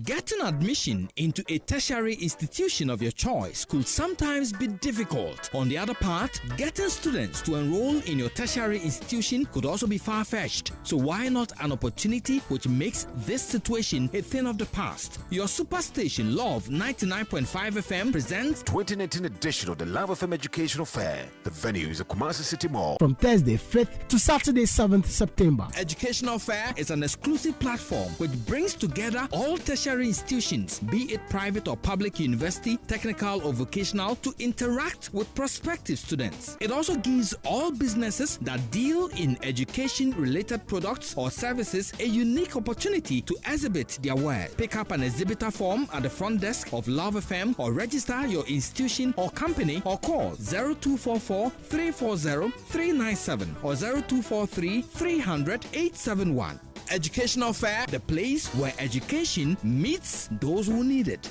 Getting admission into a tertiary institution of your choice could sometimes be difficult. On the other part, getting students to enroll in your tertiary institution could also be far-fetched. So why not an opportunity which makes this situation a thing of the past? Your superstation Love 99.5 FM presents 2019 edition of the Love FM Educational Fair. The venue is the Kumasi City Mall. From Thursday 5th to Saturday 7th September. Educational Fair is an exclusive platform which brings together all tertiary institutions, be it private or public university, technical or vocational, to interact with prospective students. It also gives all businesses that deal in education-related products or services a unique opportunity to exhibit their work. Pick up an exhibitor form at the front desk of Love FM or register your institution or company or call 0244 340 397 or 0243 300 871. Educational Fair, the place where education meets those who need it.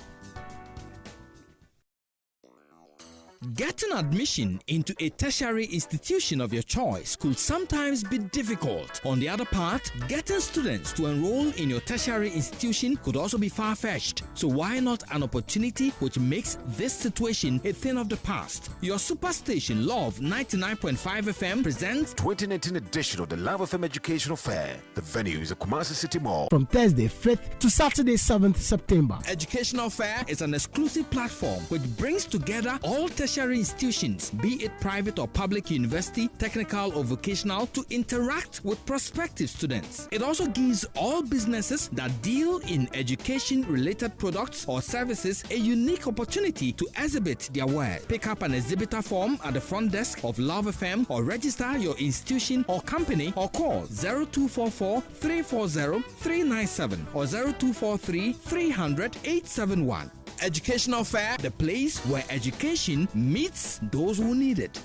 Getting admission into a tertiary institution of your choice could sometimes be difficult. On the other part, getting students to enroll in your tertiary institution could also be far-fetched. So why not an opportunity which makes this situation a thing of the past? Your superstation Love 99.5 FM presents 2019 edition of the Love FM Educational Fair. The venue is the Kumasi City Mall. From Thursday 5th to Saturday 7th September. Educational Fair is an exclusive platform which brings together all tertiary institutions, be it private or public university, technical or vocational, to interact with prospective students. It also gives all businesses that deal in education-related products or services a unique opportunity to exhibit their work. Pick up an exhibitor form at the front desk of Love FM or register your institution or company or call 0244 340 397 or 0243 300 871. Educational Fair, the place where education meets those who need it.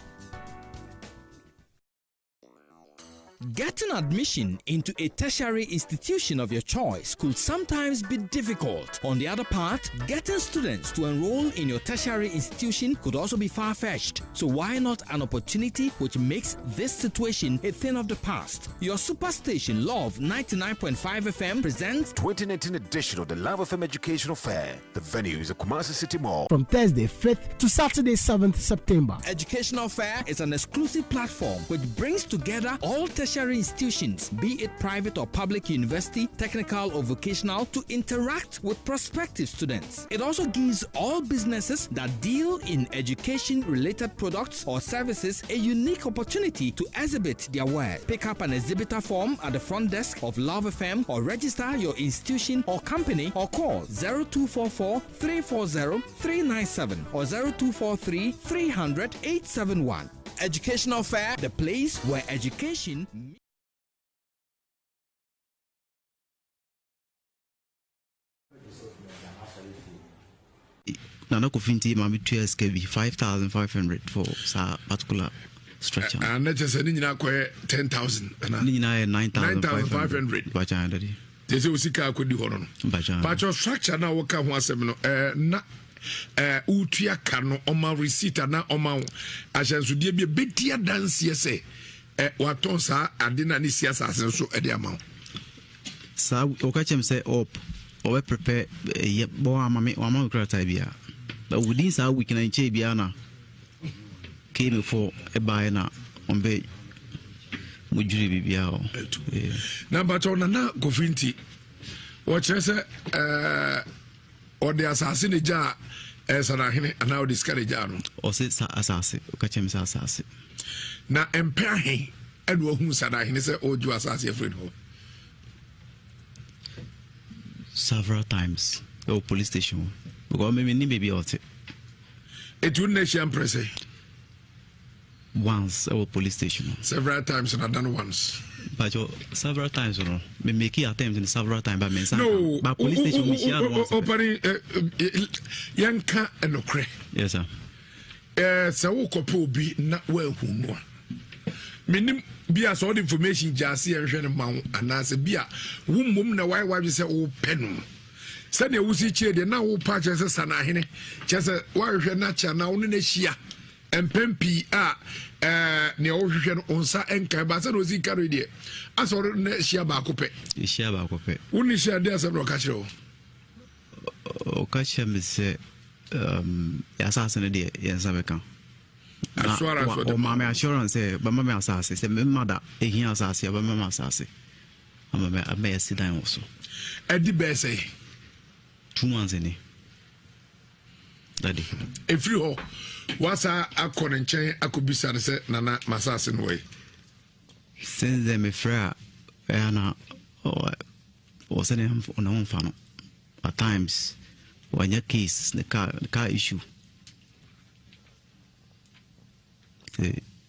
Getting admission into a tertiary institution of your choice could sometimes be difficult. On the other part, getting students to enroll in your tertiary institution could also be far-fetched. So why not an opportunity which makes this situation a thing of the past? Your superstation Love 99.5 FM presents 2019 edition of the Love FM Educational Fair. The venue is the Kumasi City Mall. From Thursday 5th to Saturday 7th September. Educational Fair is an exclusive platform which brings together all tertiary institutions, be it private or public university, technical or vocational, to interact with prospective students. It also gives all businesses that deal in education-related products or services a unique opportunity to exhibit their work. Pick up an exhibitor form at the front desk of Love FM or register your institution or company or call 0244 340 397 or 0243 300 871. Educational Fair, the place where education Nana Kofinti Mami 2 SKB 5,500 for sa particular structure. And let's just say 10,000. 9,500. Bacha This is Usika could do horon. But your structure now will come once na utia kano oma receipt na oma ashansu die be betia dance yese waton sa adina ni siasa so e de amount sa okachem say up or prepare bo amame o amount krata bia but within sa week na nche bia na came for e buy na ombe mujuri bibia o na but na Kofinti what say or the assassin ja sanahene and now discourage ano or say assassin okachem sa assassin na empire he and wo hu sanahene say oju assassin friend ho several times the police station because maybe ni baby out it would nation press once our police station several times and I done once but several times you know me make attempts in several times but me no but police station me share once opening yanka enokre yes sir so wo kopo bi na wa hu no menim bia so the information jase enhwe ne mawo anase bia wo mom na why say wo penu sani wusi chie de na wo pa chese sanahene chese wa hwe na cha na wo ne hia empempi a ne wo hwe no onsa enka ba se no zi karo de asoro ne hia ba ko pe hia ba ko pe wo ni hia de asem no ka kire wo Okacha me say assassin de Yazabeka. Assurance say Bama assassin, say mother a here assassin, Bama assassin. I may sit down also. Eddie Bessay 2 months in it. Daddy. If you what's a corner chain, I could be sad to say Nana Massassin way. Since them a friend, Anna or sending him on own funnel. At times, when your case, the car issue.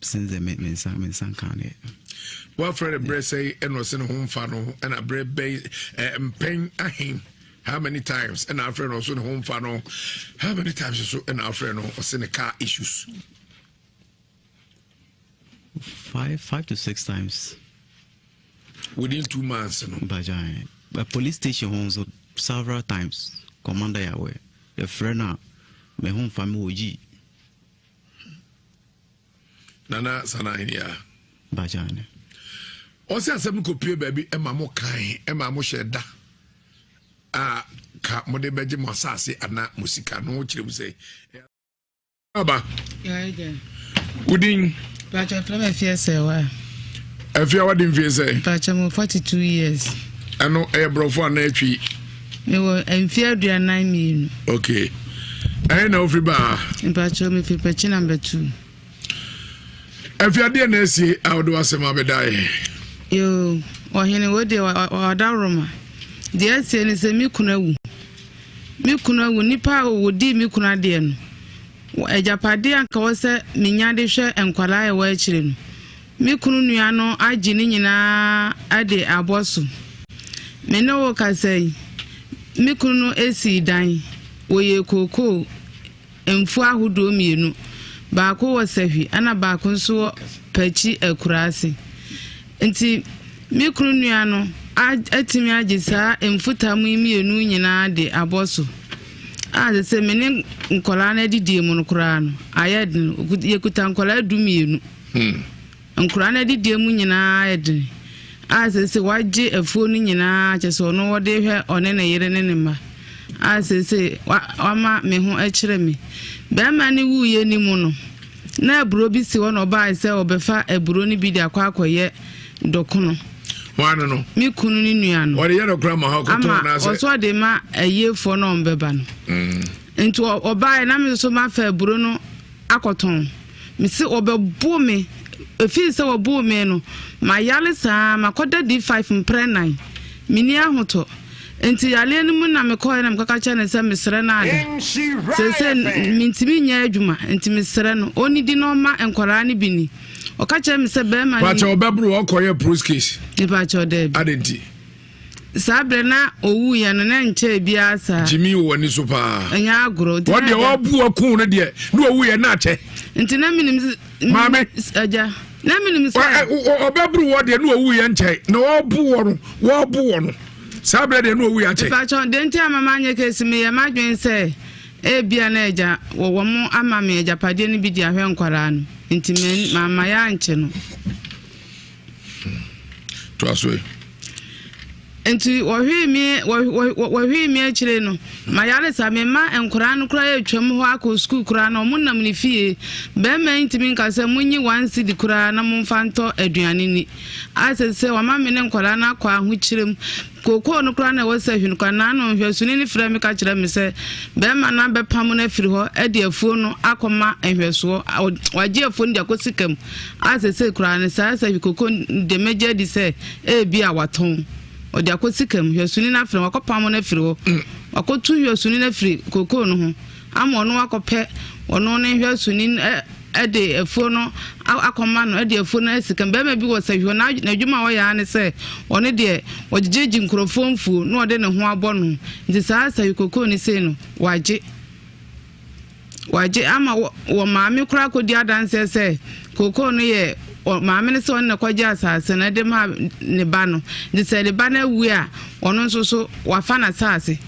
Since they made me some kind. Well, Fred Bray say, and was in a home funnel, and a bread bay and pain a him. How many times? And our friend also in a home funnel. How many times you saw and our friend was in a car issues? 5 to 6 times. Within 2 months, no. But police station homes several times. Commander Yahweh, a friend now, my home family. Nana Sana India. Bajane. Also, some copy baby, Emma Mokai, Emma Mosheda. Ah, Cap Mode Beji Masasi, and not Musica, no children say. Abba, Wooding, but I from a fear, sir. If you are in Visa, but I'm 42 years. I know a bro for an entry. You were in fear, dear 9 million. Okay. I know if you bar. But you may feel number 2. If you are dear Nessie, I would do a semi die. You or anyway, they were Daroma. Dear Sen is a Mikuna. Mikuna, Nipa would deem Mikuna dear. A Japadia Kawasa, Minyadisha, and Kuala Wachrin. Mikunuano, I Jinina, Ade Abosu. Meno can say, Mikunu Esi dying, we cocoa, and four who do me. Baako was Sefi, and a Baconso Pechi a Kurasi. Nti Mikrunuano, Atimia Jisa, and Futami Nunina de Abosu. Ah, the same name Colana di Demonocrano. I had Yakutancola do me. And Corana di Demunina. As I say, why J a phone in your just or no what they have on any year and anima. As I say, Wama me who me. Bamani woo ye ni mono. Na brobi si one or buy sell or befa a bruni be their quack ye docono. Why no? Me kununi nuano. What a yellow grandma how come also de ma a year for no beban. Into or buy an amizo so ma fair Bruno Acoton. Missy obe boome. If he saw a boo meno, my yalisa, my coda D5 from Prenai. Minia hoto. Enti alien mun na me call na mkakacha na se mesre na ade. Se mintimi nya adwuma enti mesre no oni di no ma enkwara ne bini. Okacha me se be ma ni. Pacha obebru okoye proof case. Ni pacha de. Adenti. Sabre na owu ya no na nche bia asa. Jimi wo ni so pa. Anya agro. Wo de obu akun ne de. Na owu ya na ache. Enti na minim mame aja. Na minim se. Obebru wo de na owu ya nche. Na obu wo no. Sabre de no owu ya che. Pacha de nti amama anye kesi me ya madwen se e bia na eja wo mo ama me eja pade ni bi di ahwe nkwara no. Nti me mama ya nche no. Traswe. Enti wohwe mi akire no mayare sa me ma enkora no kura etwam ho akọ school kura no munam ni fie be ma ntimi nkasa munyi 1 cedi kura na mumfanto aduane ni asese wa ma me ne nkora na akọ aho kirem koko no kura na wasa hwinu kwa na no hwesuni ni frɛ me ka kire me se be ma na be pam na firi ho ade afuo no akoma ehweso waje afuo ndi akosikam asese kura ne sa asa koko de meje di se e bia waton odi akosikam hwesuni na frɛ wakopam na firi ho wakotu hwesuni na firi koko no ho ama ono akopɛ ono ne hwesuni ade afuo no akoma no ade afuo na asikam be ma bi wo sa hwo na adwuma wo ya ne se one de ojejeji nkrofo mfu no ode ne ho abɔ no nti saa sa koko ni se no waje ama wo maame kura kodi adanse se koko no ye maame ne se on na kwaje asase na de ma ne ba no nti se de ba na wu a ono nso so wafa na asase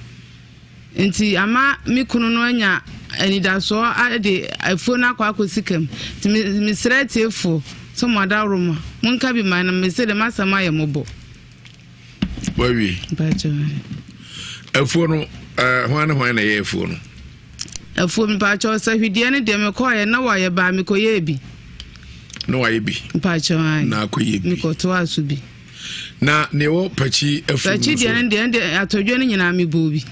nti ama mikunu no anya anidaso ade afuo na akwa akosikam nti misrati efo so moda roma munka bi man na mese de masama ye mobo wawi bacho afuo no hwan na ye afuo no afuo mpacho sa hwidie ne de me ko ye na wa ye ba me ko ye bi no wa ye bi mpacho ai na ko ye bi me ko to asu bi na ne wo pachi afuo pachi de ne de atodwo ne nyina me bo bi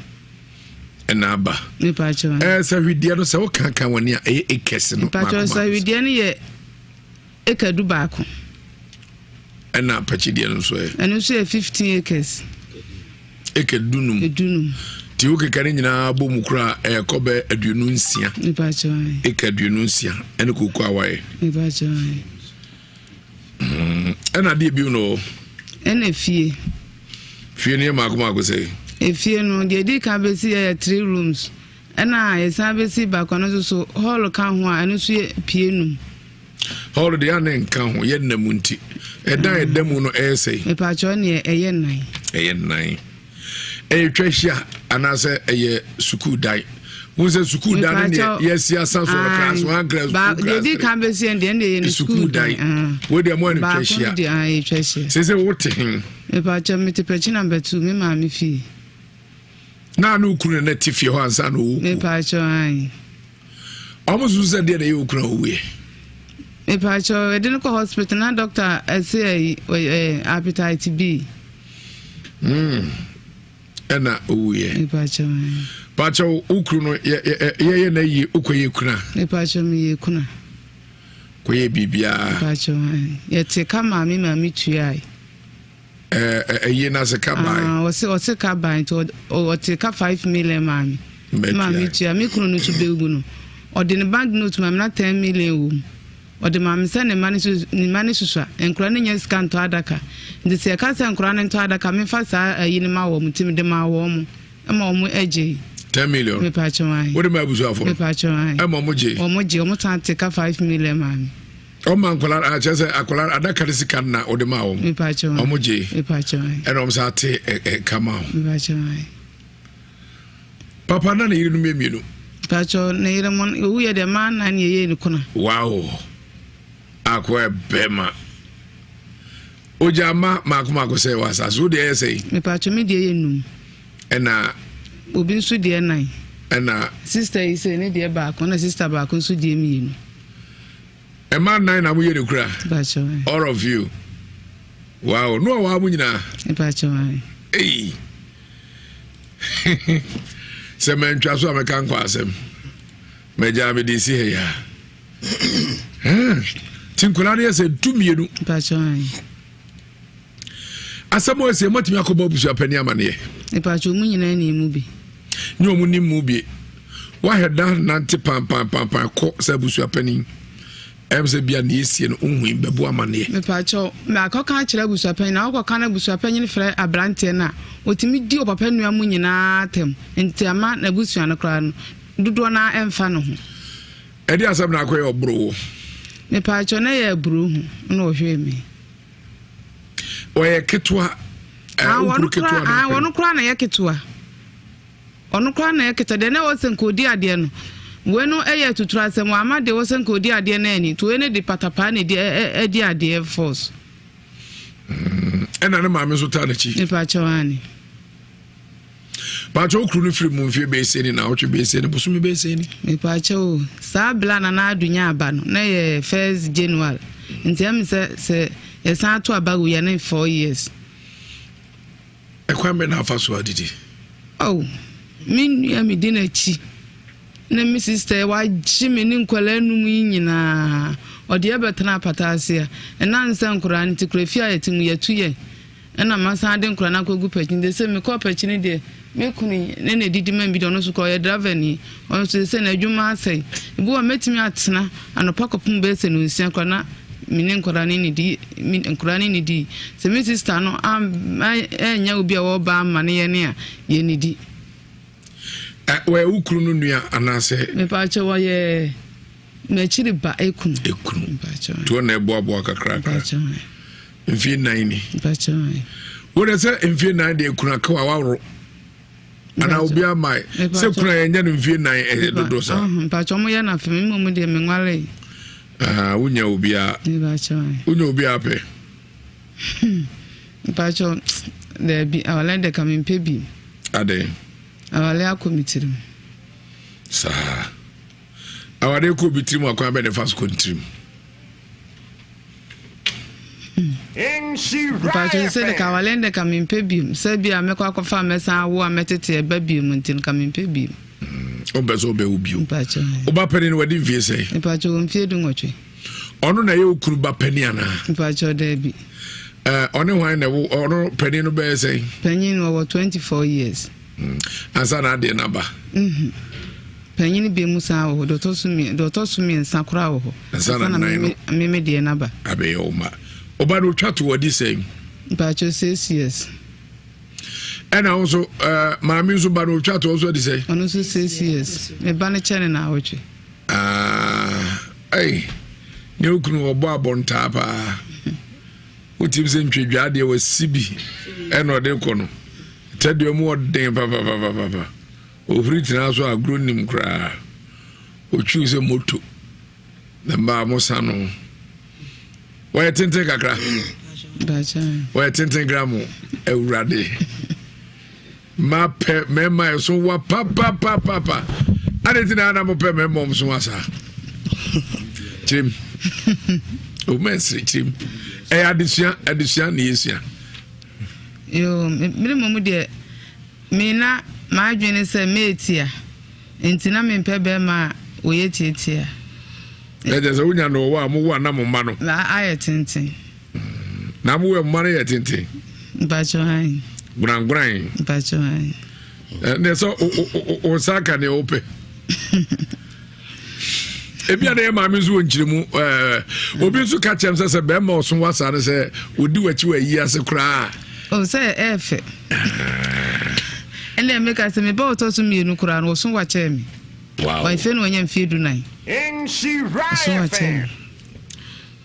na ba me pacho sa hwidie no sa wo kan woni a ekese no pacho sa hwidie ne ye ekadu ba ko na pachi de no so eno so 15 acres edunum ti wo kekare nyina bo mu kura kobe aduonu nsia me pacho aduonu nsia ene koku awaye me pacho ena de bi no ene fie ne makoma say efie no de di ka be si 3 rooms ena yesa be si ba kono so hall ka ho a eno so pie num hall de anen ka ho ye namunti eda mu no say me pacho ne eye nan twahia anase eye school dai won say school dai ne yes asan so class 1 class 2 class ba de kan be si en de ye school dai we de mo ne twahia say what him me pacho me te pechi number 2 me ma me fi na no kunu na tifie ho ansa no wo me pacho ai almost say de ye okuna owe me pacho e de no hospital na doctor say appetite B ena owe pacho ukru no ye na yi ukoye kuna pacho mi ye kuna koye bibia pacho ye te kama mi ma mi tuai ye na se kaba o se kaba to o te ka 5 million ma mi tuai mi kunu no to begu no o de ne bank note ma na 10 million wo o de ma mi se ne mani susua enkura ne nya scan to adaka ndi se ka se enkura ne to adaka me fa sa yi ne ma wo mutim de ma wo mu e ma wo mu eje 10 million me pa chwan what am I busu afọ me pa chwan e ma mo je o mo tan te ka 5 million ma mi o man kola a chese akola adaka de sika na o de ma wo me pa chwan o mo je me pa chwan e no msa te kama me pa chwan papa na yiri no mienu pa chwan na yiri mon o ye de man na ye ni kuna wow akwa bema ojama makuma ko say wasa so de say me pa chwan me de ye num ena obi nso de nan ena sister yi say ne de ba ko na sister ba ko nso de mi nu e man nine na mo ye de kura pa chwan all of you wow no wa mu nyina me pa chwan eh se men twa so amekan kwa asem meja me di si he ya tinkula ne se tumienu pa chwan asamo se motimi akoba busu apani amane e pa chwan mu nyina ni mu bi nyo mu ni mu bi wa heda nante pam ko se busu apani se bia ne esie no onhu bebo amane me pa chwan me akoka kire busu apani na akoka na busu apani ne frɛ abrante na otimi di o papa nua mu nyina tem enti ama na busu an kra no dodo na emfa no ho edi asam na akoye obro me pa chwan na ye bro hu na ohwe me oye ketwa wono kra na ye ketwa ono kra na ye ketwa de na wo senkodi ade no wenu eye tutura asem ama de wo senkodi ade na ani to ene de patapa na de edi ade force ena na maame so ta na chi me pa chwan ba cho kru no firi mu mfie be se ni na otwe be se ni boso me be se ni me pa cho sa bla na adunya aba no na ye 1st January nti am se ye san to aba wo ye na 4 years e kwa me na afa so adidi oh min ya mi dina chi na mi sister wa jimi ni nkwala num nyina ode ya betena patasia e na nsa nkura nti krafia yetimu yetuye e na masa de nkura na kogu pachin de se me ko pachin de me kuni ne didi man bi do no so ko ye driver ni on so se na adwuma asai ibu wa metimi atena anopa kopum be se no nsia nkura na mini nkura ni di nkura ni di se me sister no enya obi a wo ba ma ne ye ne a ye ni di we ukru no nua anase me pa che wo ye me chiri ba ekunu pa che to na ebo kakra pa che mfie 9 ni pa che wo de se mfie 9 de ekunu aka wa waro ana obi amai se kuna yenya no mfie 9 dodo sa pa che mo ye na femi mo de me nwale unya obi a pa che unya obi ape pa che de bi awala de kam mpe bi ade awale akomitirim sa awade ko bitirim akwa be ne fast kontrim Pacho said the Kawalende coming pebim, Serbia, Mekwa farm, Messa, who are metted a baby, Muntin coming pebim. Obezo be ubiu. Pacho. Oba penny what did you say? Pacho and Fiedun watching. Ono na yo kuruba peniana. Pacho Debbie. Ono wine ono penny no be say. Penny over 24 years. Asana de naba. Penny be Musa, Dotosumi and Sakura. Asana Mimi de naba. Abe Oma. Oba no twa to what say. Pacho says yes. And also, Mammy Zubano chat also say. And also says yes. A banner channel now, which. Hey, you can Bob on tapa. What is in Trigadia was Sibi and or Decono. Tell you more than papa. Of written also a grown him cry. Or choose a moto. The Bamosano. Why a tinting a crack? Why a tinting gramo? A radi. Ma pe me ma so wa papa ade na na mo pe me mom so asa chim o mesri chim adisua na yesia yo me mom de me na ma adwene se metia entina me pe be ma oye tietia je so unya no wa mo wa na mo ma no na ayetenten na mo we mo na yetenten ba cho han Gran. Pacho. Ne so o saka ne ope. Ebia na ma mezu onchirimu obi nso ka chem se be ma oso wasa ne se odi wachi wa yi ase kura. O se efe. Ele me ka se me ba otosu mienu kura no oso wa chemi. Wow. Wa ife no nya mfiedu nan. In she right.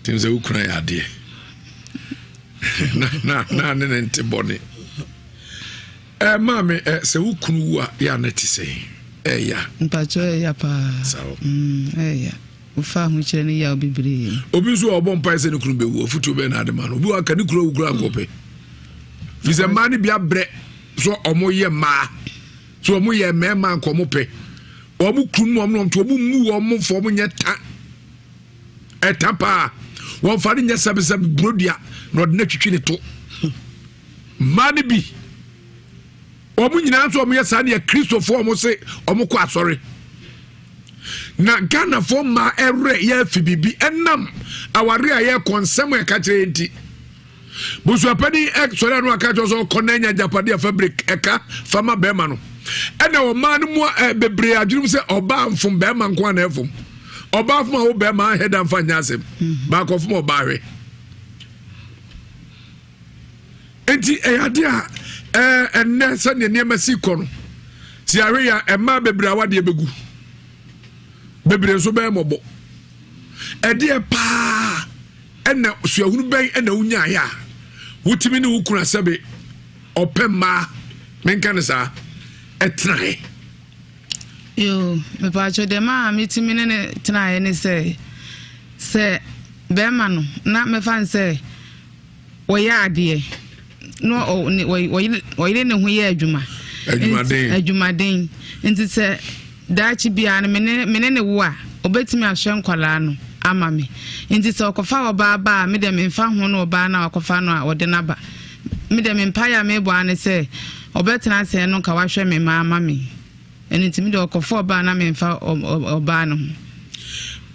Tim se ukura ya de. Na ne ntibone. Mami, se ukunu wa ya neti se. Ya. Mpacho ya pa. Sawo. Ya. Ufa hu kire ni ya obibiri. Obi so obo mpa se ne kunu be wu ofutu be na de ma no. Obi wa kani kuro ukura ngope. Fize mani bia bre so omo ye ma. So omo ye mema nkomo pe. Omo kunu omo nto omo mu omo fo omo nyeta. Etapa. Won fa nya sabe brodia no de na twitwi ne to. Mani bi omu nyina so omu yesa na Christopher omu se omu kwa asori na Ghana for ma ere ya fibibi enam aware aye konsem e ka kire enti busu apani sori anu aka so konanya japade fabric eka fama bema no ena o ma no mu bebre adwum se oba mfom bema nko na efom oba fom o bema head am fa nyasem ba ko fom oba hwe enti eyade a enne se ne niamasi kono ti are ya ema bebre awade begu bebre so be mobo ede pa enne suahunu ben enne unya ya wutimi ne wukuna sebe opema menka ne sa etrae yo me pa cho de ma mitimi ne trae ne se be ma no na me fan se wo ya ade no wo ne ho ye adwumaden nti se dachi bia ne ne wo a obetimi ahwe nkwala no ama me nti se okofa oba ba me de me fa ho no oba na okofa no a ode na ba me de me mpa ya me bo ane se obetena se no ka wahwe me ma ama me nti me de okofa oba na me fa oba no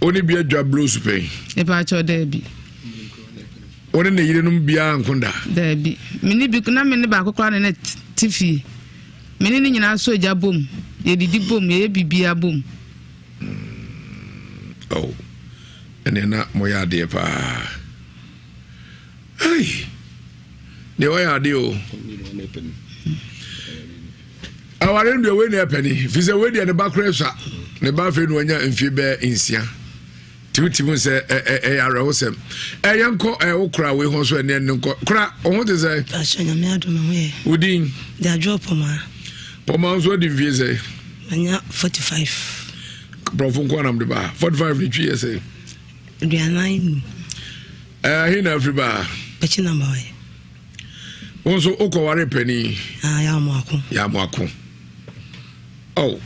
oni bia dwa blues pay e pa cho de bi one ne yire num bia nkunda da bi mini bi na me ne ba kokora ne tifi mini ni nyina so eja bom ye didi bom ye bibia bom oh ene na moya de pa ai ne oya de o aware ndo we ne peni fize we de ne ba kresha ne ba fe no anya mfie be insia timu se yare wo sem yanko okra we ho so ne nko kra o de say ashanya me adome ho udin da drop poma so di vieze anya 45 brofo nko anam de ba 45 ni twi say Diana hina everybody pechi number won so okoware pani ya mo akon Oh.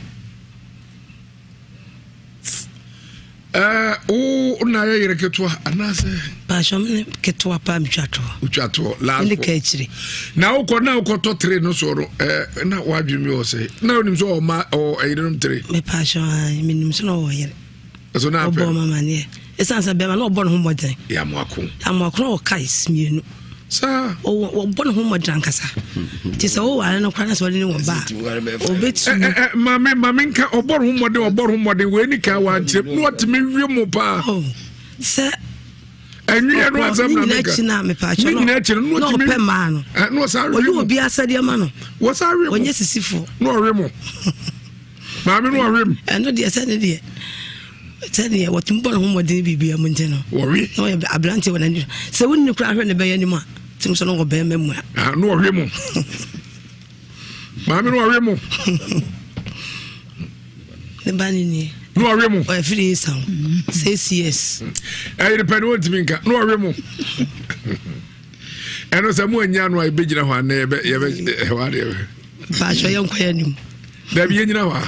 Na yere ketwa anase passion ketwa pa mtwato la ile kechiri na ukoto 3 no so na wadwumi o se na onim so o ma o eyinom 3 me passion minim so no yere so na pe obo mama ne esansa be ma no obo no homoden ya moako o kais mienu sa o bon homoden kasa ti se o ware no kwana so de wo ba o betu mama nka obo homoden we ni ka wa nche no otimi wiemu pa se enye no asem na meka china me pa cho no pe ma no no sa o lu obi asade ma no wo sa wiemu onye sisifo no wiemu mama no wiemu eno de asade de tell what you born home de bibia mo nteno worry no ablante wona ni se wonni kura hwe ne be yani mu a tim so no go be memu a no hwe mu mama no hwe mu ne bani ni no hwe mu o free sound CCS depend what minka no hwe mu eno se mu anya no be gina ho na ye be wa de ba so ye nkwa yanim da bi nyina wa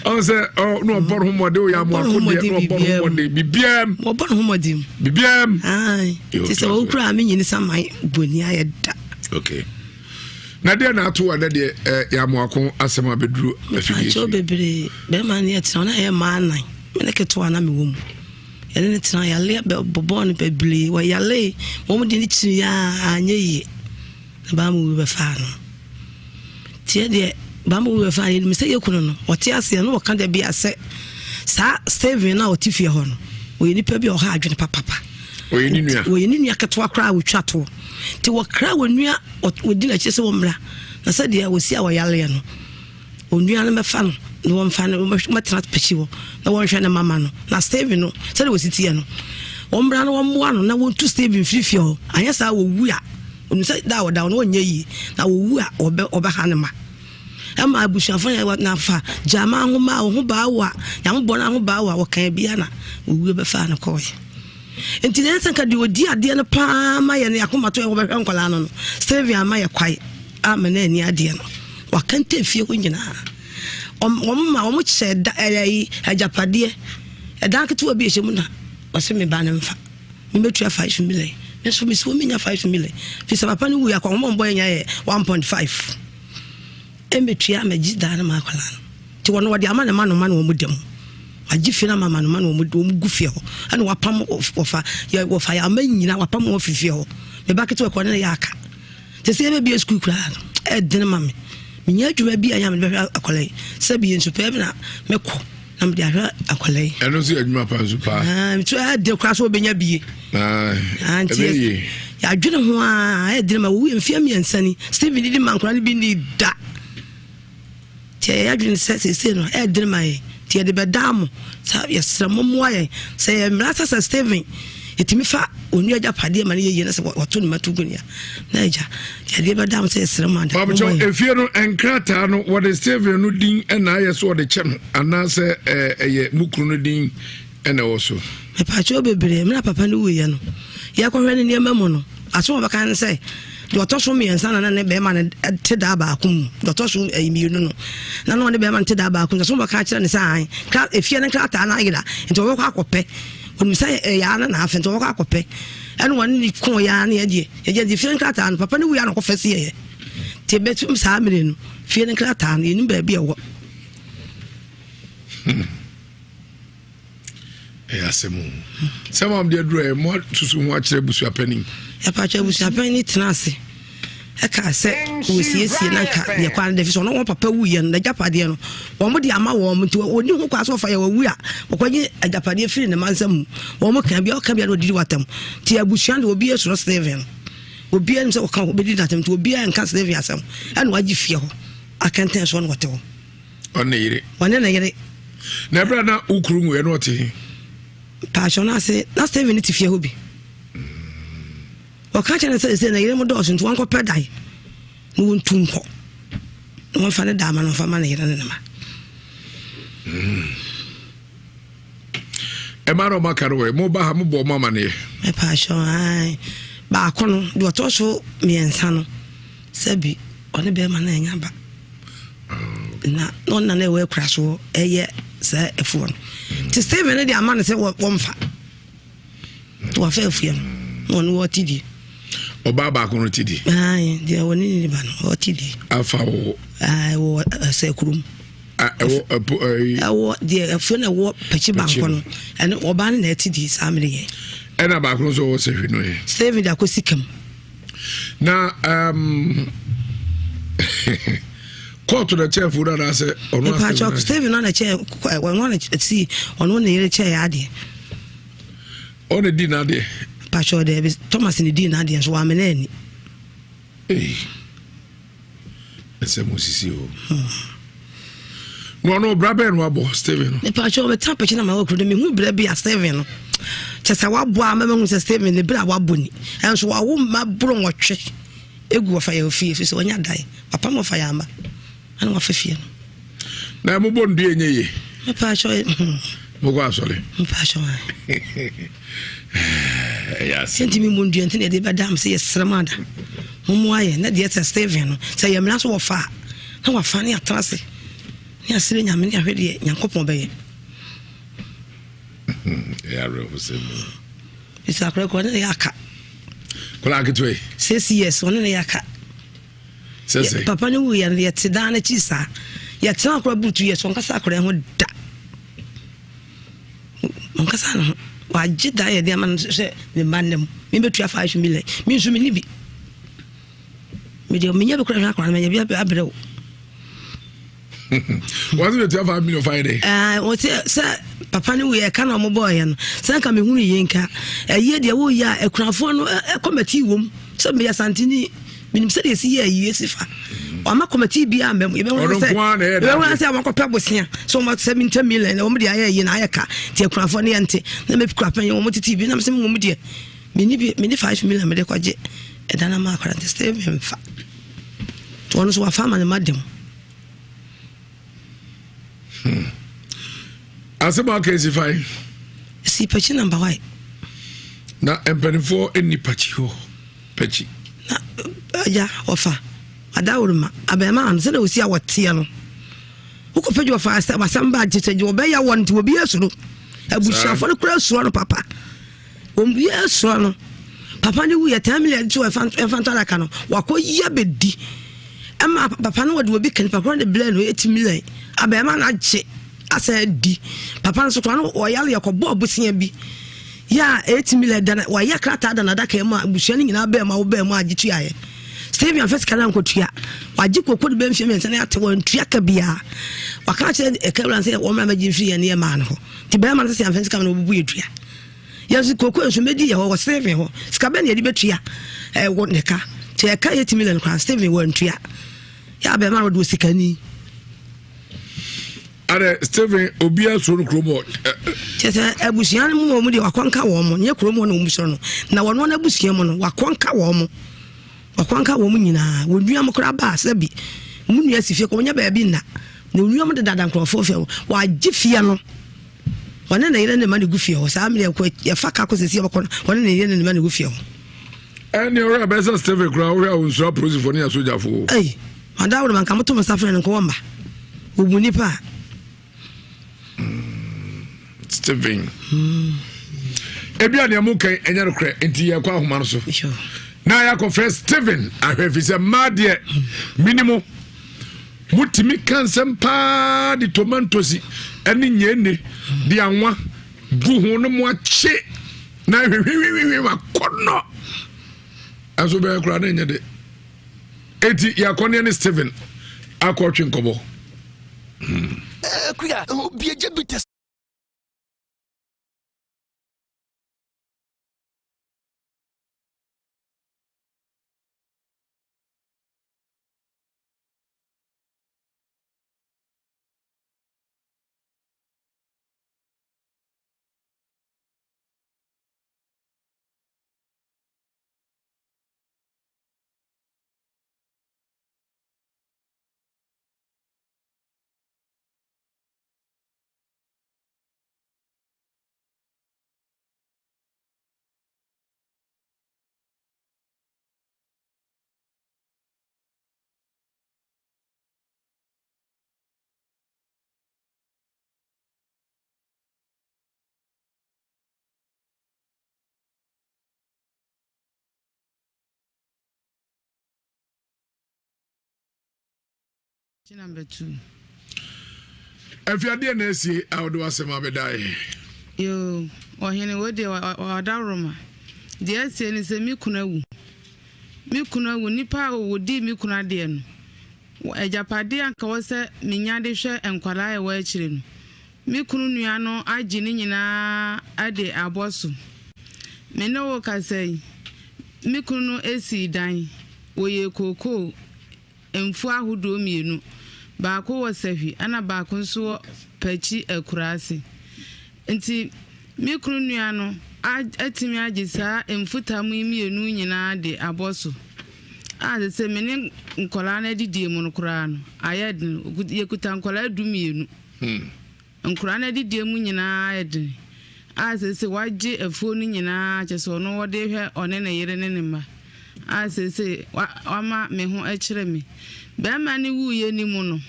on se no bor humode o ya mo akode no bor humode bibiam mo bor humode bibiam ai ti se wo kura me nyini samai boni ayeda okay na de na ato wa de ya mo akon asema beduru afidi cho bebre be man ye tira na ye manan me ne keto ana me wom ele ne tira ya le bobo ne beble wa ya le mo de ni tiri ya anye yi ba mo be fa no tie de ba mo we fa ni me se yekuno no ote ase no wo kan da bia se sa Steven na otifie ho no we ni pa bia o ha adwene papa we ni nua keto akra wo twato ti wo kra wo nua odi na chese wo mra na se dia wo si a wo yale no onua na me fa no no wo mfa no ma tra pechi wo na wo hwe na mama no na Steven no se de wo sitie no wo mra no wo moa no na wo tu Steven firifie ho anya sa wo wu a onu se da wo no nya yi na wo wu a obe ha ne ma ama abushafo na fa jama homa ho ba wa ya mo bona ho ba wa wo kan bia na owu be fa na ko ye enti den sanka de odi ade no pa ma ye ne akoma to ye wo be hwe nkola no Steven ama ye kwai ama na ani ade no wa kan te fie ko nyina o mo che da ajapade e dan keto obi ehye mu na o se me ba ne mfa me betua 5 million me so me so me nya 5 million fi sa papa ni wu ya kwa mo mbo nya ye 1.5 emetua magida na makwala ti wono wode ama na ma no wo mudem agifina mama no ma no wo gufie ho ana wapam ofa ya amanyina wapam wo fifie ho me baketo e kone ya aka te se be bia school kra e den mame minya adwuma bia anya me be akolai se bia nsu pe na meko na me dia hwa akolai eno si adwuma pa nsu pa me to e de kra so benya bie anti ya adwene ho a e den ma wo mfia mi ansani Steven didi mankora ni bi ni da ya dwene se no e dine mai tie de bedam sa yesra momoaye se mrasa sa Steven etimi fa onu aja pade ma ne ye na se wato ne matugunia na aja tie de bedam se yesra ma da Baba efie no enkrata no what Steven no din na yeso de che no ana se eye mukru no din na woso me pa cho bebre me na papa no we no ya ko hwe ne ne mamu no aso ba kan se Dr. Shumi and Sana and Beman Tedabacum, Dr. Shum a immune. None of the Beman Tedabacum, some catch and sign. If you're in a clat and Ida, into a walk of pay, when we say a yarn and half into a walk of pay, and one need call yarn, yet different clat and Papa, we are not office here. Tibet Samin, feeling clat and in baby. Yes, some of the dream more to watch the bush happening. A patch of bush happening tenacity. A car said, we see a car, the quality of no papa we and the Japadiano. One would the ama woman to a new class of fire we are, or when a Japadi free in the Mansam, one can be all can be able to do what them. Tia Bushan will be a sort of Steven. Will be and so come be nothing to be and cast Leviasam. And what you feel, I can't tell one what all. On the one and I get it. Never now, Ukrum, we are not here. Passion, I say, that's 7 minutes if you will be. Or catching a say, I am a dozen to one per die. No one too hot. No one find a diamond of a money. A man of Macarway, mobile Hamubo Mamma. My passion, I. Bacono, do a torso, me and Sano. Sebi, on the bear man. na no na na we kura so eye say efuo ti Steven dey amane say wo mfa to afa efuo no no what did oba ba ko no tidi ai dia woni ni ba no what did afa wo wo say kurum wo dia efuo na wo pechi banko no ene oba na tidi samre ye ena ba ko so wo se hwe no ye Steven da ko sikam na court the chair for that say ono Steven on the chair when one see on one the chair ade on the din ade pacho there Thomas in the din ade so amenani ese musisi o no braben wa bo Steven no pacho be tap na ma wo kro me hu bra bia Steven no chesa wa bo ama hu se Steven ne bra wa boni enso wa wo ma bro nwotwe egu wa fa ya ofie fi so onya dai papa mo fa ya ama ana wa fefie no na mo bon due nyeye me pacho mo go asole me pacho yes senti mi mon due ntene de badam se yesramada mo aye na de Steven no se yemna so wo fa na wa fa ne atrase ni asire nyame ne ahwede nyankopon beye ya refu se mo isa kra ko ne yaka kola kitwe 6 years one ne yaka sese papa ne wu ya ne yetida na chisa yetena kra butu years on kasa kra ho da on kasa no wa jida ye de man se ne manem mi betu afa 5 million mi nso mi ni bi mi de mi nya be kra na kra na nya bi abrew was it 5 million Friday what say papa ne we ka na mo boy no say ka me hunu ye nka eye de wo ya ekunafo no committee wom say me ya santini minim say de si ye yi sifa o ma committee bi am be won say am ko pe bosia so mo 70 million o mo de aye yi na aye ka ti ekunafo ne yente na me pikura pan wo mo titi bi na me say mo de mini 5 million me de kwaje e dana ma akwara te stay me mfa to no so wa fama ne madem asema case fine si pachi number why na empenifo eni pachi ho pachi na ya ofa adawuruma abema an se na osi awote no uko peji ofa asamba agiteje obeya wonte obi asuro abushafo no kura asuro no papa ombi asuro no papa ne wu ya tamile to efantala kano wakoya bedi ama papa no wode obi kan papa no blend 8 million abema na che asa di papa nso no oyale yakobo obusia bi ya 8 million dana wa ya krata dana daka ma abusia ni nyina ba ma wo ba mu agitu aye Steven first kana nkotua waji kokodi be mfie mense na ate won tua ka bia waka che e kawran se wo ma magi mfie ye ne ma no ti ba ma se am first kana obubu edua ya su koko enso medi ye ho Steven ho sika be ne di betua wo ne ka te ka 8 million kwa Steven wo ntua ya be ma wo do sikani are Steven obia so no kromo chese abusian mu de wakwanka wo mo nye kromo na omuso no na wono na abusian mu no wakwanka wo mo nyina wonua mo kra ba sabi mu nua sifie ko nya ba bi na onua mo de dada nkrofo fe wa gifie no wona na yire ne ma ne gufie ho sa amle ko ya faka ko sesi bako wona na yire ne ma ne gufie ho eni ora ba sa Steven kra wo ya unso process for ne ya soja fo madawo man kamoto musafre ne ko wamba obuni pa Steven ebia ne mu kan enya no kra enti ye kwa ahoma no so na ya ko first Steven ahwefi se madie minimum mutimi kansem pa di tomatoes eni nyene di anwa gu ho no mo ache na hwehwehwe wa kono aso be kra na nya de eti ya kono ne Steven akotwe nkobo kuya bieje bites Number 2. If you are there, Nancy, I would do a semi bedai. You or any word or Daroma. The essence is a Mikuna. Mikuna will nipa would de Mikuna den. A Japadi and Kawasa, Minyadisha and Kwalaya Wachrin. Mikunuano, I Jinina, Ade Abosu. Meno can say Mikunu AC dine, we cocoa, and four who do me. Baako wa safi ana baako nso pachi akurase nti me kunu nua no atimi agisa emfuta mu mienu nyina de aboso a se me ne nkola na didie mu no kura no ayed yekuta nkola du mienu nkola na didie mu nyina ayed a se waje afuo no nyina kyese no wode hwe one na yere ne ma a se wama me ho akire me ba ma ni wuye ni mu no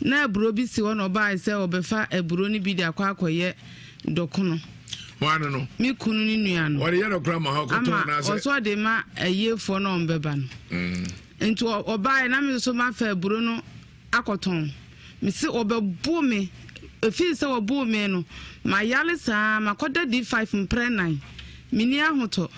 na aburo bi si won oba se obefa aburo ni bi de akwakoye dokono wan no mi kunu ni nua no wori ye no grandma ha ko to na se oso de ma ayefo no mbeba no nti oba na mi so ma fa aburo no akoton mi si obebu me efi se obu me no ma yale saa makoda D5 mpre9 mini ahoto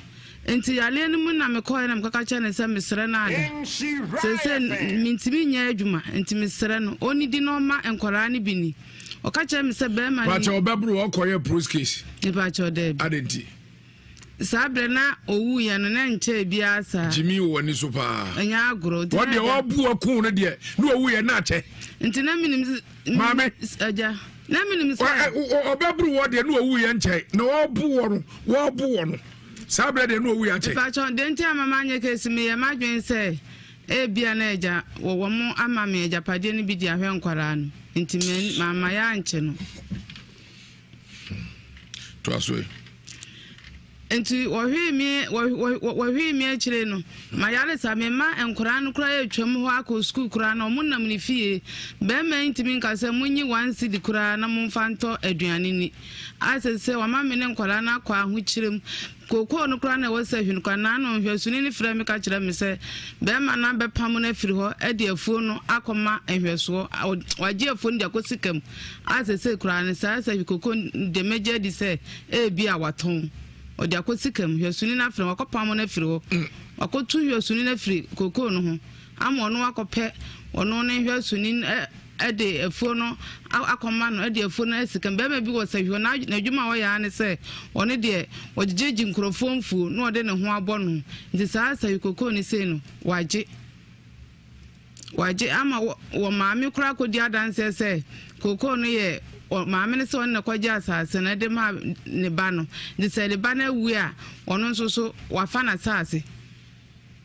enti yale no mu na me koye na mkaka cha na se mesre na ade se mintimi nya adwuma enti mesre no oni di no ma enkora ne bini o ka cha me se be ma ba cha obabru o koye prose case e ba cha de adenti sabre na owu ye no na nche bia sa jimi wo ni so pa anya agro de wo de obu akun no de na owu ye na che enti na minim mame aja na minim se obabru wo de na owu ye nche na obu wo no sabre de no owu ya che ba cha de nti amama anya kesi me ye madwen se e bia na eja wo mo ama me eja pade ni bi di ahwe nkwara no nti mama ya nche no to aso enti wohwe mi akire no mayale sa me ma enkora no kura atwam ho akọ school kura no munam ni fie be ma ntimi nkase munyi 1 cedi kura na mumfanto aduane ni asese wa ma me ne nkora na akọ aho kirem koko no kura na wose hwenu kwa na no hwesuni ni frɛ me ka kire me se be ma na be pam na firi ho ade afuo no akoma ehweso waje afuo ndi akosikam asese kura ne sa asa koko de meje di se e bia waton odi akosikam hwesuni na frɛ wakopam na firi ho wakotu hwesuni na firi koko no ho ama ono akopɛ ono ne hwesuni ade afuo no akoma no ade afuo no asikam be ma bi wo sahwe na adwuma wo ya ne se one de ojejeji nkrofo mfu no ode ne ho abɔ no nti saa sahwe koko ni se no waje ama wo maame kura kodi adanse se koko no ye maame ne se on na kwaje asase na de ma ne ba no de se le ba na wu a ono nso so wafa na asase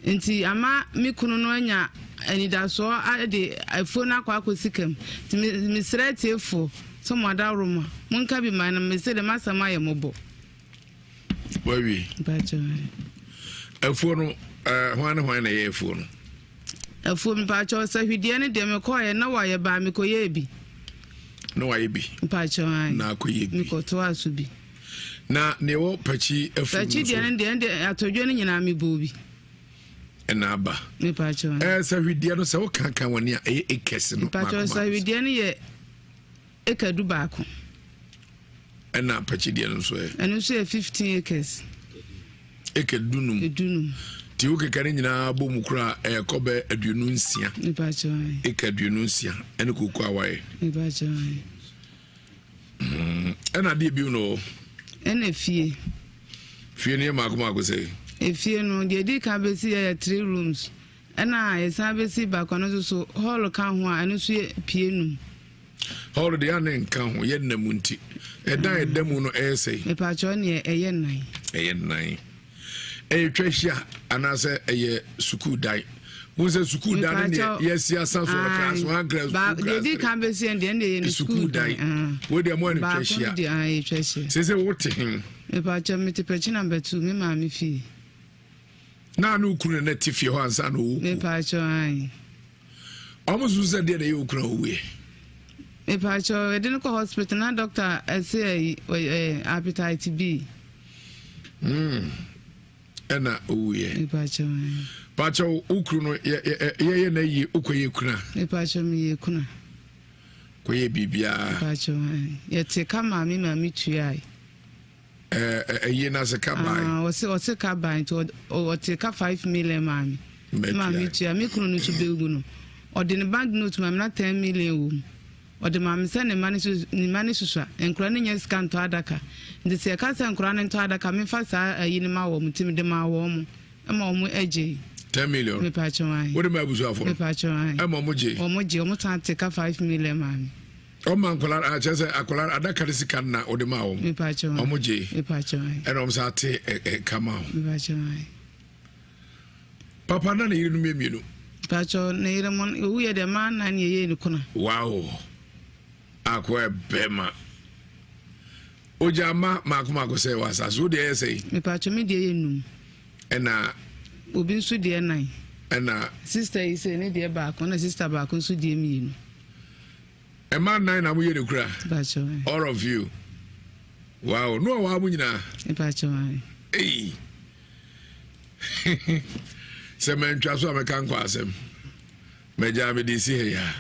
nti ama mikunu no anya anidaso ade afuo na akwakosikam ti misrete efo so moda roma munka bi man na mesede masama ye mobo baby bacho afuo no hwan na ye afuo no afuo mi bacho sahwidie ne de me koye na waye ba me koye bi no waye bi bacho ai na koye bi mi ko to asu bi na ne wo pachi afuo pachi de ne atodwo ne nyina me bobi na ba me pacho sahwidie no se wo kankan woni a ekese no pacho sahwidie ne ye ekadu baako na pachi die no so eno so 15 acres edunum ti wo kekare nyina bo mu kura kobe aduonu nsia me pacho aduonu nsia ene koku awaye me pacho ena de bi no ena fie ne mako say efie no de di ka besi ya 3 rooms ena yesa besi ba kono so hall ka ho a eno so pienum hall de ane nka ho ye namunti edamu no say me pacho ne eye nan twahia anase eye school dai wonse school dai ne yes ya sanso class 1 class 2 class de di ka besi en de ye school dai we de mo ne twahia se wote hin me pacho me te pechi number 2 me ma me fi na no kunu na tifie ho ansa no wo me pacho ai omuzu se de ye okura owe me pacho e de no hospital na doctor say appetite B ena owe me pacho Pacho ukru no ye na yi ukoye kuna. Me pacho mi ye kuna. Koye bibia. Pacho ye te kama mi tuai. Ye na se kama. O se ka ban to o te ka 5 million mami. Mami tuai mi kunu no to be ugu no. O de ne bank note mami na 10 million wo. O de mami se ne mani susua. Enkura ne nya scan to adaka. Ndi se ka se enkura ne to adaka me fa sa yi ne ma wo mutim de ma wo mu. Ema wo mu eje. 10 million. Me pacho wai. What am I busu afọ? Me pacho wai. Ema mo je. Omo tan take 5 million mami. O man kola a chese akola adaka de sika na o de ma wo. Me pacho wai. Omo je. Me pacho wai. E no msa te kama. Me pacho wai. Papa na ne yiri no mienu. Pacho ne yiri mon wu ye de man na ne ye ni kuna. Wow. Akwa bema. Ojama makuma go say wasa so de say. Me pacho me de ye num. Ena obi nso de nan. Ena sister yi say ne de ba ko na sister ba ko nso de mi nu. A man nine na muye de kura. Pacho. All of you. Wow, no wa mu nyina. Pacho. Hey. Semen twa so amekan kwa asem. Meja be de si he ya.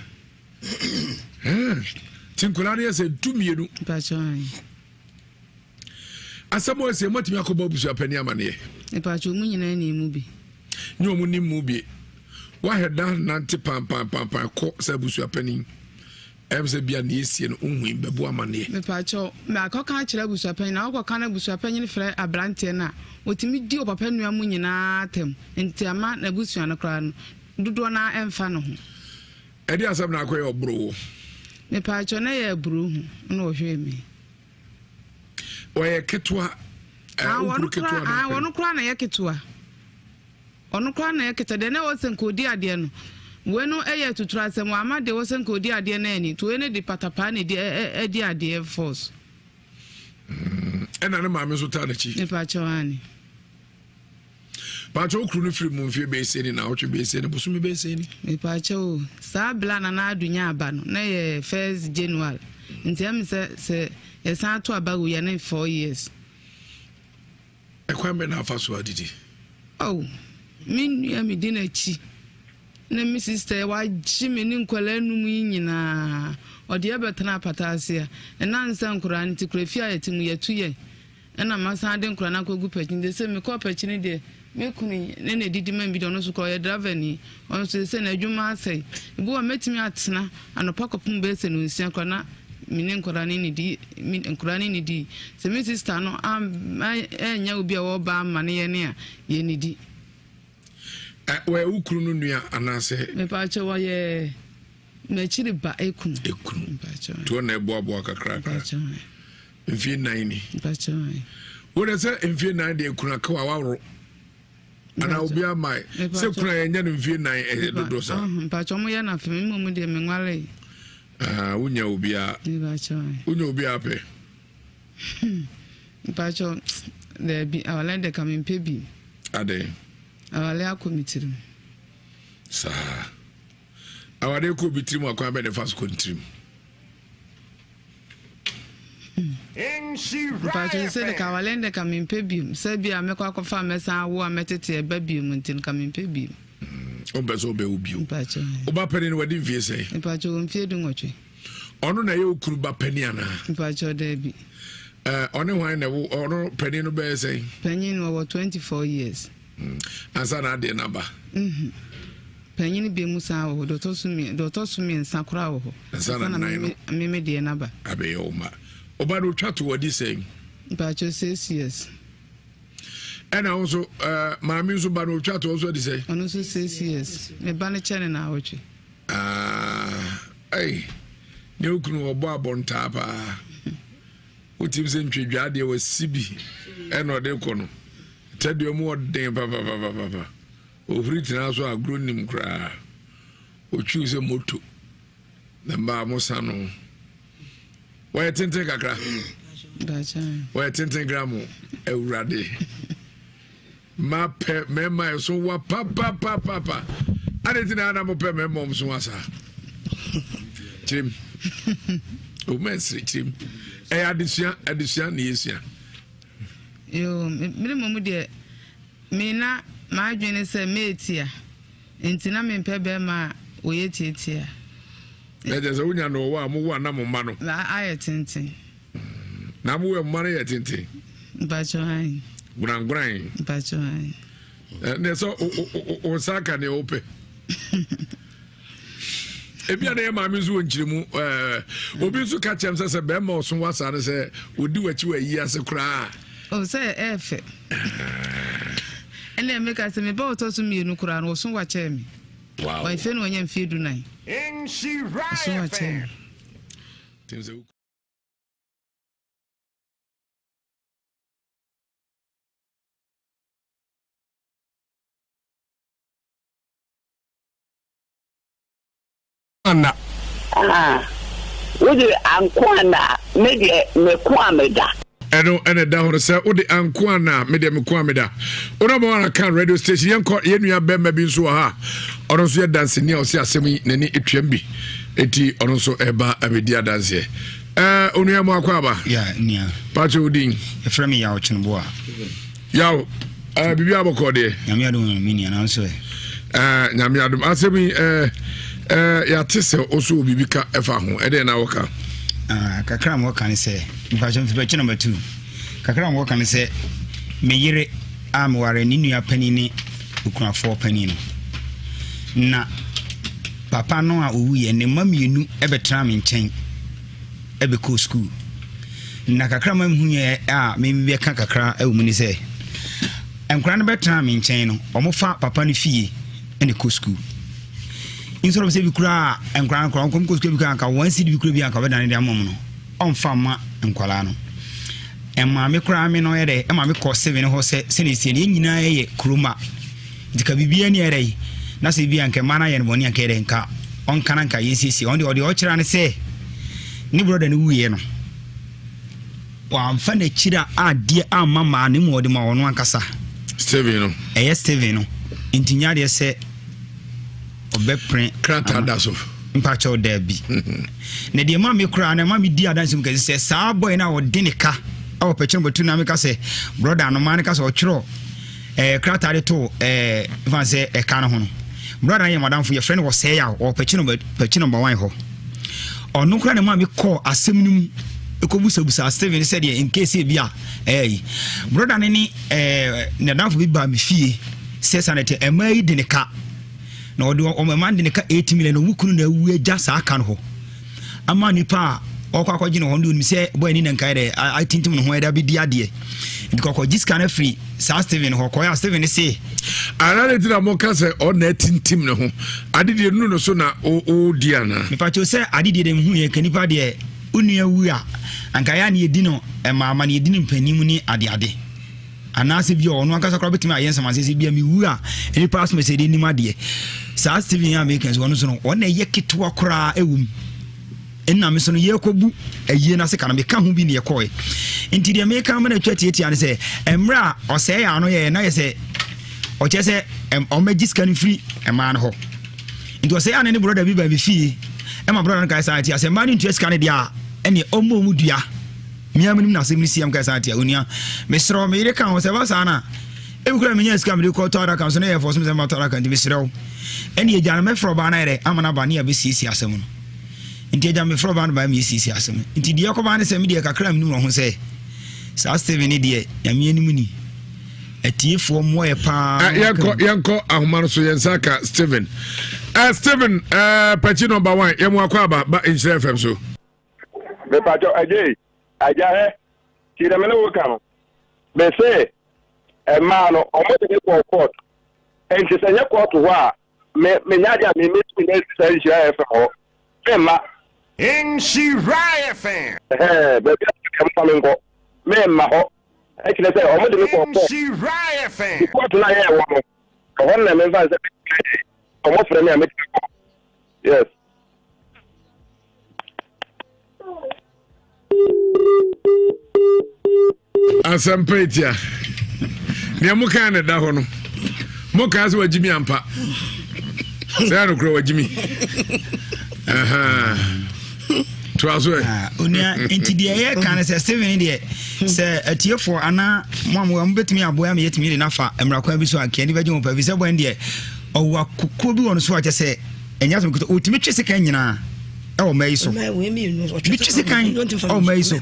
Tinkula ne se tumienu. Pacho. Asamo se motimi akoba busu apani amane. Pacho mu nyina ni mu bi. Nyo mu ni mu bi. Wa heda nante pam ko se busu apani. Emse bia na esie no unhu bebu amane. Me pacho me akoka akira busu apani na akoka na busu apani frɛ abrante na otimi di opapa nua mu nyina atem nti ama na busu an kra no dodo na emfa no ho. Edi asam na akoye obro. Me pacho na ye bro hu na ohwe mi. Oye ketwa wono kra na ye ketwa. Ono kra na ye ketwa de na wo senkodi ade no. Weno eye tutura se mo amade wo senko di ade na ani to ene di patapa ne di edi ade force ena na ma me so ta na chi ne pa chawani pa cho kru no firi mu mfie be se ni na otwe be se ni busu me be se ni ne pa chawo sa bla na adunya aba no na ye 1st January nti am se ye san to aba wo ye na 4 years e kwa me na afa so adidi oh min ya mi di na chi na mi sister wa jimi ni nkwala num nyina ode ebetena patasia na nsa nkura nti kurafia yetimu yetuye na masa de nkura na kogu pachin de se me ko pachin de me kuni ne didi man bi do no so ko ye driver ni on so se na adwuma asai bu wa metimi atena anopa kopum be se no nsia ko na mini nkura ni di nkura ni di se mi sister no enya obi a wo ba ma ne ye ne a ye ni di we ukru no nua anase me pa che wa ye me chiri ba ekunu pa che to na ebo kakra pa che mfie 9 ni pa che wo de se mfie 9 de ekunu aka wa waro ana obi amai se kuna ye nya mfie 9 dodo sa pa che mo ya na fe mo de me nwale unya obi a pa che unya obi a pe pa che de bi awala de kamen pebi ade awale akomitirim sa awade ko bitirim akwa be de fast kontrim Pacho se ka walende ka mimpebi se bia me kwa kofa mesa wo ametete e babium ntin ka mimpebi o be so be ubiu Pacho o ba pani no wadi mfie sei Pacho mfie du ngotwe ono na ye okuru ba pani ana Pacho de bi ono hwan na wo ono pani no be sei pani no 24 years ansa na de naba pani ni be musa wo do to sumi nsakura wo ansa na me de naba abe yo ma oba no twato wadi sei Pacho 6 years ena also maami so ba no twato also di sei ono so 6 years me ba ne chene na awotwe ai ne okunu obo abonta pa utim se ntwedwa de wa sibi ena ode kono tede mu odden pa ofri tina so agronim kra o choose moto na ba mo sano wa tenten kakra Bacha wa tenten gramo ewrade ma pe me ma so wa papa ade tina na mo pe me mom so asa chim o mesri chim adisia na yesia yo minimum de me na ma adwene se metia enti na mempɛ bɛ ma oye tietia ɛde sɛ wonya no wa mo wa na mo ma no na ayɛ tenten na mo we ma no yɛ tenten bacho han gran bacho han ne so o saka ne ope ebia na ma mi zo nkyirimu obi so ka chem se be ma oso wasa ne se odi wachi wa yi ase kura o se efe ene me ka se me ba otoso mienu kura no oso wa chem wow wa ife no nya mfi du nan in she right Anna wodi ankwana me de me kwa me da ene da ho se wodi ankwana me de me kwa me da ono mo wana kan radio station yenko yenua bemma bi nso ha ono so ye dance ni o se asem nani etwam bi eti ono so eba abedi dance onua mo akwa ba ya nia pacho udin e frame ya ochenbo a yaw bibi aboko de nyame adom mi nia na so nyame adom asem ya tese oso bibi ka efa ho ede na woka kakra mo kan se mpacho mfipachi number 2 kakra mo kan se meyire amware ni nua pani ni okunafo pani no na papa no a owuye ne mamienu ebetra me nchen ebeko school na kakra mamhunye a membe ka kakra ewumu ni se enkura no betra me nchen no omofa papa no fie ene ko school instead of say bi kura enkran kran kom ko bi kan ka wan si bi kura bi an ka bedan de amom no on fa ma enkwala no emma me kura me no yede emma me ko 7 ho se ne sie ne nyina ye kroma dika bibia ne yere na se bi an ke mana ye no boni an ke yede nka on kana nka yesisi on de o kira ne se ni brother ne wuye no wa amfa na kira ade amma ma ne mo de ma wono ankasa Steven no Steven no intinya de se obepre krata daso mpacho dabi ne de ma me kura na ma me di adanse mu kase saa boy na wo de ne ka awo pechino betu na me kase brother no ma ne kase o kiro krata de to fan se e ka no ho no brother ye madam fu ye friend wo say ya o pechino number 1 ho onu kura ne ma me call asem nim ekobusabusa Steven said in case e bia brother ne ni ne danfo bi ba me fie se sanete e mai de ne ka na odi o man de ne ka 8 million no wukunu na wu agya saa kan ho ama nipa okwa gine ho ndo se boy ni nkan de I tintim no ho eda bi di ade ndikoko jiska na free saa Steven ho ko ya Steven say anale tira mo ka se o na tintim ne ho adede nu no so na o dia na me pa cho se adede de hu ye kanipa de unua wu a anka ya na edi no ma na edi mpanim ni ade anase bi ono akasa kra betima ayensa masese bia mi wu a eni pass me se de nima de saa Steven ya Americans wono so no ona ye kitwa kra ewum enna me so no ye kobu aye na se kana me ka ho bi ne ye koe enti de America ma na twatieti ane se emra o se ya no ye na ye se o che se o magiska ni free e ma no ho enti o se ya ne brother bi ba bi fie e ma brother ka sa ti ase ma ni twes ka ne dia ene o mo mu dua miamnim na semni siam ka sa ti onia me sro me ire kan o se ba sa na e bukura me nya ska me ko to ara kan so na ye force me se ma to ara kan ti me sro ene ye jana me fro ba na ire amana ba ne ya be sisi asem no nti ye jana me fro ba na ba me sisi asem nti de ko ba ne se me de kakra me nu ho se sa Steven de ya me anim ni atiefo mo ye pa yanko ahoma no so yensaka Steven Steven patch number 1 yemu akwa ba in FM so me pacho ajahe tira mele wokano be say e ma no omo de ko court enti se nya court ho a me nyaja me meet me next say share FM ho ma in she right fan be am famengo me ma ho e kile say omo de ko court she right fan court na ye wo no ho na me va say omo frame me meet yes Asampetia. Ne muka na da ho no. Muka so wajimi ampa. Say no kro wajimi. Aha. onia enti de ye kan se Steven de se atiefo ana mo betimi aboya me yetimi de nafa emrakwa bi so akeni beje mo pa bi se bo de owa kokko bi won so aje se enya so ko otimi twese kan nyina e wo mai so bi twese kan o mai so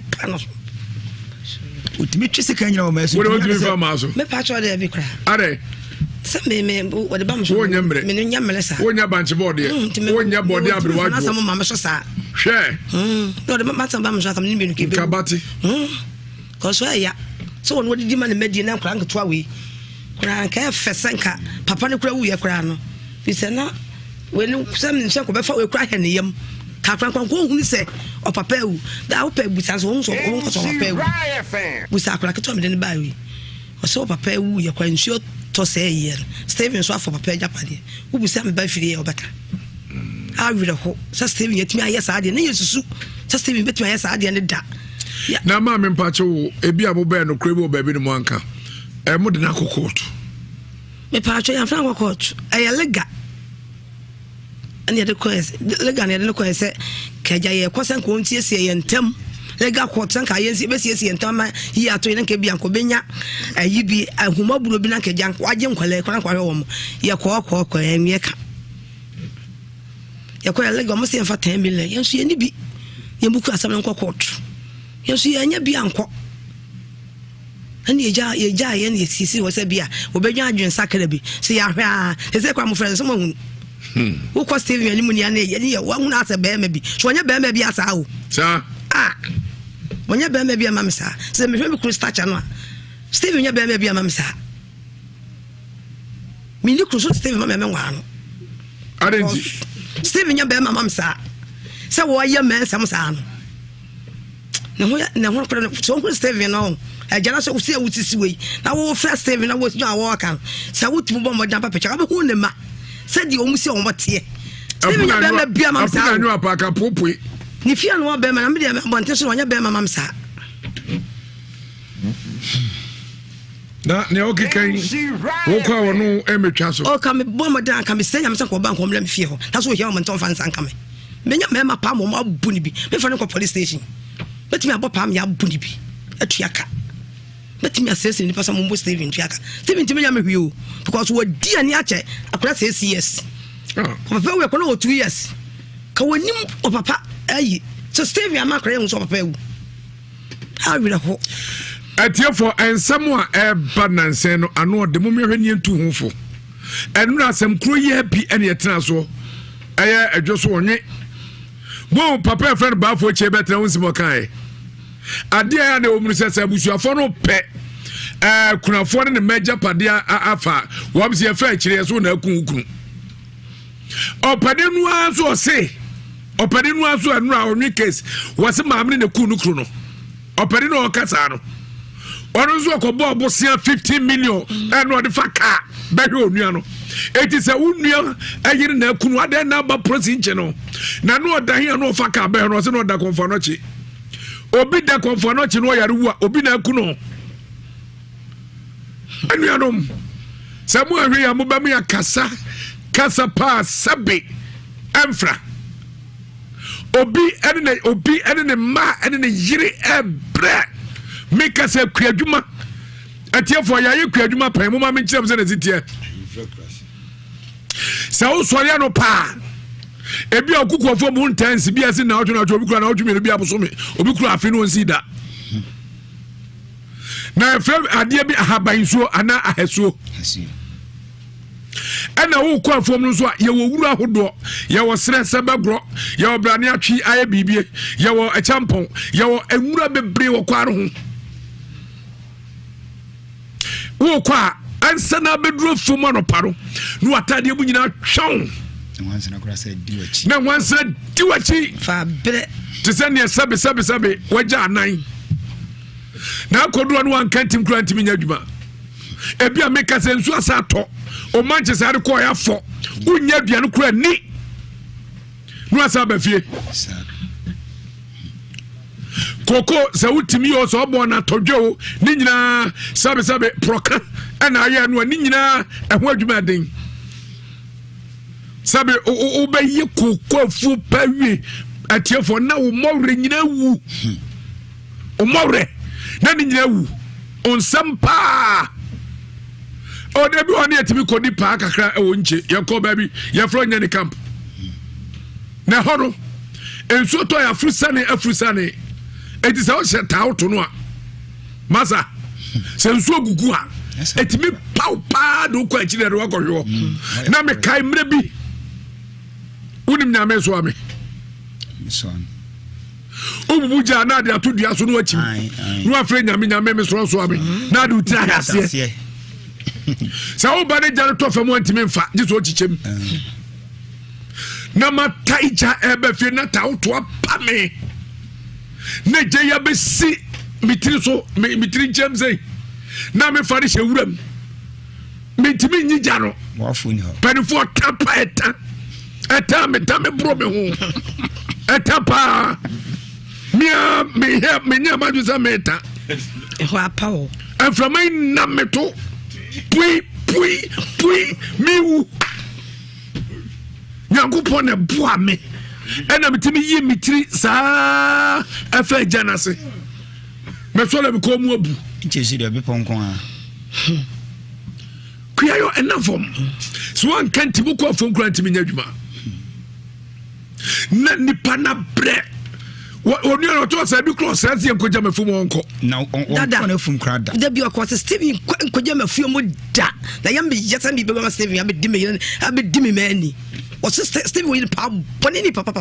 otimi twese kan nyina o mai so me pa cho de bi kra are se me wo de bam so me no nyamle sa wonya banche board e wonya board e abrewa na samo mama so sa hwe no de mata bam so atam ni me no ke be kabati ko so ya so won wodi di ma na medi na nkra nketo awe kura ka fesenka papa ne kura wu ye kura no fi se na we no sem nse ko be fa we kura he ne yam ka kran ko hu se o papa wu da wo pa busa so won so ko so papa wu busa kura keto me de ne ba wi o so papa wu ye kura nsuo to say ye Steven so afọ papa japade wo busa me ba firi ye obeka a wire ho sa Steven yetimi ayesa ade ne yesusu sa Steven betimi ayesa ade ne da na ma me mpache wo ebi abobe no krebo ba bi ne mo anka mo de na kokot me pacho ya fran kokot aya lega ani de ko es lega ne de ko es kaja ye ko san ko ntie sie ye ntem lega ko san ka ye sie be sie ntem ma yi ato ne ke bi anko benya ayi bi ahuma buro bi na kaja waje nkwale ko na kwale wo mo ye ko emiye ka ye ko ya lega mo se fa 10 million ye nso ye ni bi ye buku asam ne kokot ye nso ye anya bi anko ani eja ye ne sisi wo se bia obedwa adwen sakra bi se ya hwe a ese kwa mo friend so mo hu wo ko Steven ani mu ni ana ye wa hu na ase be ma bi so nya be ma bi asa o sa wonya be ma bi ma msa se me hwe bi Crystal Channel Steven nya be ma bi ma msa mi ni Crystal Steven ma me nwa no arenti Steven nya be ma msa se wo ye me nsam sa no na ho kwa so Steven no ajana so usi awutisi we na wo first Steven na wo twa wo kan sa wutu bo mo jampa pecha be hu ne ma se di omusi o mote Steven ya be ma bia ma sa apuna nyu apaka popoi ni fia no be ma na me de bonte so nya be ma mamsa na ne okikan wo kwa wono emetwa so o ka me bo mo dan ka me senya me se ko bank o mla me fie ho na so hia mo nton fa nsan ka me menya me ma pa mo abu ni bi me fa ne ko police station betimi abop am ya abu ni bi atuaka betimi asese ni pasa mo Steven atuaka Steven timi nya me hwio because wo di ani ache akora 6 years papa we ko no 2 years ka wonim o papa ayi so Steven amakora yen so papa wu ha wira ho atiefo ensam a eba nansen no ano de mo mehwe ni ntu hufo enu asem kro ye happy ene yetena so eye adwoso onye mo papa friend ba fo che betra wonsimo kan ade ya na omuru sese abusuafo no pe kunafo ne meja pade afa wobse ye fa kire so na akun opade nu aso se opade nu aso anu a onwe case wose maamne ne kunu kru no opade no okasa no ono zo ko bo bosia 15 million eno de fa ka behwe onua no eti se unua ayire na akunu ade na ba prosinche no na no oda hia no fa ka behwe no se no oda konfa no chi obi da konfa no chi no yare wu obi na akunu anua no samu ahwe ya moba me akasa kasa pa sabe emfra obi ene ne ma ene ne yire ebre meka se kwadwuma atiefo ya ye kwadwuma pan mo ma me nkyerem se na zitie sa wo sori no pa ebi okukofo mu ntansi bi ase na ojo na obi kura na ojo me bi abosome obi kura afi no nsi da na fem ade bi ahabansuo ana ahesuo ana wo kwa fom no so ye wo wuru ahodo ye wo sere sebagro ye wo brane atwi aye bibie ye wo achampon ye wo enwura bebre wo kwa ho wo kwa ansa na bedro fom no paro no atade mu nyina twon wansa na kura se diwachi na wansa diwachi fa bre to send ye sabe waja anan na akodo no an kantim kura ntimi nya dwuma ebia meka se nsu asa to o Manchester de ko ya fo unya duane kura ni no asa ba fie koko sa utimi o so bo na todwo ni nyina sabe proka ana aya no ni nyina eho adwuma den sabe o be ye koko fu pawi atiefo na wo mɔwre nyina wu o mɔwre na ni nyina wu onsam pa o de bi oni etimi kodi pa kakra e wo nche ye ko ba bi ye fro nya ni camp na hono enso to ya frusane afrusane eti se o se tawo to no a masa se nso gugu a etimi pau pa do ko achi de wa ko hwo na me kai mre bi unim nyame so ame son obubuja na de atodua so no achi no afre nyame me so ame na de utira ase sa o ba ne jare to fa mo antimi mfa je so chichem na mataija ebe fi na ta to pa me na je ya be si mitiri so mitiri james na me fari she wuram mitimi nyi jaro wa funi ho penifo tapa eta me bro me ho eta pa mia me nya ma ju sa meta e ho apa o aframai na meto pui miu nyankopɔ ne boa me ɛna metimi yi mitiri saa afa janase me so le ko mu abu jesu de be ponkon a kuyayo enafom so an kanti bu ko afom kura ntimi nya dwuma na nipa na bre oni ono to say bi cross sense enkoja mafum onko na on afum kra da bi akwa Steven enkoja mafum mo da na yam bi yesa bi be ma Steven abi me mani o Steven we pa boni ni papa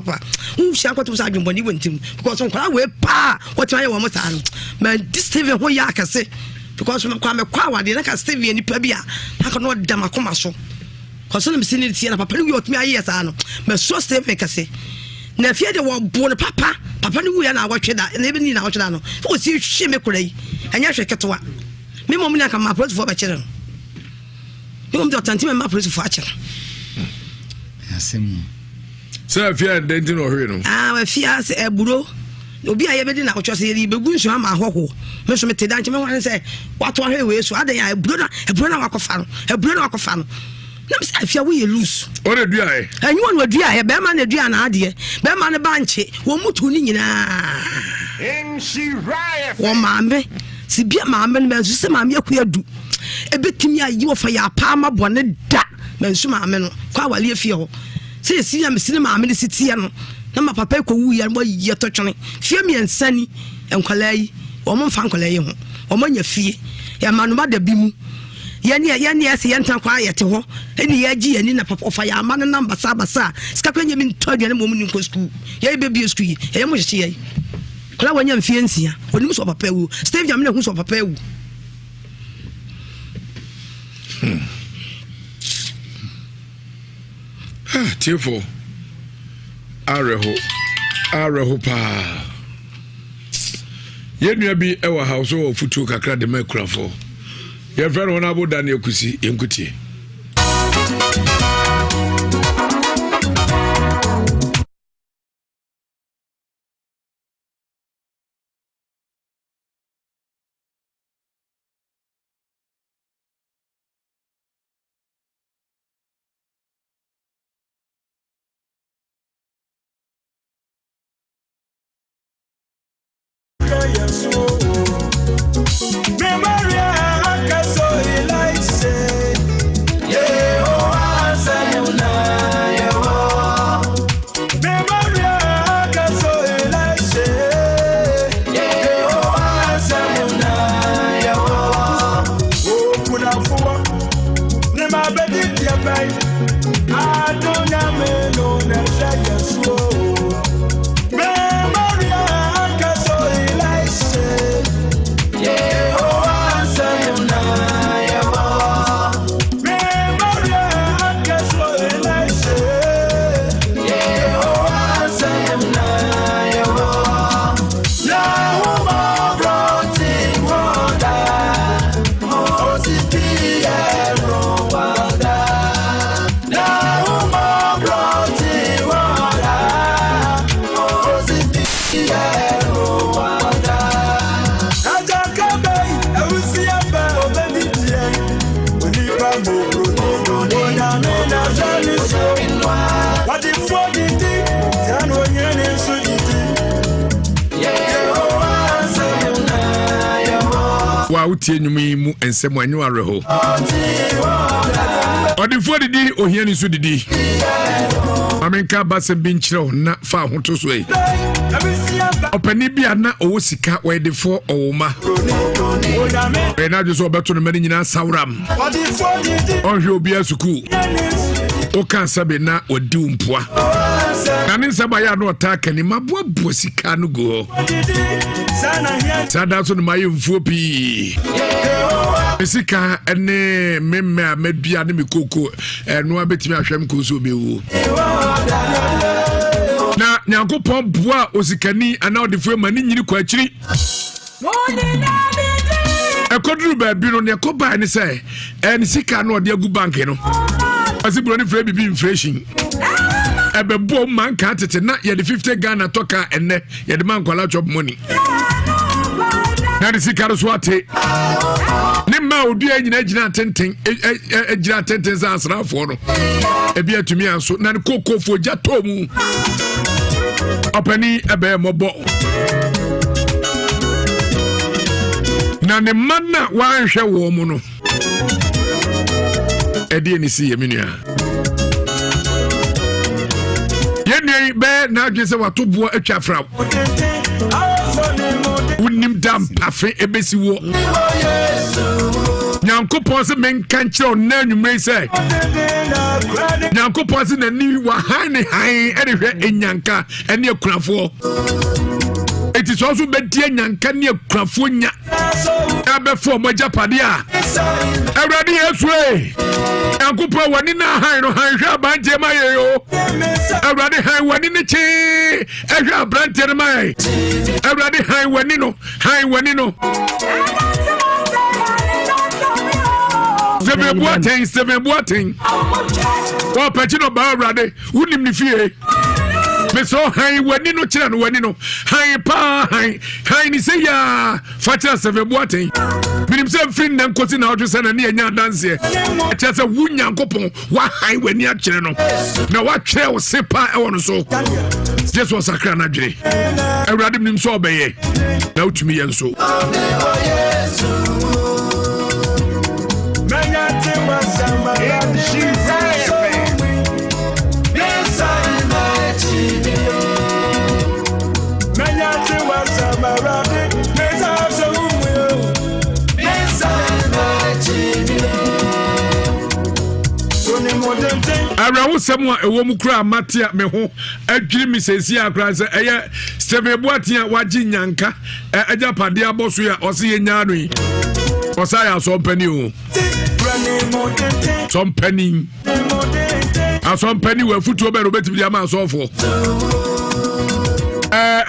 hu sha kwato sa adwon boni wantim because on kwara we pa what try wo mo sa no man this Steven ho ya akase because kwa me kwa wade na ka Steven ni pa bi a aka no da makoma so because no me sini tie na papa ni we otumi aye sa no me so Steven kase na fie de wo bo ne papa ni wuya na awotwe da na ebe ni na awotwe da no fo si hwe me kura yi anya hwe ketwa me mom ni aka ma protofo ba kire no me mom de otanti me ma protofo a kire asem se fie de ndi no hwe no wa fie as eburo obi aye be di na awotwe se yi be gu nsu ama ahoho me so me te da nche me wan se wato ahwe we so adan ya eburo na wakofa no na msa afia we lose ore dua e anyu on wadua e be ma na dua na ade be ma ne banche wo mutu ni nyina wo maame si bia maame no mensu se maame akua du ebetimi ayi wo fa ya pa ma bone da mensu maame no kwa wale afie ho se si ya mesine maame ne sitie no na ma papa ko wu ya mo yi to twene fie mi ensani enkwala yi wo mo mfa nkwala yi ho wo mo nya fie ya manoma da bi mu yani ase yenta kwa yete ho eni yaji yani na papa ofa ya amane number basa sika kwanya mi ntodwane mo mu nko school ye be bi school ye mo hye ye kala wanya mfie nsia oni so papa wu Steve Jamina hu so papa wu tifo areho pa yenua bi ewa house o futu kakra de makurafo your friend Honorable Daniel Kusi Yenkuti. wotie nnwuma yi mu ensɛm anyo areho ɔdefo didi ohiani so didi amenka basa bi nkyerɛw na fa ahoto so yi ɔpani bi ana ɔwɔ sika wɔdefo ɔwoma ɛna dwo so ɔbɛto no mani nyina sawram ɔhwɛ obi asuku oka sabe na odi umpoa na ne nsɛm ayɛ no ɔta ka ni maboaboa sika no go sada so no mayɛ mfuo pii sika ne memme a madua ne me koko ɛno abɛtumi ahwɛm ko so bɛwu na nyankopɔn boa osikani ana ɔdefo ma ne nyini kɔ akyiri ɛkɔduru baabi no ne ɛkɔbaa ne sɛ ɛne sika no ɔde agu bank no asiburo ne frɛ bibi inflation ɛbɛbɔ man ka tete na yɛde 50 Ghana toka enne yɛde man kwala chop money na de sika so ate ne ma odua gyina tenten gyina tenten za asrafo no ebi atumi anso na ne kokofo gya tomu opani ebe mobɔ na ne man na wanhwɛ wo mu no ɛde ni si yeminua yɛnua bɛ na adwe sɛ wato boa atwa fra wonim dam pafe ebesi wo nyankopɔn sɛ menka nkyerɛ na anwummerɛ sɛ nyankopɔn sɛ nani wahan ne han ɛde hwɛ enyanka ɛne akurafoɔ eti so so bɛdi enyanka ne akurafoɔ nya abɛfo mo japade a awurade yesu nyankopɔn wani na han no han hwɛ abante ma yɛ yo awurade han wani ne kye ɛhwɛ abante ma yɛ awurade han wani no seven buaten wa pachi no ba awurade wonim ne fie meso han wani no kyerɛ no wani no han pa han ni sɛ ya fa kyerɛ seven buaten minim sɛ mfiri na nkosi na ɔtwe sɛ na ne anya danseɛ ɛkyerɛ sɛ wo nyankopɔn wa han wani akyerɛ no na wakyerɛ wo se pa ɛwɔ no so Jesus sakra na dwere awurade minim sɛ ɔbɛyɛ na wotumi yɛ nso Around someone a woman cry, Matia Meho, a Jimmy says, yeah, cries a year, Steve Boatia, Wajin Yanka, a Japadia Boswia, or see Yanui, or Saya, some penny, some penny, and some penny were foot to a better bit of the amount so for.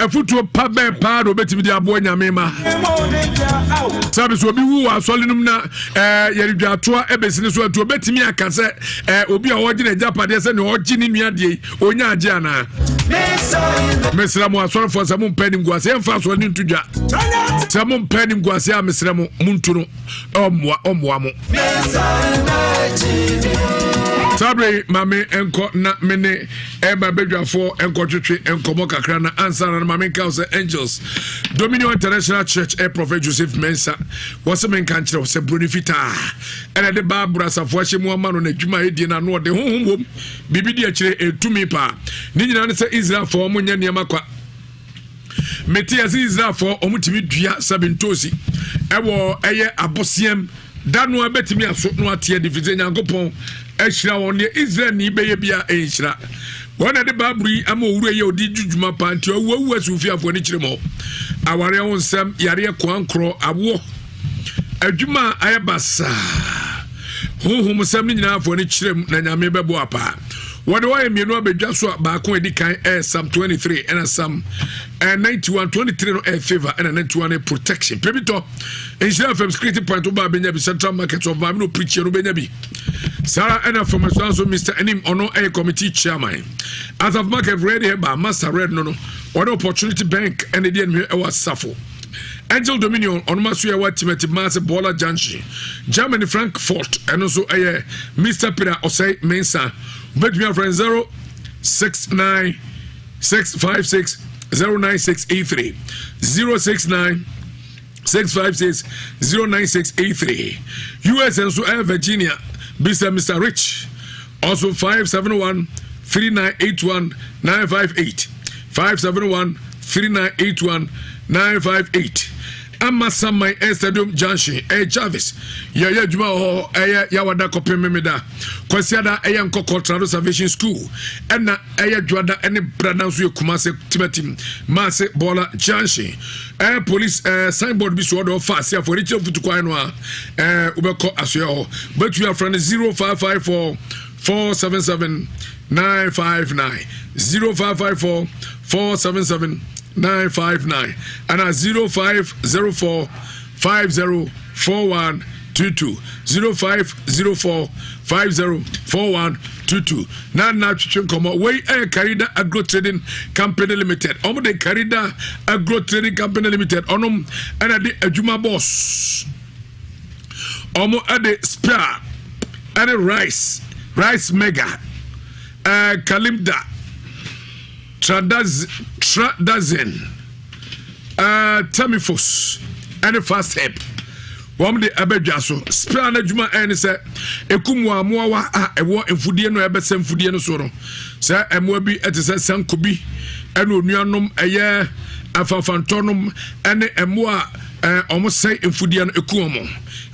A foot to a pub and pad or better with the aboya mema. Service will be who are solemn now. Yerigatua, a business to a bet me. I can say, Obi ordinary Japanese and origin in Yadi, Onya Jana. Miss Ramo, sorry for some penning was and fast one into Ja. Some penning was here, Miss Ramo, Muntuno, Omwamo. Sabre mame enko na mene eba bedwafo enko twetwe enko mokakra na answer na mame cause angels Dominion International Church Prophet Joseph Mensa was men kan kire se Brunifita ene de Barbara safo hye mu ama no na dwuma edi na no de honhom bibi de akire etumi pa ni nyina ne se Israel for mo nya niam akwa meti as Israel for omutimi dua sabintosi ewo eye abosiem danu abetimi aso no atie divize nyankopon Eshra on the Israel ni beye bia eshra. One of the babri ama owura ye odi jujuma panti owu asufia fo ni kiremo. Aware on sam yare kwankro awo. Adwuma ayabasa. Honhom sam ni nyina fo ni kirem na nyame bebo apa. What do I mean? Abedwa so baako edi kan Psalm 23 and Psalm 91 23 no favor and 91 protection. Pebito Israel from security point to Benya bi central market of Bamino preacher no Benya bi. Sarah and from so Mr. Enim ono a committee chairman. As of market ready by Master Red no one opportunity bank and the DN was Safo. Angel Dominion on Masuya Timothy Master Bola Janshi. Germany Frankfurt and also a Mr. Peter Osei Mensa. But we are friend 069-656-09683 069 656-09683. US and so Virginia, Mr. Rich. Also 571-3981-958. 571-3981-958. Amma Samai Stadium Junction, Jarvis. Ya Juma Yawada Kopemeda. Kwasiada Ayanko Contrado Salvation School. Ena Juada any Bradansu Kumase Tibetim. Mase Bola Junction. Police signboard be sword of fast for Richard Futuquanoa. Ubeko Asio. But we are from 0554 477 959 0554 477 959 and at 0504 504122 0504 504122. Now come away Carida Agro Trading Company Limited. The Carida Agro Trading Company Limited onum and at the Ajuma Boss at the Spare and the Rice Mega Kalimda Tradazen Tamifos and the Fast Help. One the Abejaso, Spran Juma and say, Ekumwa Moa, a war in Fudiano Ebesem Fudiano Soro. Sir, and Mobi at the San Kubi, and Unianum a year, a Fantonum, and a Moa almost say in Fudian Ekuomo.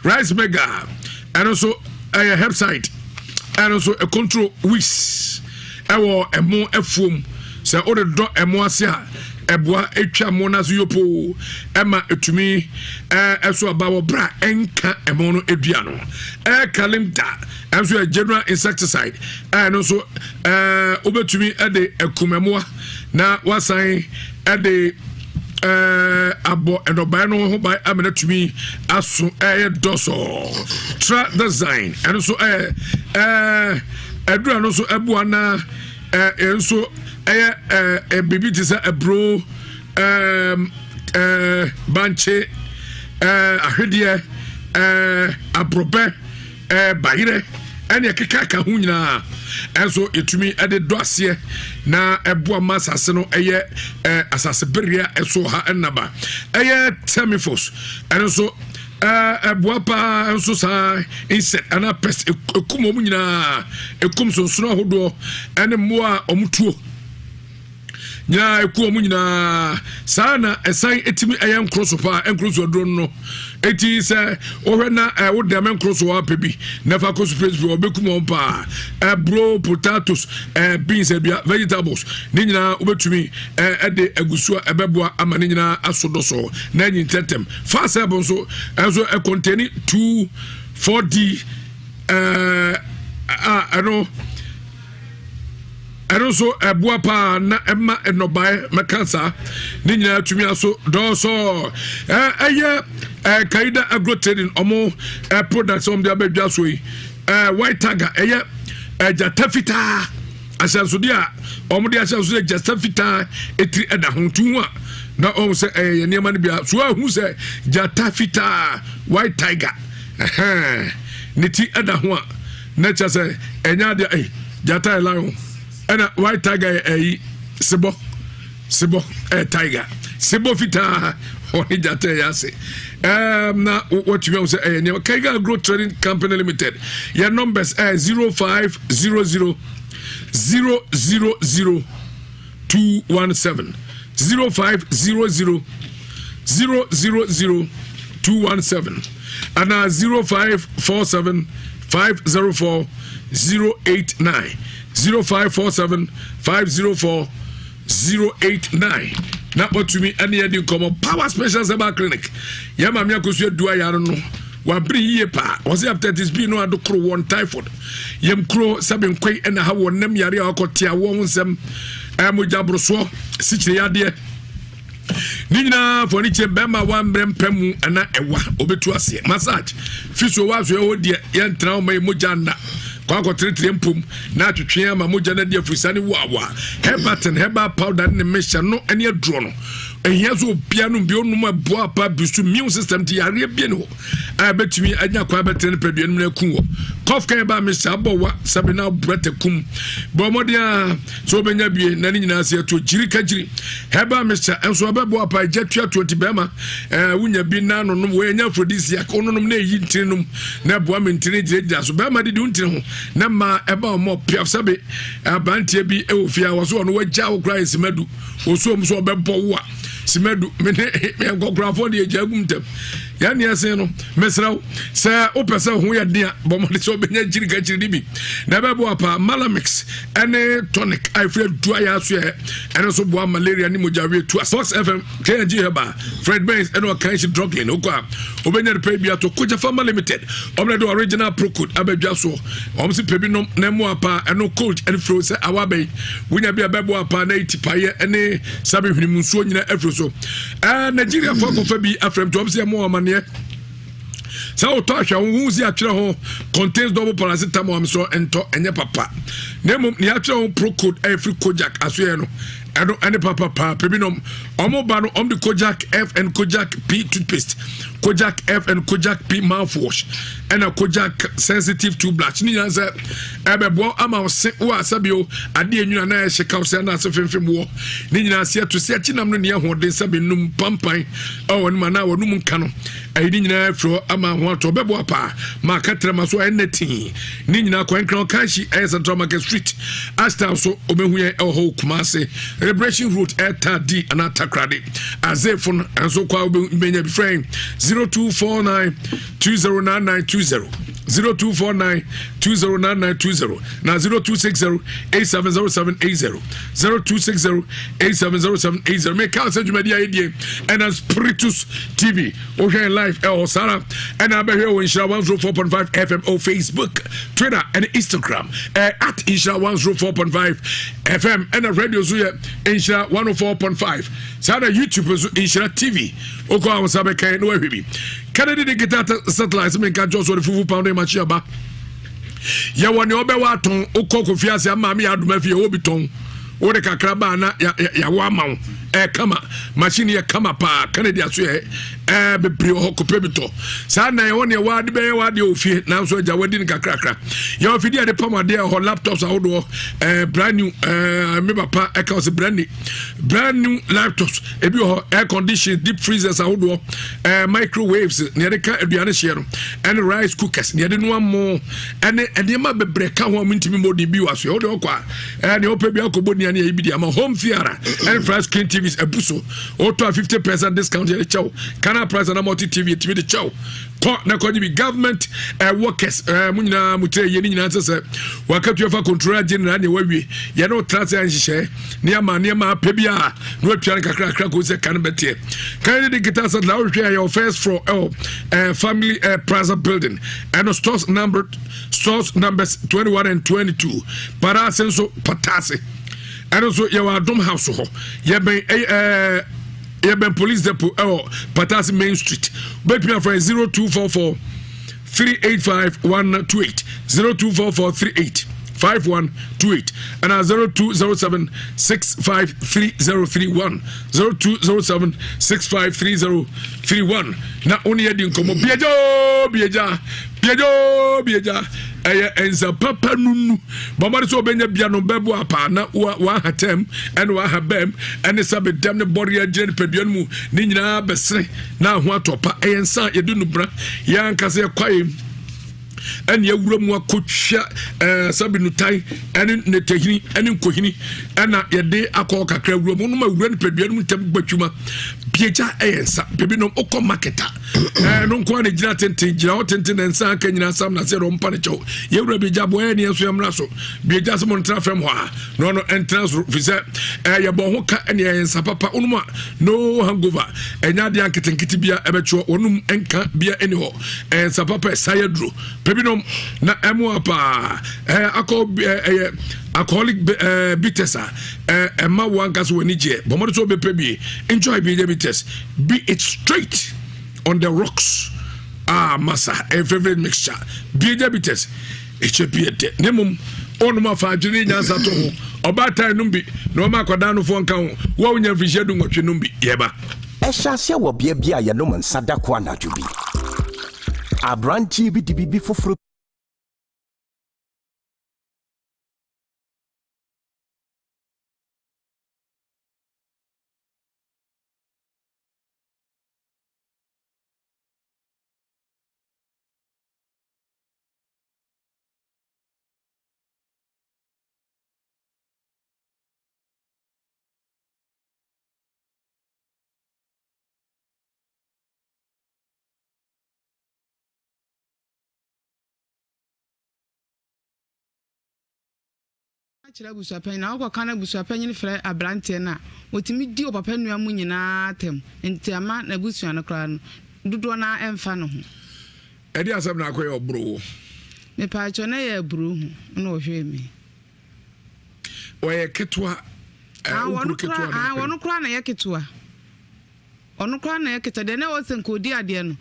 Rice Mega, and also a website, and also a control wish. A war a more a foam. Sir, order dot a moasia. Ebwa etwa mona so yopo ema etumi eso abawo bra enka emono eduano kalimda enso a general insecticide no so obetumi de ekumemoa na wasan de abo endobai no ho bai amenatumi aso doso tra design enso edura no so ebua na enso baby this a bro banche ahedie abrobe bayire ene kekaka hu nyina enso etumi ede doase na eboa masase no asase beria eso ha enaba temifos enso eboa pa enso sa insect ana pest ekum omu nyina ekum sonsono ahodo ene moa omutuo nya eku omu nyina sana esan etimi ayen kroso pa enkroso adro no eti se ohwena wo dem enkroso wa pebi never cross place bi obekum on pa bro potatoes beans bia vegetables ni nyina obetumi ede agusu ebeboa ama ni nyina asodoso na nyi tetem fast ebo so enso e contain 2-4D also a boapa na emma enobai makansa ninya tumi aso doso kaida agro trading omo products on the abedwa so white tiger jatafita asanso dia omo dia asanso jatafita etri eda hontu a na o se niam na bia so ahu se jatafita white tiger niti eda ho a na cha se enya dia jata lion ana white tiger sebo tiger sebo fita oni jata yase na what you say Kaiga Agro Trading Company Limited. Your numbers are 0500 000 217 0500 000 217 and 0547 504 089 0547 504 089. Na what me any edi come Power Special Seba Clinic. Ya ma me akosu adua ya no. Wa bri ye pa. Was after this be no adokro one typhoid. Yem kro saben kwai na ha wonam yare akotia wo nsem amujabroso sichire yade. Ni nyina furniture bema wa mbrempam ana ewa obetu ase. Massage. Fiso wa so e de yentra o mai moja na. Kwa tretre mpum na atwetwe ama moja na dia frisane wawa hebaten heba powder ne mesha no ene adro no ehia so bia no bi onum aboa pa bisu immune system ti yare bia no a betumi anya kwa betre ne peduan na ku cough can ba Mr. Abowa sabina brete kum bomodia so benya bie na ni nyina se to jirika jiri heba Mr. enso abebo apa jetua 20 bema wunya bi na no no we nya aphrodisiac ononom na yi ntinum na boa mentine jira so bema de untine ho na ma eba mo piaf sabe abantie bi e ofia wo so no wagya wo kra esimadu oso mo so obebo wo a simedu mene ngografo de jagum tem ya ni ase no mesraw se opese ho ya dia bomode so benya jirika jiri bi na bebo apa malamix ene tonic Alfred Duaya so ene so boa malaria ni mojawe tu Fox FM KNG heba Fred Baines ene kan shi druglin okwa obenya de pay bia to Koja Pharma Limited omna do original procode abadwa so omsi pebi no na mu apa ene cold ene fro se awabe wunya bia bebo apa na itipaye ene sabe hwinimu so nyina afro so Nigeria for kofa bi afrem to omsi mo amane sa o to ahwa wo zi atwere ho contains double paracetamol am so ento enye papa nemum ni atwere ho procode every Kojak aso no eno ene papa pa pebinom omo ba no om the Kojak F and Kojak P toothpaste Kojak F and Kojak P mouthwash and a Kojak sensitive to blush ni yanse ebebo ama se wo asabio ade enwuna na ehye ka se na se femfem wo ni nyina se to se chinam no ne hoden sabe num pampan o wonu mana wonu nka no ayi ni nyina afro ama ho ato bebo apa ma katrema so eneti ni nyina ko enkran kanshi Central Market Street asta so obehu ye ho Kumase Liberation Road etadi anatakrade azefun enso kwa obenya bi friend 0249 209920 0249 209920 na 0260 870780 0260 870780 me ka se jumadi ayedie and Spiritus TV o share live o Sara and abehwe o Insha 104.5 FM o Facebook Twitter and Instagram at Insha 104.5 FM and radio so Insha 104.5 Sada YouTube so Insha TV o ko awon sabe kan no ahwebi Kennedy de guitar satellites me ka just so the fufu pound ma chi aba ya woni obewa ton okoko fiase ama me aduma fie obi ton o de kakra ba na ya wa ma kama machine ya kama pa Kennedy aso bebre ho kopebito sa na ye woni wa de be wa de ofie na so ja wadi ni kakra ya ofidi de pamade ho laptops ahodo brand new me papa e ka brand new laptops e bi ho air conditioned deep freezers ahodo microwaves ne de ka aduane hye and rice cookers ne de no ammo ene de ma bebre ka ho mintimi modi bi waso ho de okwa ne opebi akoboni ane e bi dia ma home theater and flash screen TVs ebuso auto 50% discount ye chow kana price na multi TV the chow ko na ko bi government workers munyina mutre ye ni nyina se wakatu fa controller general ne wawie ye no trans an hihye ne ama pebia no atwa kakra ko se kan betie kan de guitar set la hwe your first floor family plaza building and stores numbers 21 and 22 para senso patase and also your Adom house ho ye ben police depot Patasi Main Street bet me for 0244 385 128 0244 385 and 0207 653031 0207 653031 na oni edi nkomo bieja enza papa nunu bomari so benya bia no bebo apa na wa hatem and wa habem and sabe dem ne body agent peduan mu ni nyina besre na ho atopa ensa yedu nu bra ya nkase kwae and ya wura mu akotwa sabe nu tai and ne tehini and nkohini na yede akọ kakra wura mu no ma wura ne peduan mu tem gbadwuma bieja ensa bebi no okọ marketa no nko na gina tenten gina otenten ensa ka nyina sam na se ro mpa ne chew ye wura bieja bo e ne enso yamra so bieja se mo ntra fam ho a no entrance visa ye bo ho ka ne ensa papa onuma no hangover enya de anketenkete bia ebecho onum enka bia eni ho ensa papa sayadro bebi no na emu apa akọ alcoholic bitters emma wankas woni je bomo so be pebi enjoy bitters be it straight on the rocks massa a favorite mixture bitters it should be a nemum onuma fa adwene nyansa to ho obata numbi no ma koda no fo nka ho wo nya fishe du nwotwe numbi yeba ehyasia wo bia bia ye no nsa da kwa na dwobi abranti bi di bibi foforo Achira busuapan na okọ kana busuapan ni frɛ abrante na otimi di opapa nua mu nyina tem enti ama na busua no kra no dodo na emfa no ho edi asem na akoye obro me pa acho na ye bro ho na ohwe mi oye ketwa wono kra na ye ketwa ono kra na ye ketwa de na wo senkodi ade no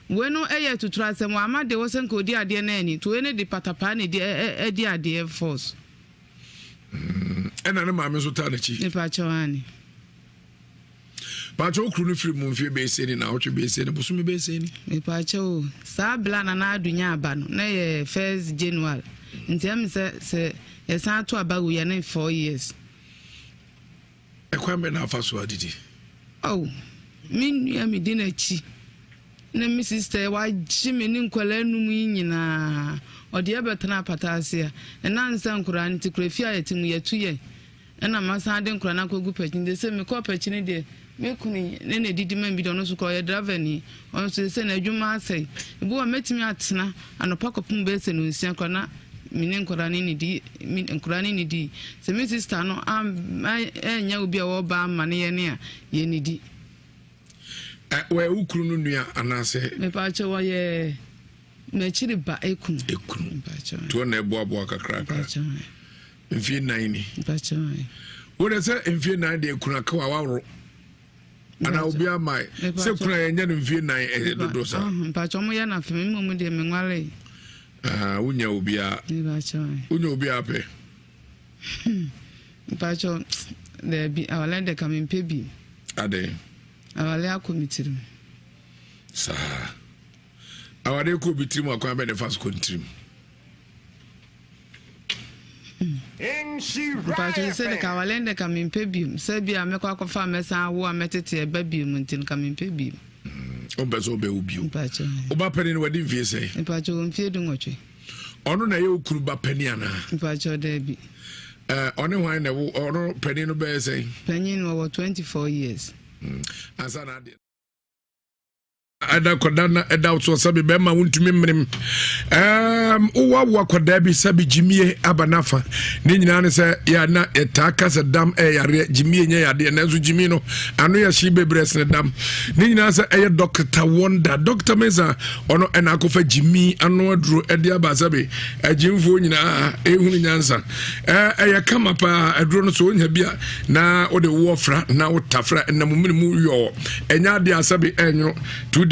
we no eye tutura asem ama de wo senkodi ade na ani to we ne di patapa ne di edi ade force ena ne maame so ta na chi ne pa chawani pa chaw kru no firi mu mfie be seni na otwe be seni busumi be seni ne pa chaw sa bla na na adunya aba no na ye 1st January ntem se ye san to aba wo ye na 4 years ekwa me na afa so adidi oh min ya mi di na chi na mi sister wa jimi ni nkwala nu mu nyina odi ebetana patasia na nsa nkura nti kurafia yetimu yetuye na masa de nkura na kogu pachin de se me ko pachin de me kuni ne ne didi man bi dono so ko ye driver ni on so se na adwuma asai ebu wa metimi atena anopa kopum be se no nsia kwa na mine nkura ni di nkura ni di se me sister no enya obi a wo ba ma ne ye ne a ye ni di we ukuru no nua anase me pa che wa ye na chiri ba ekunu to na eboa kakra mfie 9 ni wo de se mfie 9 de ekunu aka wa wawro ana obi amai se kuna yenye no mfie 9 dodo sa mpa chomo ya na femi mu de menwale unya obi a pe mpa cho de bi awalende kamempe bi ade awale akomitiru sa awade ko bitrim akwa be the first country But you said the Kawalende coming pebim, Serbia, Mekwa farmers, who are metted a baby until coming pebim. Obeso be ubu. Oba penny wedding via say. Pacho and feeding what you. Ono na yo kuruba peniana. Pacho debi. Only wine or penny no bear say. Penny over 24 years. As an idea. Ada kodana eda so sabi be ma wuntumi mrem uwa koda bi sabi jimie abanafa ne nyina ne se ya na etaka se dam yare jimie nya yade na zo jimi no ano ya shi bebres ne dam ne nyina se eye Dr. Wonder Dr. Meza ono ena akofa jimi ano aduro ede aba sabi ajimfo nyina ehunu nyansa eye kama pa aduro no so nya bia na ode wofra na utafra na mummu yo enya de asabi enyo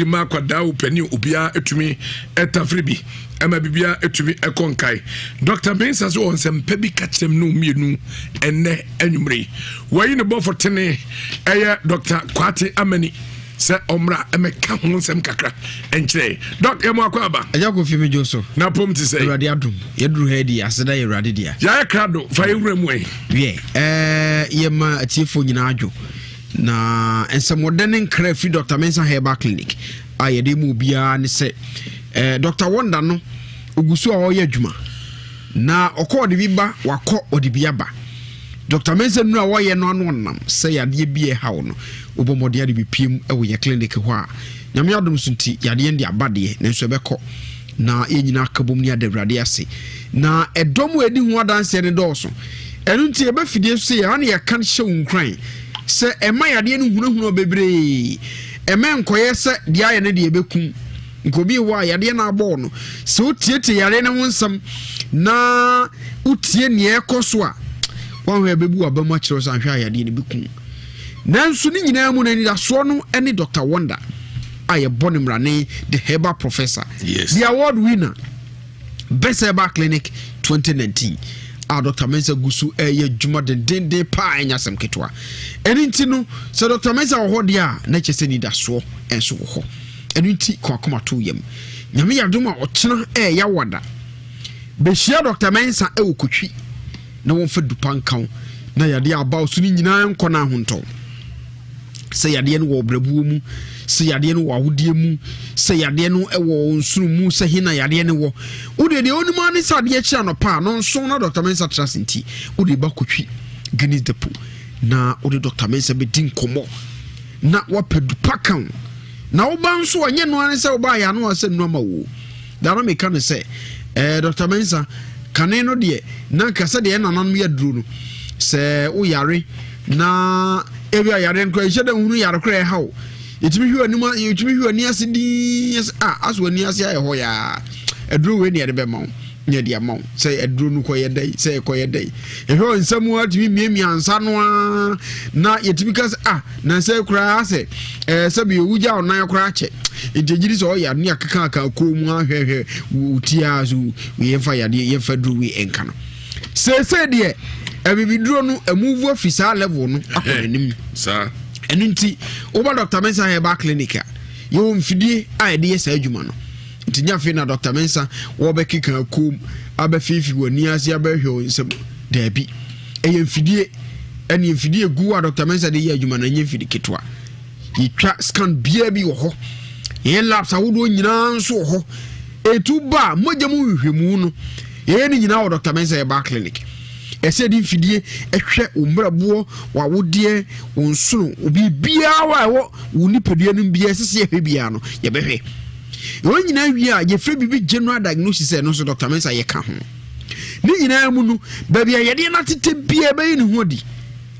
di makwada upeni ubia etumi etafribi ama bibia etumi ekonkai Dr. Mensa so on sempe bi katrem no mienu enne anwumre wayi ne bofo tene eye Dr. Kwati Amani se omra emeka ho nsem kakra enkyere doc emo akwa aba aja ko fimi joso na pom ti say urade adum yeduru hedi aseda ye urade dia ya krado fa yewura mu en ye ma atifo nyina adwo na ensamodene nkra fi Dr. Mensa Herbal Clinic ayede mu bia ne se Dr. Wonder no ogusu a oye adwuma na okode bi ba wakọ ode bi aba Dr. Mensa nu a woye no anu nam se yade bi e hawo no obomode ade bi piem e wo ye clinic ho a nyame adom sunti yade ndi abade ne nso beko na yenyina kabom ni adawrade ase na edomu edi ho adanse ne dɔɔso enu nti e ba fidie so ye ane ye kan hye wunkran se ema yade no hunahunu bebre ema nkoye se dia ye ne de bekum nkobi wa yade na abo no se utiete yare ne wonsam na utie ne ekoso a wonwe bebu abamu akiro san hwa yade ne bekum nanso ni nyina mu na ni da so no ene Dr. Wonder aye bonimrane the Herbal Professor, yes, the award winner Best Herbal Clinic 2019. Dr. Mensa gusu eye juma de pa enya sem ketwa eni nti no se Dr. Mensa wo dia na chese ni da so enso wo eni nti kwa koma to yam nyame yadoma ochena ya wada be hia Dr. Mensa e wokotwi na won fa dupan kan na yade aba so ni nyina enko na honto se yade no wo brabuo mu se yade no wo ahodie mu se yade no e wo nsuru mu se hina yade no wo ode de onima ne sade e chia no pa no nso na Dr. Mensa trust nti ode ba kotwi Guinness depo na ode Dr. Mensa be din komo na wapadu pakan na wo ba nso onye no ane se wo ba ya no ase no ma wo da no me kan se Dr. Mensa kane no de na kasa de na nanom ya duro no se wo yare na ebi ayare nkra ihye da hunu yare kra hawo yetimi hwi anima yetimi hwi ani ase di aso ani ase aye ho ya aduro we ne de be ma nya dia ma say aduro no koye dai say koye dai ehwe nsamu atimi miemi ansa no na yetimi kas na say kra ase sabi ewuja onan kra che intejiri so ya ne akaka aka ko mu ahwehwe utia so we fa ya de ye fa duro we enka no say de ebibiduro no amuvu ofisa level no akonenim sa enunti oba Dr. Mensa Herbal Clinic yo mfidie a ede yesa adwuma no ntinya fe na Dr. Mensa wo be kika kom abafifi wani ase abahwe nsem dabi eye mfidie ene mfidie gu a Dr. Mensa de ye adwuma na nye mfidie ketwa yitwa scan bia bi wo ho ye labs awodo nyina nso wo ho etuba mojamu hwehwemu no ye ni nyina wo Dr. Mensa Herbal Clinic ese di mfidie ehwe omrabuo wa wodie wonsunu obi bia wa wo wonipadua no bia sese ehwe bia no ye behwe yo nyina wi a ye frɛ bibi general diagnosis no so Dr. Mensa ye ka ho ni nyina mu no ba bia ye de na tete bia ba ni ho di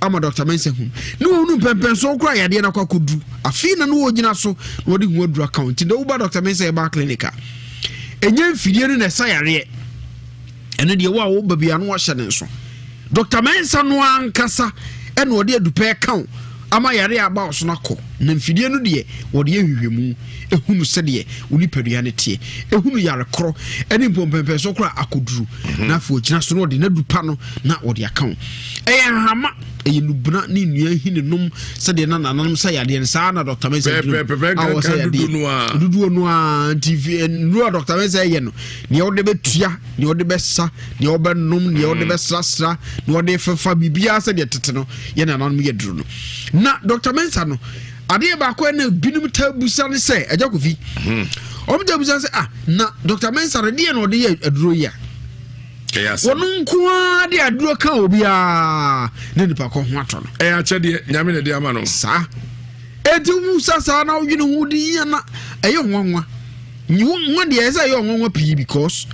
ama Dr. Mensa hu ni wonu pempen so kra ye de na kwakodu afi na no wo gyina so wo de hu aduru account de wo ba Dr. Mensa Herbal Clinic enye mfidie no na sayare ene de wo a wo ba bia no wo hye ne so Dr. Mensa no ankasa ene wo de adupe kan ama yare aba osonako na mfidie no de wo de ehwehwemu ehunu se de unipadua ne tie ehunu yare kro ene pompempe so kra akoduru na afo gyina so no de na dupa no na wo de akan hama nubuna ni nua hine nom se de na nanom sa yade en sa na Dr. Mensa awo sa yade dudu no a TV no Dr. Mensa ye no ne wo de betua ne wo de besa ne wo be nom ne wo de besrasra ne wo de fefa bibia se de tete no ye na nanom ye duru no na Dr. Mensa no ade ba ko na binum tabusa ne se ajakofi tabusa se na Dr. Mensa de ye no de ye aduro ya wonu nko de aduro ka obia ne nipa ko ho ato no achede nyame ne de ama no sa edu sasa na odwene hu di na eyo nwanwa nyi de esa eyo nwanwa pi because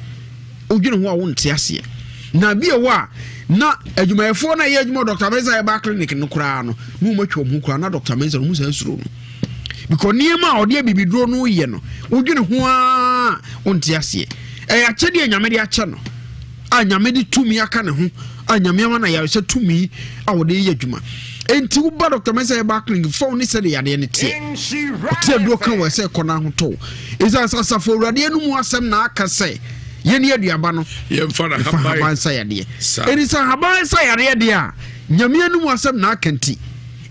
odwene hu a won te ase na bia wa na adwumayefo na ye adwuma Dr. Mensa Herbal Clinic no kura no mu matwa mu kura na Dr. Mensa no mu san suro no because niema ode bibiduro no ye no odwene hu a won te ase achede nyame de ache no anyame de tumi aka ne ho anyame ama na yare se tumi a wo de ye adwuma enti wo ba Dr. Mensa Herbal Clinic fo ni se de yade ne tie tie do kan we se kona ho to isa sasa fo urade no mu asem na aka se ye ne aduaba no ye mfa na haban sa yade eni sa haban sa yade de a nyame no mu asem na aka nti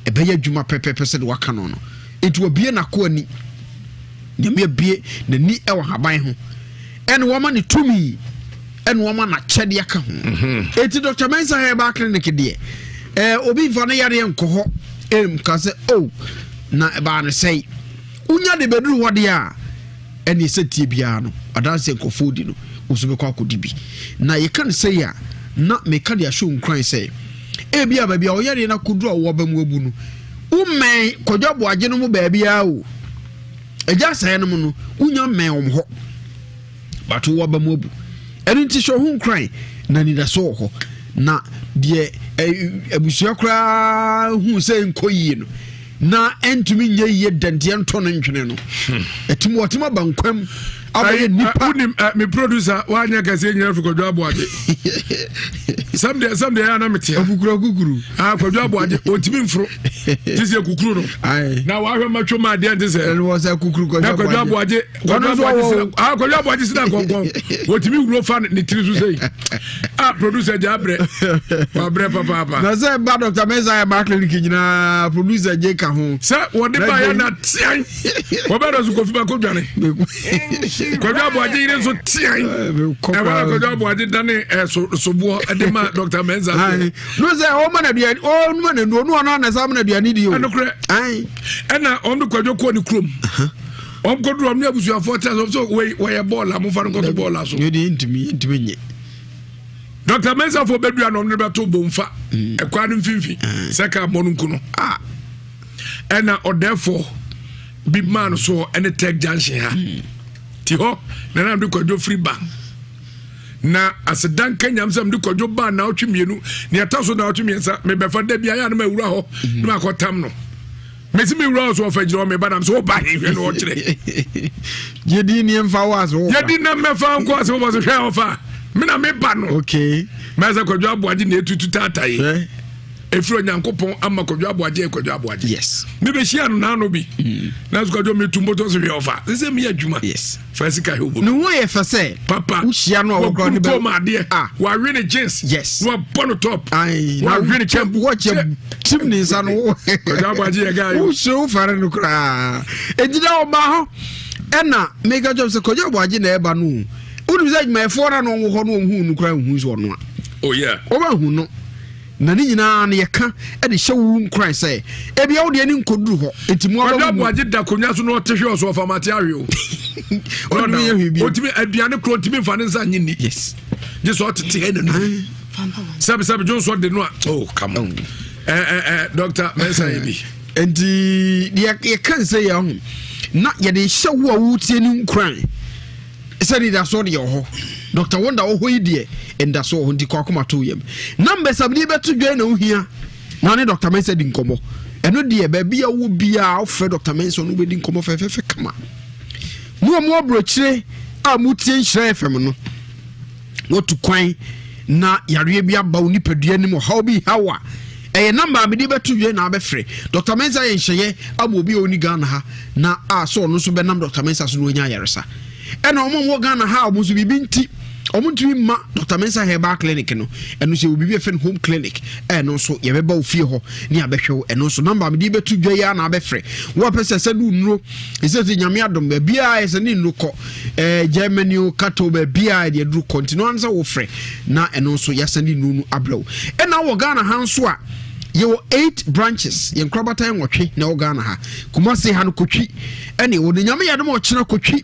ebe ye adwuma pepepe se de waka no no enti obie na ko ani nyame bie na ni e wo haban ho ene wo ma ne tumi and woman na chedi aka ho eti Dr. Mensa Herbal Clinic de obi fa na yare enko ho ka se na ba na sei unya de beduru ho de a eni setie bia no adanse enko di no usume kwa akodi bi na ye kan sei a na me ka de ahwo nkran sei bia ba bia o yare na koduru wo ba mu abu no umen kodwo age no mu ba bia o eja sai no mu no unya men wo ho batu wo ba mu abu enti sho hu nkran na ni da so ho na de abusua kra hu se nkoyi no na entumi nye ye dante ento no ntwene no etimo otima bankwam abaye nipa me producer wanya gase nyina fukodwa aboaje someday ana mete kukuru kodwa aboaje otimi mfro tise kukuru no na wa hwe matwo ma de ante se no was kukuru kodwa aboaje kodwa aboaje sida konkon otimi wuro fa ne tiri so sei producer jabre wa bre papa na se ba Dr. Mensa Herbal Clinic nyina producer je ka ho se wode ba ya na tian wo ba do so kofi ba kodwane kodwa aboaje ire so tian e ba kodwa aboaje dane sobuo de ma Dr. Mensa no se o ma na bia o no na no na sa ma na bia ni di o enokre ena om do kodwa ko ni krom om kodro am ni abusu afota so we ball am fa no ball aso you dey intimi nye Dr. Mensa for bedua no ne beto bomfa e kwa no mfimfi seka monunku no ena o therefore big man so any tech junction ha ti ho na na do kodwo free bank na asedan kanyam sam de kodwo ba na otwe mienu ne ataso na otwe miensa me befa da bia ya na mawura ho na makotam no mesi me wura so fa jiro me ba na so ba hwe no kire yedi ni mfa wa so yedi na mefa nko so bo so hwe ofa me na me ba no okay meza kodwo aboaje na etutu tatai efiro nyankopon ama kodwo aboaje yes me be hia no na no bi na so kodwo me tumbo to so hwe ofa se me adwuma yes fasika he obo no wo ye fa say papa uhia no wo gro ni be wa win jeans yes no bono top ai wa win champ watch chimney san wo kodwo aboaje ye guy wo so fare no kra ejida o ba ho ena mega job se kodwo aboaje na eba no unu say my phone na wo ho no hu nu kra hu so no oh yeah o ba hu no na ni nyina na yeka e de hyewu nkran say e bia wo de ni nkoduru ho entimu aba mu agye da konya so no tehwe so fa mate awe o no ye hwi bi otimi aduane kro otimi fa ne nsa nyini yes je so tete he no sabe Johnson de no oh come on doctor Mensa Ebi enti ye kan say ya ho na ye de hyewu a wo tie ni nkran sɛde da so de yɛ hɔ Dr. Wonder wo hɔ yi deɛ enda so ho ndi kwakoma to yam numbers abdi beto dwan na ohia na ne Dr. Mensa di nkomo ɛno deɛ ba bia wo bia wo fɛ Dr. Mensa no be di nkomo fɛfɛfɛ kama mo obrochire a mutie nhire FM no wotu kwan na yare bia ba oni padua nim how bi hawa ɛyɛ number abdi beto dwan na abɛfrɛ Dr. Mensa yɛ nhye ama obi oni Ghana ha na a so no so be nam Dr. Mensa so no nya yaresa ɛna ɔmo Ghana ha ɔmo so bibi nti ɔmo ntumi ma Dr. Mensa Herbal Clinic no ɛno so obibi efen home clinic ɛno so yɛbɛba ofie hɔ ne abɛhwɛ ɛno so number me di betu dwa ya na abɛfrɛ wo pɛsɛ sɛ du nuro ɛsɛ nyame adom ba bia ɛsɛ ne nuro kɔ Germany o kato ba bia de duru continue ansa wo frɛ na ɛno so yɛsɛ ne nuro abrɛw ɛna wo Ghana ha nso a yewo 8 branches yen krabatan wotwe na wo Ghana ha Kumasi ha no kotwi ɛne wo de nyame yadom ɔkyena kotwi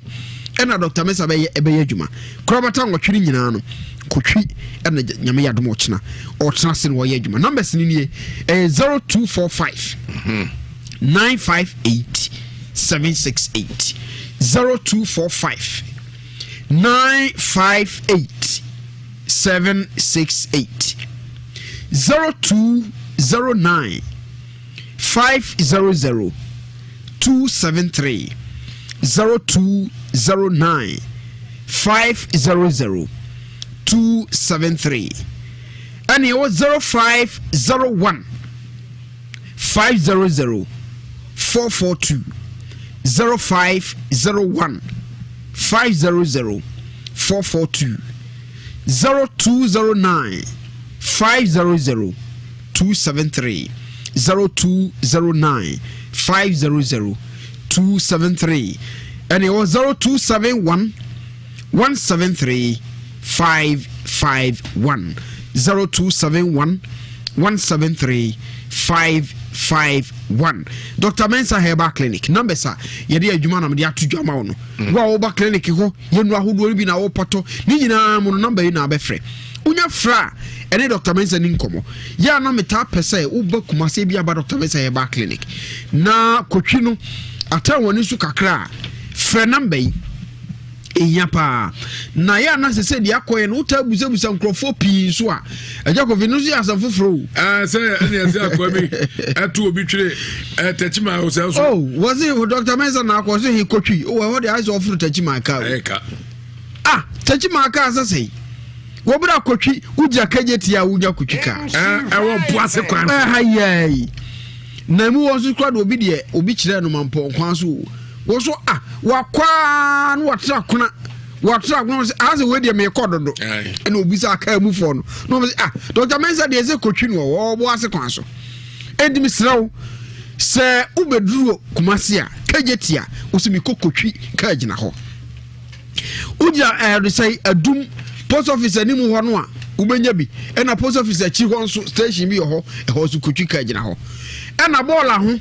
ɛna Dr. Mensa bɛyɛ adwuma krabata nwɔtwiri nyinaa no kotwi ɛna nyame yadom ɔkyena se no wɔyɛ adwuma numbers ni nie 0245 958 768 0245 958 768 0209 500 273 0209 500 273 and it was 0501 500 442 0501 500 442 0209 500 273 0209 500 273 and it was 0271 173 551 0271 173 551 Dr. Mensa Herbal Clinic number sa yede adwuma na me atu dwama wo no wa wo ba clinic ho yenu ahodo bi na wo poto ni nyina mo number yi na abɛfrɛ unya fra ene Dr. Mensa ni nkomo ya na meta pese wo ba Kumasi bi aba Dr. Mensa Herbal Clinic na kotwi no ata woni su kakra frɛ number yi enyapa na ya na se dia koye no utabuzabuza nkrofo pii so a eja ko vinu so asafoforo se ene se akobi etu obi twire tachima o se so oh was it Dr. Mensa na akoso he kotwi o we dey eyes of tachima ka tachima ka asase wo bra kotwi uja kageti ya uja kotwika wo boase kwan hayai na mu wo so kwa do obi de obi kire no mampo kwan so woso wakwa no watra kuna as we dey me kododo and obi sa aka mu fo no Dr. Mensa dey say kotwi no wo bo ase kwan so edim sraw se ubeduro Kumasi a kagetia osimi kokotwi ka gina ho uja say adum post office animu ho no a ubenya bi ena post office achi ho nso station bi ho so kotwi ka gina ho ena bola ho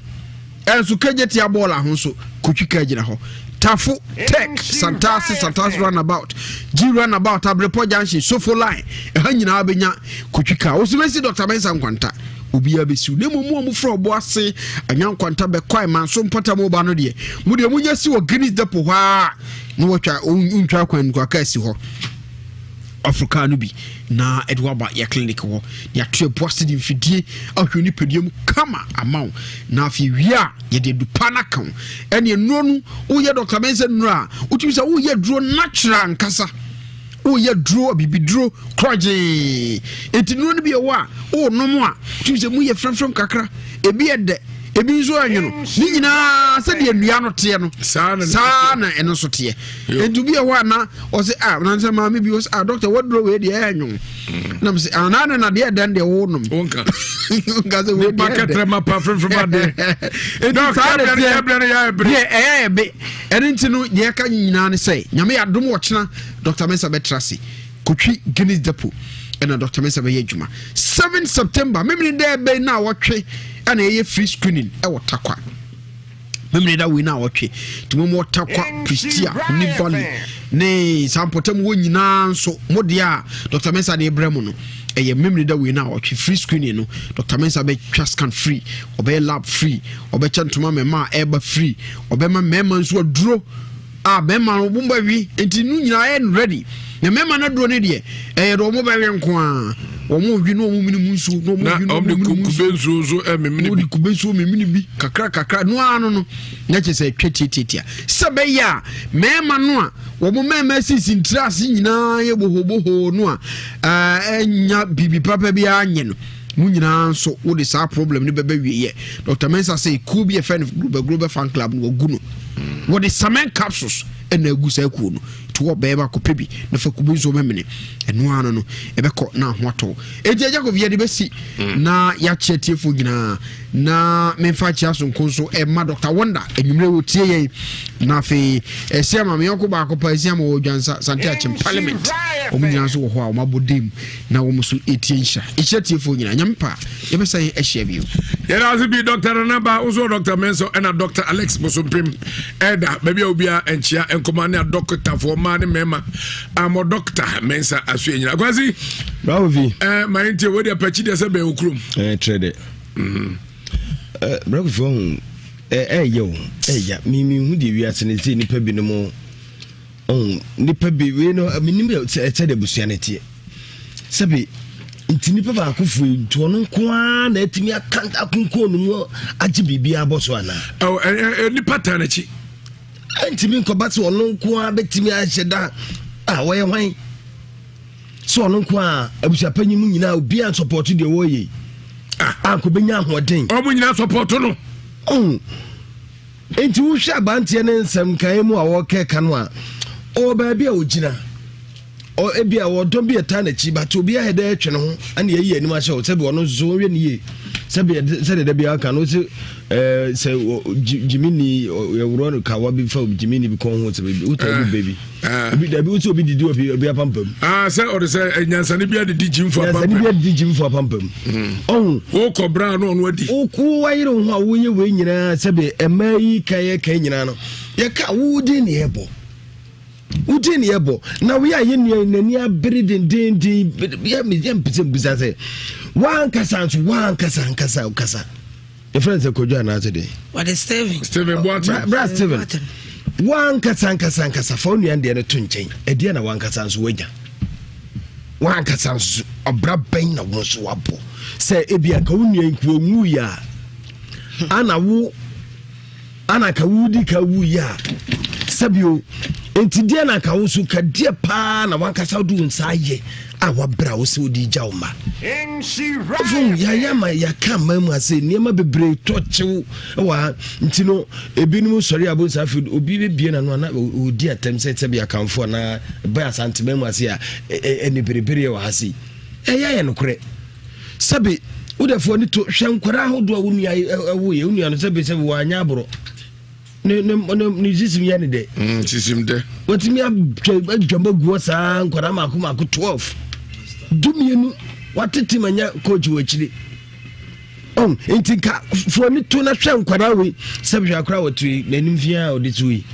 enso kagetia bola ho so kotwi ka gina ho Tafu Tech Santas runabout G runabout Abrepo Junction Sofo line ha nyina abenya kotwi ka osumesi Dr. Mensa nkwanta obi abesu nemu mu fro bo ase anyan kwanta be kwai manso mpota mo ba no de mu de munya si wo Guinness depo ha no watwa untwa kwan kwa ka si ho Africa no bi na edwaba ya clinic ho ya to boast di mfidie ahwe ni pedium kama amount na afi wia ye de dupa na kan ene no no wo ye Dr. Mensa no a utumi sa wo ye duro natural nkasa wo ye duro bibi duro kroje enti no no bi wo a wo no mo a utumi sa mu ye frem kakra ebi ede ebi nso anyo no ni nyina se de nua no te no saa na eno so te entu bi e ho ana o se na nse ma me bi o se doctor what do we de anyo na me se ana na de dan de wo no wonka se we packet ma pa from ade doctor ya be enti no ye ka nyina ne se nyame ya dom wo chena Dr. Mensa betrasi kotwi Guinness Depot ena Dr. Mensa be adwuma 7 September memni de be na wotwe ana ye free screening e wotakwa memre da we na wotwe timo mo takwa Pristia ni valley ne sampotem wo nyina nso mode a Dr. Mensa de bremu no eye memre da we na wotwe free screening no Dr. Mensa be scan free obe lab free obe chantuma mema eba free obe ma mema nso duro mema no bumba wi enti nu nyina e ready na mema na duro ne de do mo ba we nko a omo wi no omo mini munsu no omo wi no omo kubensu zo ememini bi kubensu memini bi kakra no ano no na chese twetietia sebe ya mema no a omo mema sisi ntrase nyina ye bohoboho no a enya bibi papa bi anye no munyina nso wo de sa problem ni bebe wiye Dr. Mensa say ku bi a fan global fan club no gu no wo de samen capsules ena egu sa ku no to beba ko pebi na fa ku bunzo memene eno ano no ebeko na hoato ejeja ko viade besi na ya chetiefo nyina na memfa chia so nkonso e ma Dr. Wonder enwumre wo tie ye na fe esiama me yoko ba ko pa esiama wo dwansa sante achim parliament omunyina so wo ho a o mabodem na wo musu etiensha echetiefo nyina nyampa yebesa ye ehia bio yera azibi Dr. Naba uzo Dr. Mensa and Dr. Alex Bosompim eda baby obia enchia enkomane Dr. for mani mema amo Dr. Mensa asu nyina kwazi bravo vi ma ntie wo de pachi de se be okrum trade bravo phone yo ya mi hu de wi ase ne ti nipa bi no mo nipa bi we no minim te de busuanete sabi nti nipa ba akofo nto no nko a na atimi akanta konko no mu agi bibia boso ana nipa tanachi ntimi nkoba se ono nko a betimi ahyeda woye hwan so ono nko a abusia panyimu nyina obi an support de woye anko benya ahoden omo nyina support no enti wo hwa bantie ne nsem kan mu a wo keka no a o ba bia ogina o ebia wo don bia tanachi ba to bia heda etwe no ho ana yeyi anim ahye wo sebe ono zo we ne ye sebe de bia kan no se Jimini ewuro no kawa bi fa Jimini bi kon ho sebe uta bi baby obi da bi uta obi didi obi apampam se o de se nyansane bia de jimfo apampam nyansane bia de jimfo apampam o kobra no no adi o ku wayire ho a wo ye we nyina sebe emayi kan nyina no ye ka wo de ne ebo udin yebo na we aye nani abere den ya me mpese mbuza se wan kasa the friends e kojo na ase de what is Steven Boateng bra Steven wan kasa fa onu ande ne to nchen e de na wan kasa nso wanya wan kasa nso obra ben na wo so wabo se ebia ka onu enku nwu ya ana ka wudi ka wu ya sabio enti dia na ka wo so ka dia pa na wan kasa du nsaye a wabra wo se odi jauma ya ma ya kama mu ase niema bebre tochew wa ntino ebinum sori abonsa fi obi bie na no na odi atem se bia kanfo na ba asante mu ase a eni berebere wa hase ya no kure sabe udafo ni to hwenkwara hodo a wonu ya wo ye wonu ya no sabe wa anya abro ne system ya ne de system de watimi adwamba guo saa nkwara mako 12 dumienu watete manya coach wachire entinka fo ni to na hwe nkwara we sabe akora watu nanim fia odituwi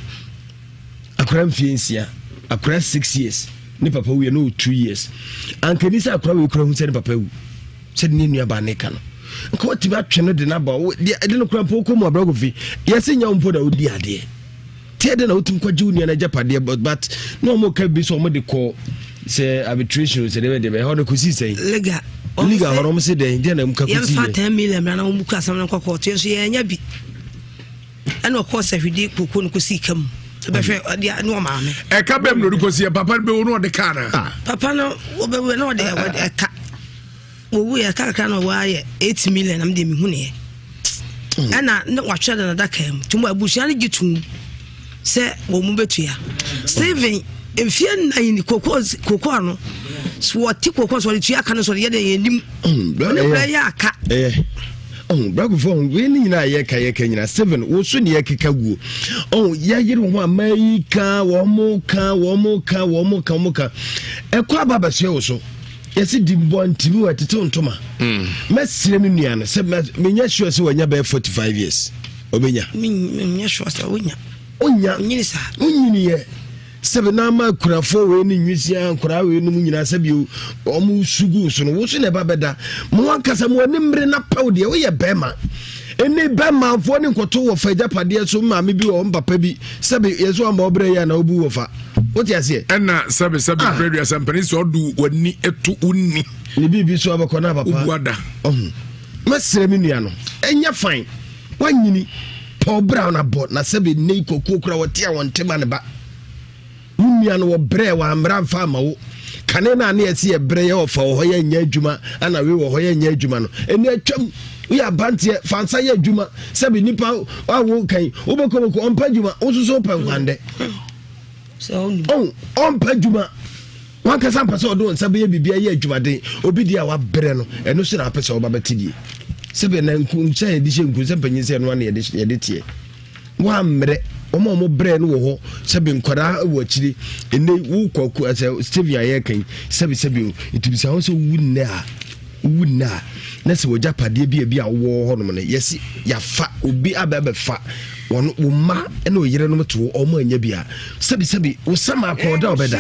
akora mfiensia akora 6 years ni papa we no 2 years ankanisa akora we kura hu se ni papa we se ni nua ba ne ka no nko watimi atwe no de na ba de no kura poko mu abragofi yesi nya mpo da odi ade tie de na otim kwaji uni na japade but no mo ka bi so mo de ko say arbitration say they be how the kusi say liga horom say dey na muka kusi ye 10 million na muka asam na kokko to so ye nya bi ana ko sa hwidi kokko no kusi kam be hwe dia no ma me e ka bem no kusi papa be no de ka na papa no obe no de ka wo ya ka no wa ye 8 million am de me hu ne ana no wa hwe na da kam tumu abusia ne gitu se wo mu betua Steven efie nan ni kokko no so ti kokko so tua ka no so ye de yenim ne bra ya aka Brago phone we ni na ye ka nyina 7 wo so ne ye keka guo ya yire ho amaika wo mo ka ekwa baba se wo so yesi dimbo ntimi wa tete ntoma mesire me nua no se menya sure se wanya be 45 years obenya menya sure se onya nyini sa onyini ye sebe na ma kurafo we ni nwisia nkura we no nyina sabi o mu sugu so no wo so ne babeda mo ankasa mo animre na paw de wo ye bema eni bema fo ni nkoto wo fa japade so ma me bi wo papa bi sebe yeso amba obre ya na obu wo fa wo ti ase na sebe predu asampani so du wani etu unni ni bibi so abako na papa ubuada masire mi nua no enya fine wanyini Paul Brown abot na sebe nei kokko kura wo tia won tema ne ba Mumia no bre wa amra mfa ma wo kane na na esi e bre ye ofa ho ye nya adwuma ana we wo ho ye nya adwuma no eni atwam we abantie fansa ye adwuma sabi nipa awo kan wo beko onpa adwuma osuso pa kwande so onpa adwuma wan ka sampa so do nsabe ye bibia ye adwuma den obi dia wa bre no eno so na pese oba betidie sabi na nku nche di she nku sampa nyise no na ye de tie wa mre omo bre no wo ho sabi nkwara wo akiri ene wu kwaku ase Stevia ye kan sabi itibisa ho so wunna na se wo japade bia wo ho no ne yesi ya fa obi ababa fa wono wo ma ene oyire no to omo anya bia sabi wo sama akoda obeda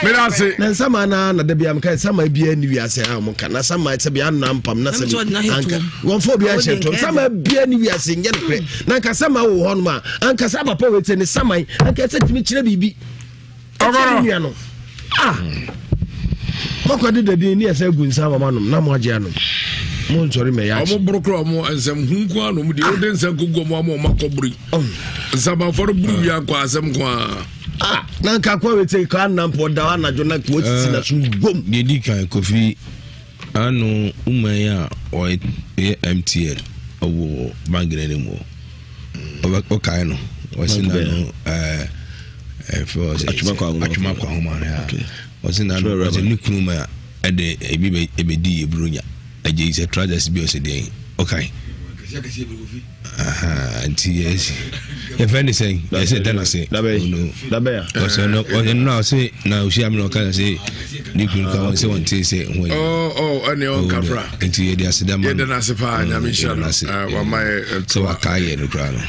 mirase na sama na da bia mka sama bia ni wiase ha mo kana sama sabi anampam na sabi anka won fo bia sheto sama bia ni wiase nge ne na nka sama wo ho no ma anka saba po wete ni sama anka se timi kire bibi ogoro no Moko de ni ese gunsa mama no na mo age ano mo ntori me ya omo brokro mo ensem hunku ano mo de ode nsem kugo mo makobri nsaba for buru ya kwa asem kwa na nka kwa wete ka na mpo da wa na jona ko titi na so gom de di kan kofi ano umaya o MTN owo bangere ni mo o kai no o sina no for atuma kwa homa ya wasina no wasini kunuma ede ebedi ebrunya aje ise trajas bi osede okay anti yes if anything I said then I say dabe ya so no say na ushi am no kan say ni kun ka say one say when ane on kafra anti ye dia sedam ye na sepa nya me sha wa mai so akaye no kra no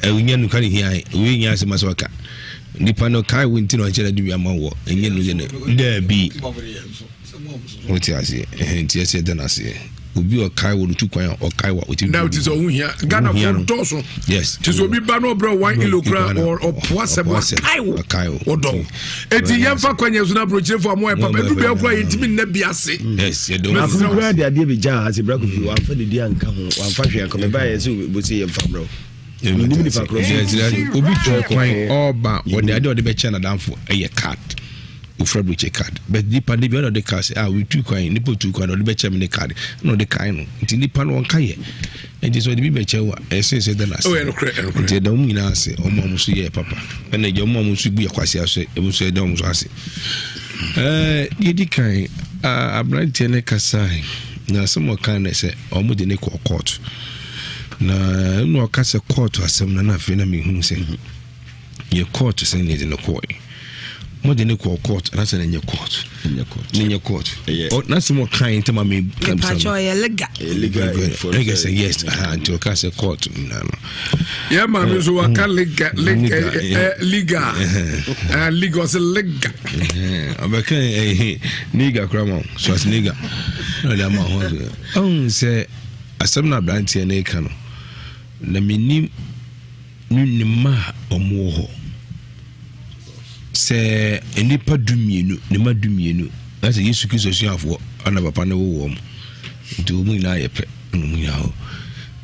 ewunya no kan hi we nya se maswaka nipa no kai winti no chere di ama wo enye no je ne bi oti ase enti ese den ase obi o kai wo ntu kwan o kai wa oti now tis o hia Ghana for toso yes tis obi ba no bro 1 kilogram or poase kai wo odo eti yemfa kwanya so na bro chire for mo e papa du be akwa yentimi na bi ase yes ye do na kura de ade be ja ase bra ko fi wa fa de dia nka ho wa fa hwe ko me ba ye so bo se yemfa bro obi to kwan oba wode ade ode be chana danfo eye card ufra bridge card but nipa de bi on the card we two kwan nipa two kwan ode be chama ne card no de kan no nti nipa no onka ye and so de bi be chewa say the last nti da mu nyina ase omo mu so ye papa na je omo mu so bu yakwase ase e bu so de omo so ase yedi kan abrantie ne kasai na some kan na say omo de ne court na no kase court asem na afi na mehunu se ye court se ne de no court mo de ne court na se ne court na se mo kan tema me pacho ye legal say yes until kase court na no yeah man so waka legal was legal abaka niga krama so as niga no da ma ho se asem na brantie na eka no na menim nima omo ho sɛ nipa dumienu ne ma dumienu na sɛ Yesu Kristo suafoɔ ana papa no wo wɔm nti wo mu nyinaa yɛ pɛ no mu nyinaa ho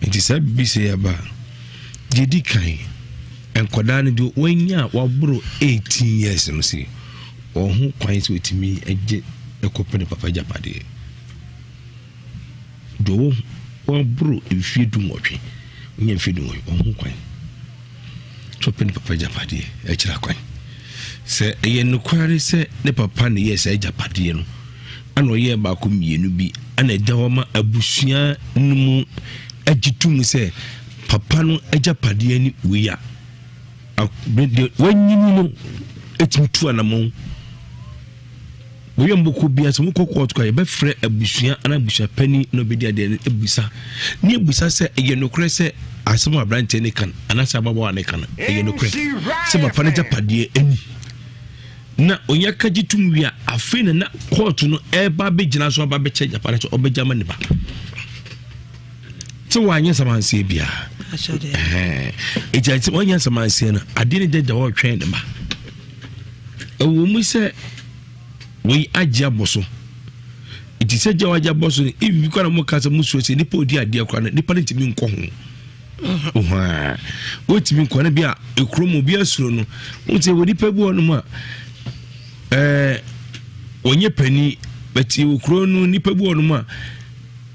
nti sɛ bi sɛ yɛba di kan nkɔdaa no de wanya waboro 18 years no si ɔho kwan sɛ otimi agye ɛkɔpɛ ne papa gyapadeɛ do waboro mfie du nwɔtwe nya mfie du nwɔtwe ɔho kwan so pɛ ne papa gyapadeɛ akyira kwan sɛ ɛyɛ nokware sɛ ne papa ne yɛ sɛ gyapadeɛ no ana ɔyɛ baako mmienu bi ana ɛda hɔ ma abusua no mu agyitum sɛ papa no agyapadeɛ ne wei a wanyini no ɛtumi tu anamɔn wɔyɛ mbɔkɔ bia sɛ mokɔ kɔɔto kɔ yɛbɛfrɛ abusua ana abusua pani na ɔbɛdi adeɛ no abusa ne abusa sɛ ɛyɛ nokorɛ sɛ asɛm a aberanteɛ ne kan anaasɛ ababaawa ne kan ɛyɛ nokorɛ sɛ papa no agyapadeɛ ani na onya kagye tum wi a afei na kɔɔto no ɛba bɛgyina so aba bɛkyɛ agyapadeɛ so ɔbɛgya ma ne ba sɛ wɔanyɛ samanseɛ biara ɛgya wɔnyɛ samanseɛ no adeɛ ne dɛda wɔretwɛn ne ba ɛwɔ mu sɛ wɔyi agye abɔ so nti sɛ gya wɔagye abɔ so no ɛbi kɔ na mɔka sɛ musuo sɛ nipa ɔdi adeɛ kora no nipa no ntumi nkɔ ho wɔtumi nkɔ no bi a ɛkurom obi asuro no wohu sɛ wɔ nipa bi wɔ no mu a wɔnyɛ pani bɛti wɔ kuro no nipa bi wɔ no mu a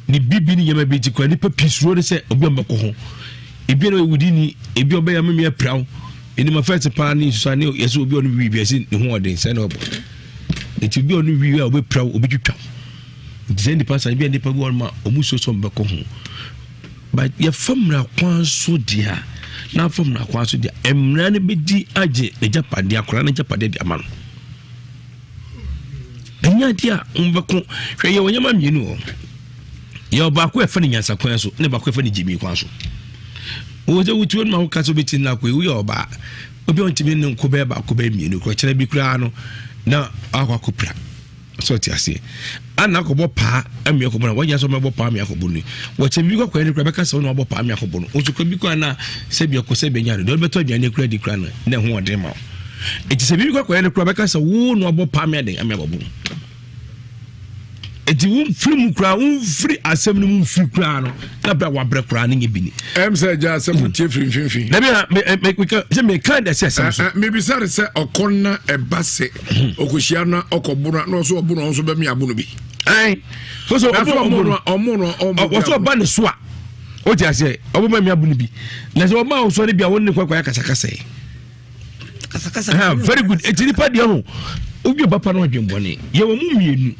ne bibi ne yɛma bi ti kora nipa pii suro no sɛ obi ambɛkɔ ho ebi na wudi ni ebi obɛyɛ mamia praw eni ma first pa ni so ne yɛsɛ obi ɔno wi biase ne ho ɔden sɛ na ɔbɔ eti bi ɔno wi a obi praw obi twitwa nti nipa san bi nipa bi ɔno ma ɔmu so so mbɛkɔ ho but yɛ famra kwan so dia na famra kwan so dia emra ne bedi agye ne japade akora ne japade di ama no enya dia mbɛkɔ hwɛ yɛ wɔnyama mienu o yɛ ɔbaako ɛfa ne nyansa kwan so ne baako ɛfa ne gyimi kwan so wo je wutu no ka so beti na ko wi oba obi on timi ne nko be ba ko be mienu ko kire bi kura no na akwa kopra so ti ase ana ko bo pa amia ko bo na wanya so me bo pa amia ko bo ni wo che bi ko ko ne kura be ka so no bo pa amia ko bo no o ko bi ko na se bi ko se be nya do beto aduane kura di kura na ho ode ma e ti se bi ko ne kura be ka so wo no bo pa amia den amia bo eti wo film kura wo free asem no mu free kura no na bra wa bra kura ne ngebini say ja asem tie free finfin na me ka me kind of say asem so maybe say okonna ebase okohia na okobura na so obura so be me abono bi so omo so ba ne so a o ti ase obo me abono bi na so oba so ne bia won ne kwakwa kasa very good eti ni pa dia ho obi papa no adwembone ye wo mu mienu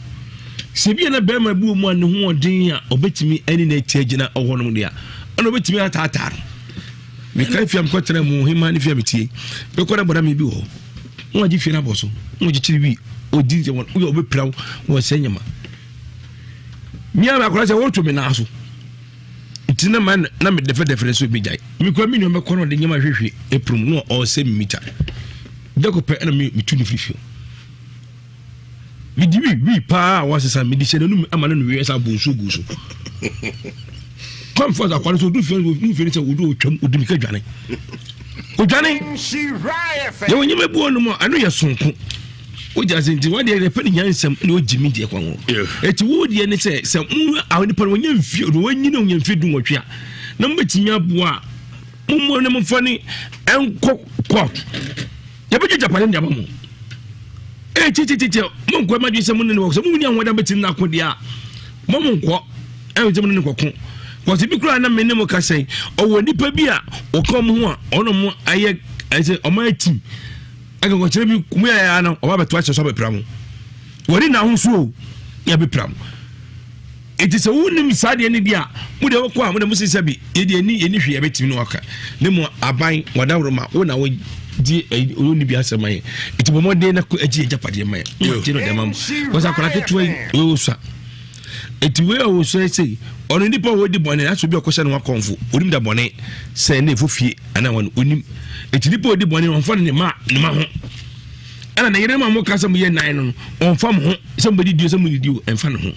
sebi na bema bu mu an ho odin a obetimi ani na tie gina ohonom dia ana obetimi atatar me kai fiam kwetena mu hima ne fiam tie be ko na boda me bi ho won agi fie na boso won agi chiri bi odin je won wo obepiraw wo senyama mi ama akora se woto me na aso itina man na me defe so bi jai mi kwa mi no me kono de nyama hwehwe eprum no o se mita de ko pe na mi tu ni frifio mi di wi pa wa sesa mi di se no amana no wi sa bonsu gusu come for that kwani so do fi se wo do twam odimi ka dwane o dwane ye wonye mebu onu mo anu ye sonko o jaze nti wa de repa ni nyansam ni o jimi de kwa ho eti wo de ne se mu awoni pa wonye mfi do wanyi na wonye mfi du nwotwe a na mbetimi aboa mo ne mo fani enko court ye be Japan ndi abamu titi mo nko ma dwese mo ne wo so mo ni anwada betin na kodia mo nko je mo ne kokko ko se bi kura na me ne mo ka sei owo nipa bi a o kom ho a ono mo aye ase o ma tim aga ko kire bi mu ya na o ba beto ache so be pramu wori na ho so ya be pramu eti se wo nim sade ne dia mo de wo ko a mo de mo sese bi ye de ni hwe ya betim no waka ne mo aban wadawro ma wo na wo di oni bi asemaye iti bomo de na ko aji japade maye ti no de mam ko sa kola ketu we so iti we o so sei ono nipa wo di bone aso bi okose no akonfo onim da bone se na efofie ana won onim iti nipa wo di bone on fa ne ma ho ana na yere ma mo ka sam ye nan no on fa mo ho somebody dio somebody dio en fa no ho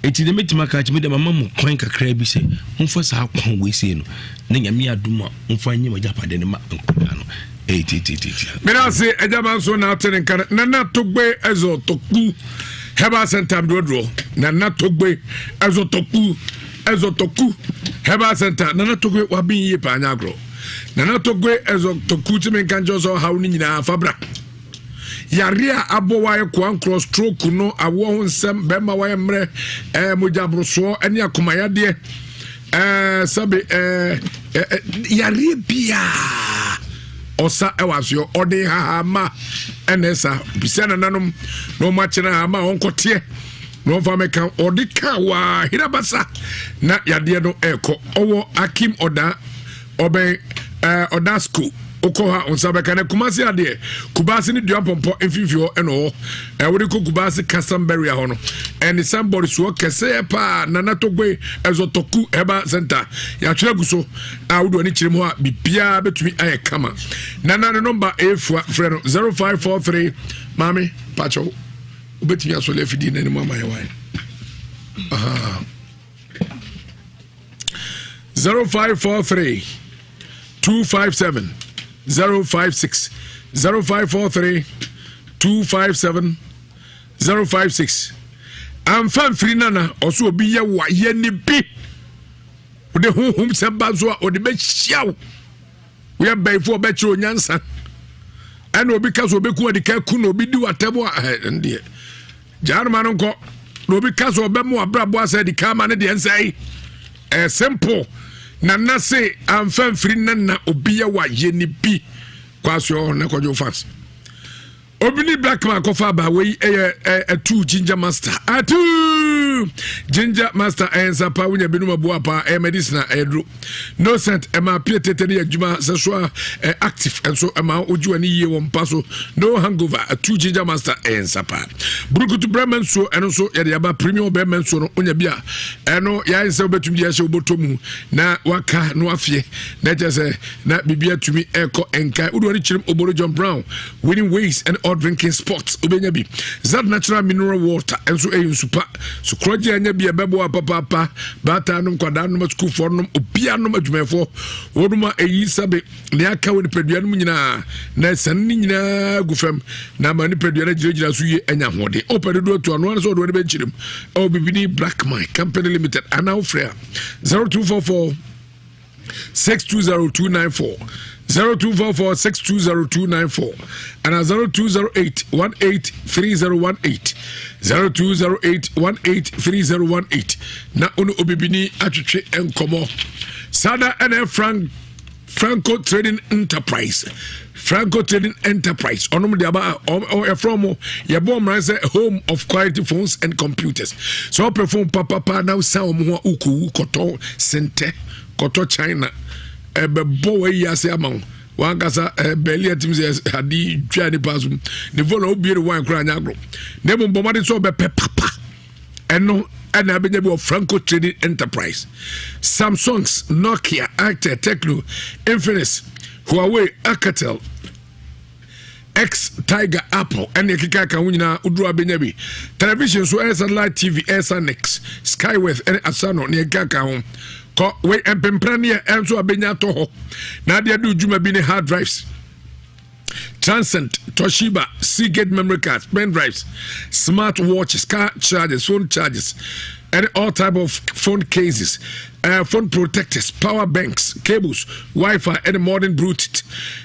iti de metima ka chi me de mama mo kwan kakra bi se on fa sa kwan we sei no na nyame aduma on fa nyima japade ne ma nkoda no Mena say ejama so na tene kan na togbe ezo toku Heba Center Drodro na togbe ezo toku Heba Center na togbe wa bin ye pa anyagro na togbe ezo toku ti men kan joso hawo ni nyina fabra Yaria abo waye kwan cross stroke no awo ho nsem be ma waye mre mojabroso ene akomaya de sabe yari bia osa ewasyo ode ha ma enesa bisana nanom no machina ha ma onkote no fa meka ode ka wa hirabasa na yade no eko owo akim oda oben oda school Okoha on Sabakane Kumasi ade Kubasi ni dua pompo mfimfio eno wode ko Kubasi Customberry hono and somebody so kese pa nana togwe ezotoku Heba Center ya twere guso awudo ni kiremu a bibia betumi aye kama nana no number efua freno 0543 mami pacho ubetumi asole fidi na ni mama yewai 0543 257 056 0543 257 056 am fan free nana also obi ye wa ye ni bi ode honhom se bazo a ode be hiaw we bay for be chiro nyansa ana obi kaso obi ku ade ka ku no obi di watemo a ndie jarma no nko no obi kaso obe mo abrabo asa di kama ne de ensai simple Nana say I'm fan free nana obiya wa yeni bi kwasyo na kojo fans Obini black man kofa ba we a two ginger master ginger master and sapa wunya benuma boapa medicine edro no scent ema pieteteri adwuma seswa active and so ema oju ani ye won paso no hangover a two ginger master and sapa brukutu bremen so eno so ye aba premium bremen so no onya bia eno ya nse obetum ya she obotomu na waka no afie na jese na bibia tumi eko enkai udo ni chirim oboro John Brown winning ways and all drinking spots obenya bi that natural mineral water and so super so kroje anya bi ebebo papa bata no kwada no school for no obia no adwumefo woduma eyi sabe ne aka woni pedua no nyina na san ni nyina gufam na ma ni pedua na jiregira so ye anya hode opede do to no so do ne be chirim o bibini black mine company limited anao frere 0244 620294 0244-620294 and 0208-183018 0208-183018 na ono obibini atwetwe enkomo sada ene Franco Trading Enterprise onom de aba o from ye bom ran say home of quality phones and computers so perform papa now sound mo uku koto center koto China ebebo we yase amon wankasa belia timse hadi twa ni pasum ne volo obiere wan kra nyagro ne bombomade so be papa eno ana abenya bi of Franco Trading Enterprise Samsung's Nokia Actel Tecno Infinix Huawei Alcatel X Tiger Apple and ekika kan wunyina udru abenya bi television so satellite TV SNX Skywest and Asano ne ekika ho ko we empemprania enso abenya to ho na de adu juma bi ne hard drives Transcend, Toshiba, Seagate memory cards, pen drives, smart watches, car chargers, phone chargers, and all type of phone cases, phone protectors, power banks, cables, Wi-Fi, and modern Bluetooth.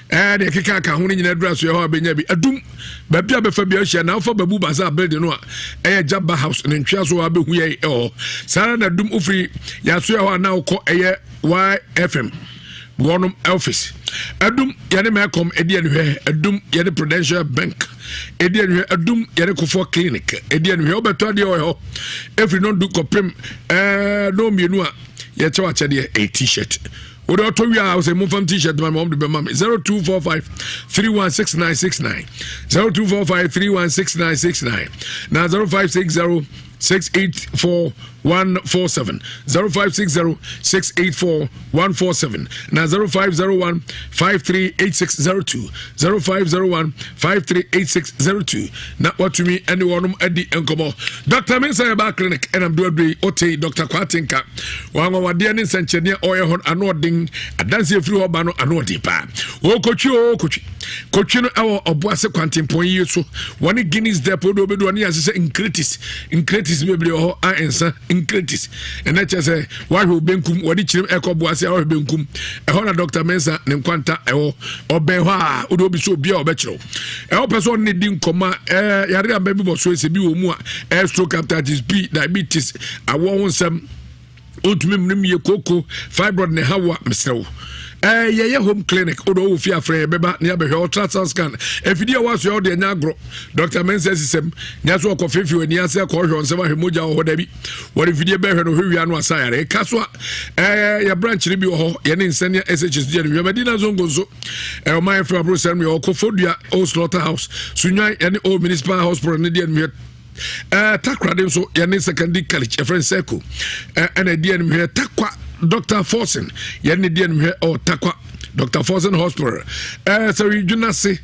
And the kaka huni in address you have been adum, Babia Befabia, now for Babu Bazaar building, a Jabba house, and in Chaso Abu Huye, or Sarana Dum Ufri, Yasuya now call a YFM. Bonum office adum yane makom edian hwe adum yane Prudential Bank edian hwe adum yane Kofo Clinic edian hwe obeto de ho every no do kopem no mienu a ye chewa chede a t-shirt would auto we are say move t-shirt my mom be mama 0245 316969 0245 316969 now 0560 684 147 0560 684 147 now 0501 538602 0501 538602 now what to me anyone at the encomo Dr. Mensah Clinic and I'm doing Ote Dr. Kwatinka Wanga Wadian in Sanchenia or an ording den adanse afiri ho ba no ano odi pa o kochi no awo oboase kwantempon yi so woni Guinness depot do be do ne asese incretis bebre ho a ensa incretis ena chese wa hwe benkum wodi chirim ekoboase a hwe benkum ho na Dr. Mensa ne nkwanta oben ho a odo bi so obi a obekiro person ne di nkoma yare amba bi bo so ese bi wo mu a stroke hepatitis B diabetes awo nsam otumi mnim ye koko fibroid ne hawa mesrew ye home clinic odo wo fi afre beba ne abehwe ultrasound scan efidi awaso yo de nya agro Dr. Mensa system nya so okofefi wani ase ko hwe onsema hwemoja ho da bi wori fidi behwe no hwewia no asayare kaso ya branch ni bi ho ye ne nsania SHS de hwe medina zongo so o my friend bro send me okofodua o slaughterhouse sunyan ye ne o municipal hospital ne de me takrade so ye ne secondary college friend circle and de me takwa Dr. Forsen yani di enwe o takwa Dr. Forsen Hospital so regional say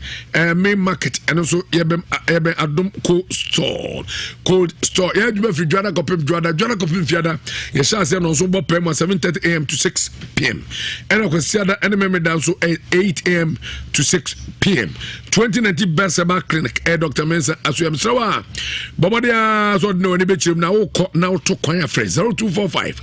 main market and so yebe adum cold store ya juma fi Jwada kopim fiada ye sha say no so bo pem 7:30 am to 6 pm and akwasiada and me down so 8 am to 6 pm 2090 Besaba Clinic Dr. Mensa aso yam sawa bomodia so no ni be chirim na wo to kwan afre 0245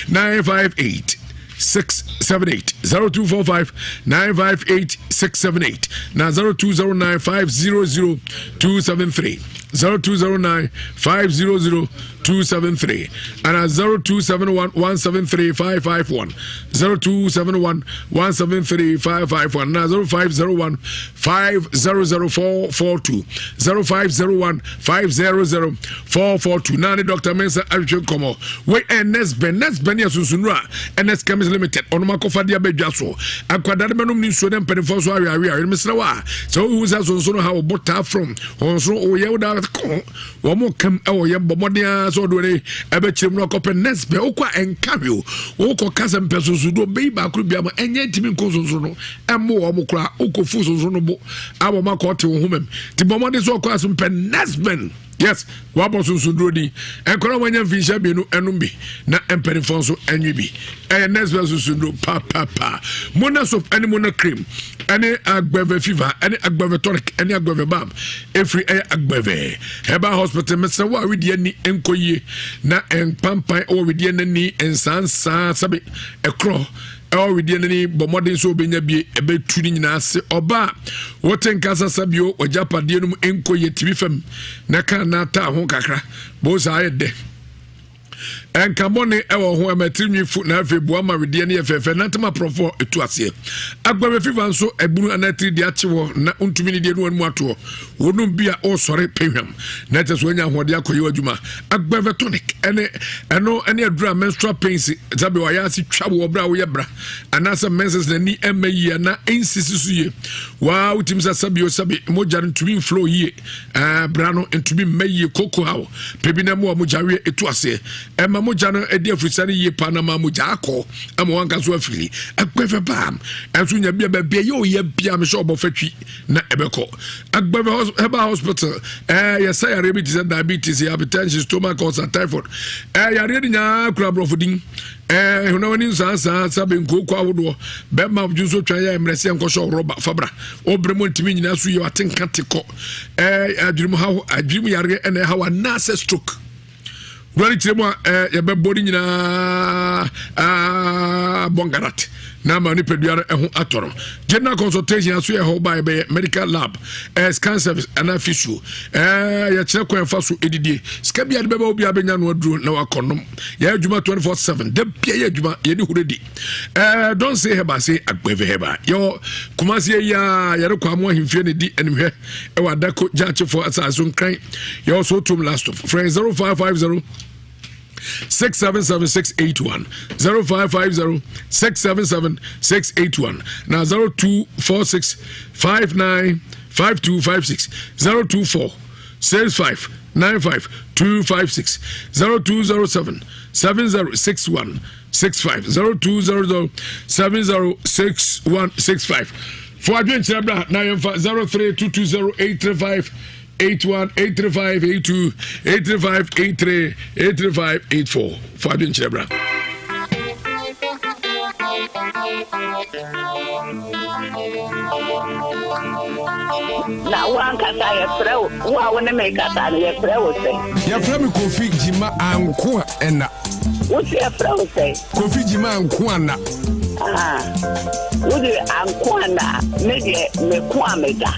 958 678 0245 958 678 now 0209 500 273 0209 500 273 and 0271 173 551 0271 173 551 now 0501 500 442 0501 500 442 now the Dr. Mensa Archie Komo we Nesben ya sunsunura NS Chemist Limited onoma kofa dia bedwaso akwadade menum ni so dem penifo so awi mesrawa so who is sunsuno ha obota from onso oyewda wo mo kam ye bomodia so do re ebe chirim no kope Nesben okwa enkario okọ kasa mpesoso do be ba kru bia ma enye timi nkososo no emmo wo mo kra okofu soso no bo abo makote wo humem ti bomode so okwa so mpe Nesben. Yes, wabo susundrodi. Enkora wanya fisha bienu enumbi na emperifonso enyibi. Nesben susundro pa. Mona soap any mona cream. Any agbeve fever, any agbeve tonic, any agbeve balm. Every agbeve. Heba hospital mesa wa widi ni enkoye na enpampan o widi ni ensansa sabi ekro. We did any bomodin so be be a bit tuning us oba. What in Casa Sabio or Japadianum enco yet tifem Naka nata honkakra. Both are de. And Camone ever who am a trimmy foot na fe boama with the NFF Natama Profo to us here. Agba Fivan so a blue and a 3 diacho na untumini de one moto. Wouldn't be a oh sorry payham. Net as when you want Yako Yojuma. Agba tonic and no any drum menstrual pains Zabiwayasi trouble bra yabra. And as a menses the knee and may na insist. Wow, Timsa Sabio Sabi Mojan to be flow ye. Brano and to be may cocoa how. Pebinamo Mujari it was here. Emma Mojano edia frisani ye Panama Mujako ama wanka so afili agbeve bam enso nya bia ba yo ye bia me sho bofetwi na ebeko agbeve hospital ya say diabetes hypertension stomach ulcer typhoid ya ready nya kura brofodin hono woni sansa sabe nkoko awodo be ma juso twa ya emrese nkosho roba fabra obremo ntimi nyina so ye watenka teko adwirimu hawo adwirimu yare ene hawa nasa stroke Rally Tremor, a body in a bongarat. Now, Manipedia Atorum. General consultation as we are by medical lab, scan service, and official. Yachako and Fasu EDD. Scabia Bebo Biabian would do no condom. Yajuma 24/7. The Piajuma, Yedu ready. Don't say Heba, say Agbeve Heba. Yo, Kumasi ya Yarukwamo, Infinity, and here, Ewadako Judge for Assassin Crane. You also to last of friends 0550. 677-681 0550-677-681 now 0246-595256 024-6595-256 0207-7061-65 0200-7061-65 for adventure now 03220835 81 835 82 835 83 835 84 Fabian Chebra. Na wan kasa ye frɛ wo a wone me kasa ne ye frɛ wo sɛ. Ye frɛ me Kofi Jima anko ena. Wo se ye frɛ wo sɛ. Kofi Jima anko ana. Wo de anko ana me de me ko ameda.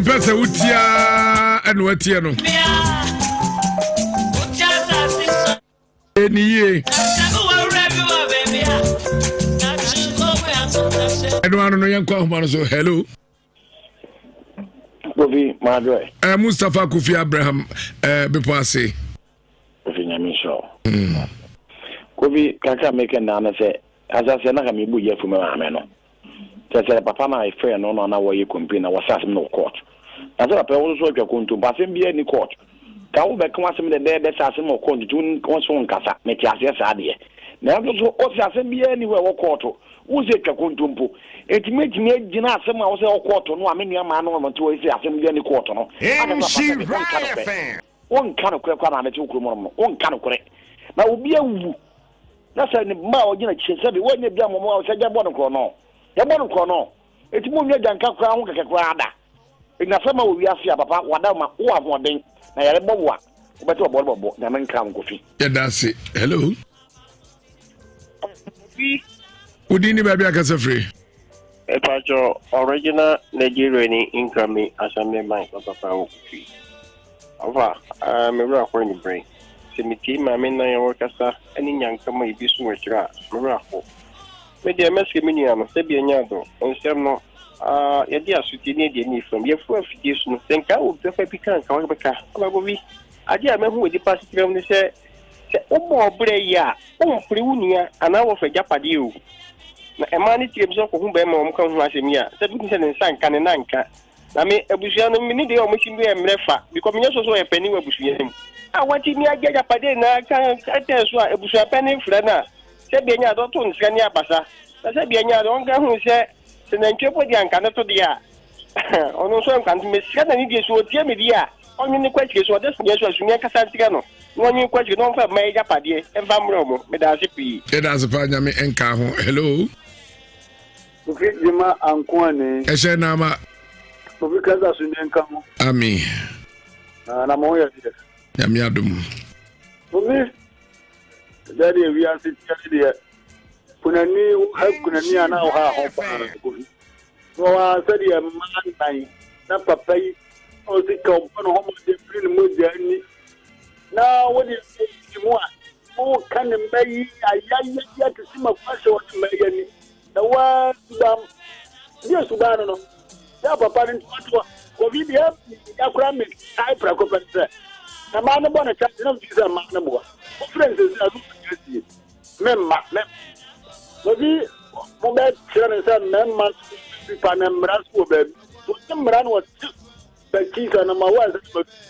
Pesa utia enu atie no. Eniye. Edwano no yanko ahoma no so hello. Kofi Madre. Mustafa Kofi Abraham bepo ase. Kofi Nyamisho. Kofi kaka make na na se azase na ka me bu yefu me ma no. Tese papa na ife no no na wo ye complain na wasas me no court. That's what I also so to pass him be any court. Can we become some the dead that's some more court to one casa, make us yes idea. Now, also be anywhere or court. Who's it a contumpo? It makes me Gina some hours or quarter. No, I mean, your man on to say assembly any quarter. No, one kind of crack on the 2 kilometers, one kind of correct. Now, will be a woo. That's a mile, you know, she said, when you damn more, said your bottom corner. Your bottom corner. It's more than crown, like a crowd. Ina sama wo wiase papa wada ma wo avoden na yare bobo a obeto bobo na men kam Kofi. Yeah, that's it. Hello. Udini baby akasa free. Epacho original Nigerian income assembly man papa Kofi. Ova me bra ko ni brain. Se mi ti ma me na yo kasa ani nyanka ma ibi su wechira me bra ko. Me de meske mi nia no se bi anya do. Onsem no yadi asuti ne de ni from ye fu afidie su no senka o be fa pikan ka wa beka abagobi ade a mehu edi positive ne se obo obre ya o mpre wunia ana wo fa japade o na emani tie so ko hu be ma o mka hu asemi a se bi se ne nsanka ne nanka na me abusua no mini de o mo chimbe emrefa because me so e pani wa abusua nim a wati mi agya japade na kan ate so a abusua pani fra na se bi nya do to nsra ni abasa na se bi nya do nka hu se senantwe po dia nka to dia ono so nka me sika na ni die so tie me dia onye ni kwachire so de sunye so asunya kasa ntira no onye kwachire no mfa mai japade emfa mro mo me da sipi e da sipa nya me enka ho hello Kofi Jima ankoane ehye na ma Kofi kaza sunye nka mo ami na mo ya dia ya mi adum Kofi daddy we are sitting there kunani ana ha ho pa no wa sadi man nai na papa yi o si ka o no ho de free mo jani na wodi mo a o kan mbayi ayaya to sima kwasho o mbayi na wa bam dia subano no ya papa ni to ko video ya kura me tai pra ko pensa na ma no bona chat na visa ma na mo friends azu memma obi mo be chere say memma pipa na mra so be so mra no be kisa na ma wa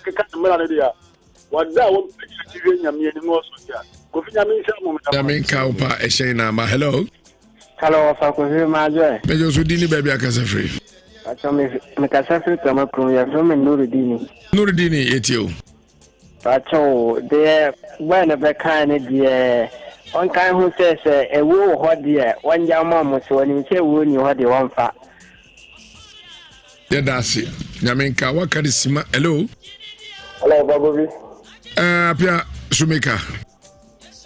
se ka mra ne dia wada wo pe nyamie ni ngo so ya ko fi nyamie sha mo ya men ka opa e shen na ma hello fa ko fi ma joy me jo so dini baby akasa free acho me kasa free kama pro ya from Nuruddini etio acho de when be kind de on kan hu se ewo ho de wanja ma mo so ni se wo ni ho de won fa ya dasi nyamenka wakari sima hello babobi apia Shumeka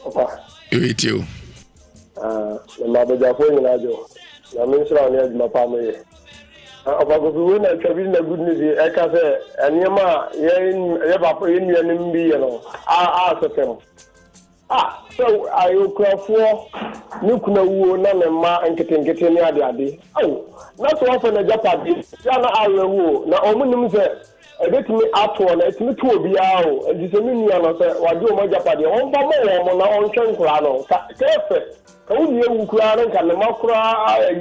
opa etio na baja fo ni lajo na min sura ni ajuma pa mo ye babobi wona tabi na good news e ka se aniema ye ba po yin ye ni mbi ye no so tem so ayo krafo ni kuna wo na me ma nkete ni ade na so wa fa na japadi ya na awo na omunim se ebetimi ato na etimi to obi awo edisemi ni ana se wade o ma japadi on ba mo na on twen kura no ka kefe ka wudi ewu kura na ka na makura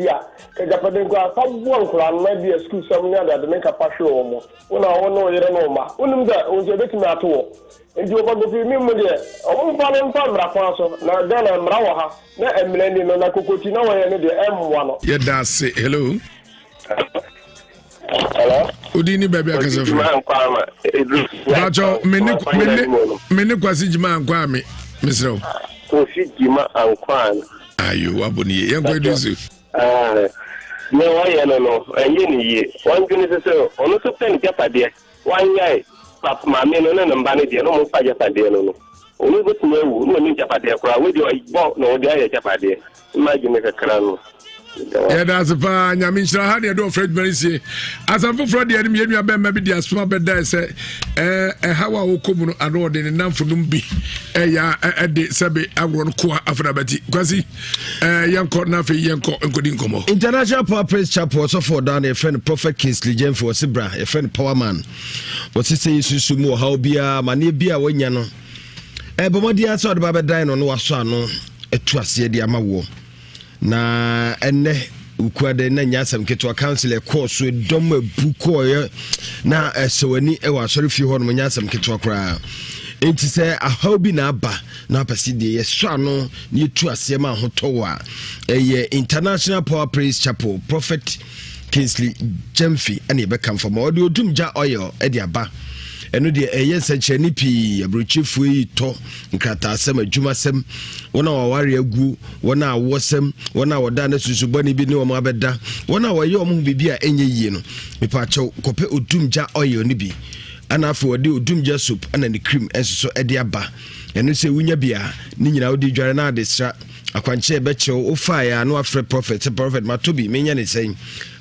ya ka japadi kura fa bo kura na bi school sam ni ade de ka pasho o mo wona wono yere no ma wonim da on se betimi ato ndi o ba go fi mi mu de o fa no fa mra kwa so na da na mra wo ha na emleni no na kokoti na wo ye ne de emwa no ye da se hello hello udini baby akasa free bacho meni kwasi jima ankwa me misro kofi jima ankwa ayo aboni ye yanko edusu ne wa ye no enye ni ye wan gini se ono so pen japade wan yai pap ma me no na mba ne de no mo pa japade no onu go tuma ewu no ni japade kura we de bo no de aye japade imagine ka krano yeah, that's a pa nyamenshira ha de do Fred Mercy asamfo Fred de me nua be ma bi dia soma be da se hawa wo komu no ado de namfunum bi ya de sebe awro no ko afrabati kwasi yanko na fe yanko enkodi nkomo International Power Praise Chapel so for down a friend Prophet Kingsley James for Sibra a friend Power Man what say susu mu ha obia mane bia wanya no bomodi aso de ba be dan no waso ano etu ase de amawo na enne ukwade na nyasam ketwa council course dom buko na sewani e wa sori fi ho no nyasam ketwa kra enti se ahobi na aba na apasi de ye so ano ni etu ase ma hotowa eye International Power Praise Chapel Prophet Kingsley Jemfi ene be kam for odi odumja oil e de aba eno de eye senchani pi abrochifu yi to nkrata asem adwumasem wona waware agu wona awosem wona woda na susubani bi ne wo mabeda wona waye wo mu bibia enye yie no mepa chew kope odumja oil ni bi ana afo wode odumja soup ana ne cream enso ede aba eno se wunya bia ni nyina wodi dware na ade sra akwanche be chew o fire no afre prophet matobi menya ne sen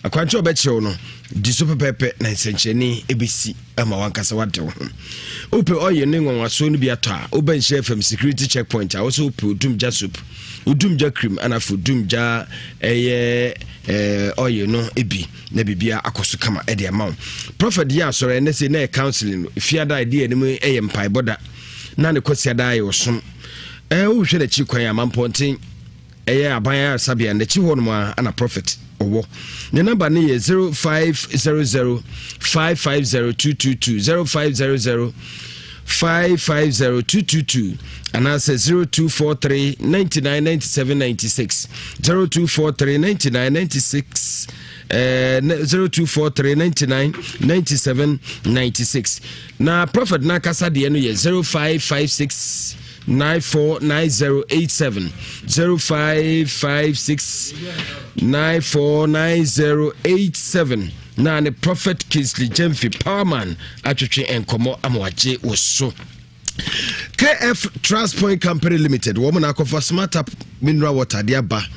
akwanche obechew no di so pepepe na nsencheni ebisi ama wankasa wade ho ope oye ne nwanwaso no bi atwa oben chef FM security checkpoint a also ope odumja soup odumja cream ana fo odumja oye no ebi na bibia akoso kama ede ama prophet ya soro ne se na counseling fiada idea ne mu mpai boda na ne kwasi da ayo som wo hwe na chi kwan amamponten abanya sabia na chi ho no ana prophet owo the number ni 0500 550222 0500 550222 and answer 0243 999796 0243 9996 0243 999796 na prophet na kasa de no ye 0556 949087 0556 949087 na ne Prophet Kingsley Jemfi Powerman atwetwe enkomo amwaje woso KF Trust Point Company Limited woman akofa smart up mineral water dia ba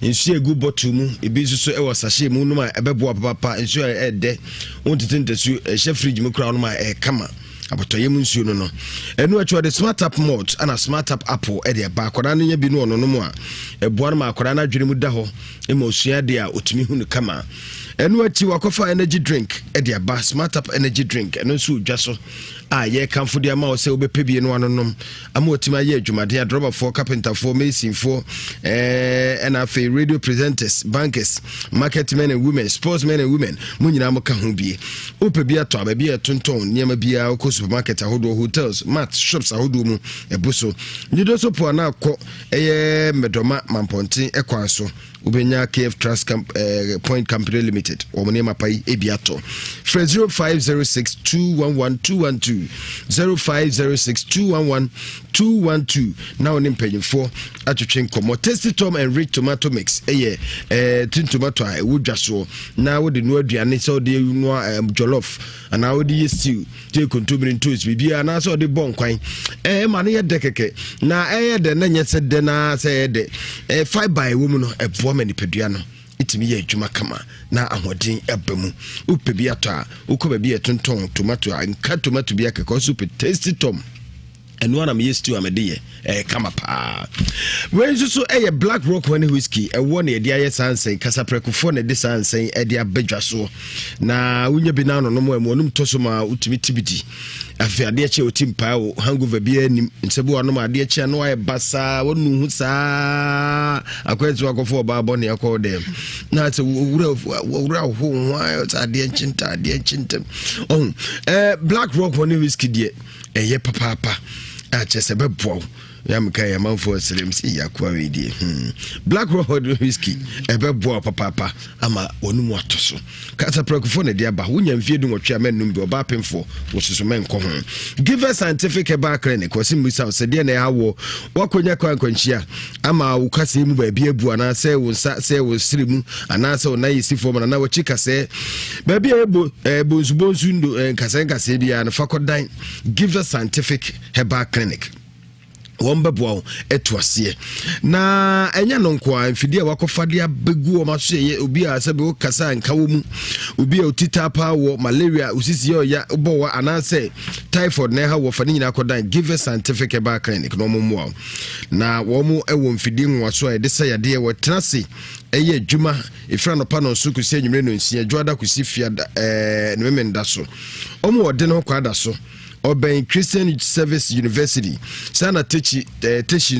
nsu egu bottle mu ebi nso e wo sachet mu no ma ebebo papa nsu ede wontetentesu ehye fridge mu kura no ma kama abotoye mu nsuo no enu atwa de smart up malt ana smart up apple e de ba akora no nya bi no no mu a eboa no ma akora na adwene mu da ho e ma osua de a otumi hu no kama ɛno akyi wakɔfa energy drink ɛde aba smart up energy drink ɛno nso dwa so a yɛ kamfo de ama wo sɛ wobɛpɛ bie no anonom ama otimi ayɛ adwumade adrɔbafoɔ carpenterfoɔ masonfoɔ ɛna afei radio presenters bankers market men and women sports men and women mo nyinaa mo ka ho bie wopɛ bi atɔ aba bi ɛtontɔn nneɛma biara wokɔ supermarket ahodoɔ hotels mat shops ahodoɔ mu ɛbu so nyido so po ana akɔ ɛyɛ medɔma mampɔnten ɛkwan so ubenya KF Trust Point Company Limited omunema pai ebiato for 0506211212 0506211212 now on impanyfo atwetwen komo tasty tom and rich tomato mix tin tomato a wodwa so na wo de no aduane so de no jollof ana wo de stew je kontomire toast bibia na so de bon kwan ma ne ye de keke na de na nyese de na se de fiber wo mu no mani pedua no itimi yɛ adwuma kama na ahoden eba mu upe bi ato a ukoba bi etonton tomato a nka tomato bi akeka so pe tasty tom eno na me stew amede ye kama pa we so Black Rock Honey Whiskey ɛwɔ na yɛde ayɛ sansen kasa prekufo na de sansen ɛde abadwa so na wonya bi na no mo amonum toso ma utimi tibidi afi ade ache otimpa o hangover bi anim nsebo anom ade ache no ayɛ basa wonu hu saa akwantu akofo ba bɔ ne akɔ dem na te wura ho ade anchinta oh Black Rock Honey Whiskey die ɛyɛ papa a chese bebo yamka ya manfo selems yakwa wedi Black Rock Honey Whiskey ebebo papa ama onumu atoso kasa prekufo ne dia ba wonya mfie du nwotwe amennum bi oba pemfo wosusu menko ho Give us Scientific Herbal Clinic wasi musa osede na yawo wakonya kwankwанчia ama ukase mu ba bia bu ana se wo nsa se wo sirimu ana se wo na yisifo na wachika se ba bia bonsu ndo nkase bia na fakodan Give us Scientific Herbal Clinic wombebo etuasie na enya no nko amfidi a wakofade abegu o maso ye obi a sebe wo kasa nka wo mu obi a otita pa wo malaria usisi ya obo anase typhoid na ha wo fa nyina akodan Give us Scientific Herbal Clinic no mo na wo mu ewo mfidi nwaso a de se yade ye wo tenase eye adwuma efra no pa no so kusi anwumre no nsia adwada kusi fia ne memenda so omo ode no kwada so Oben Christian Service University sana techi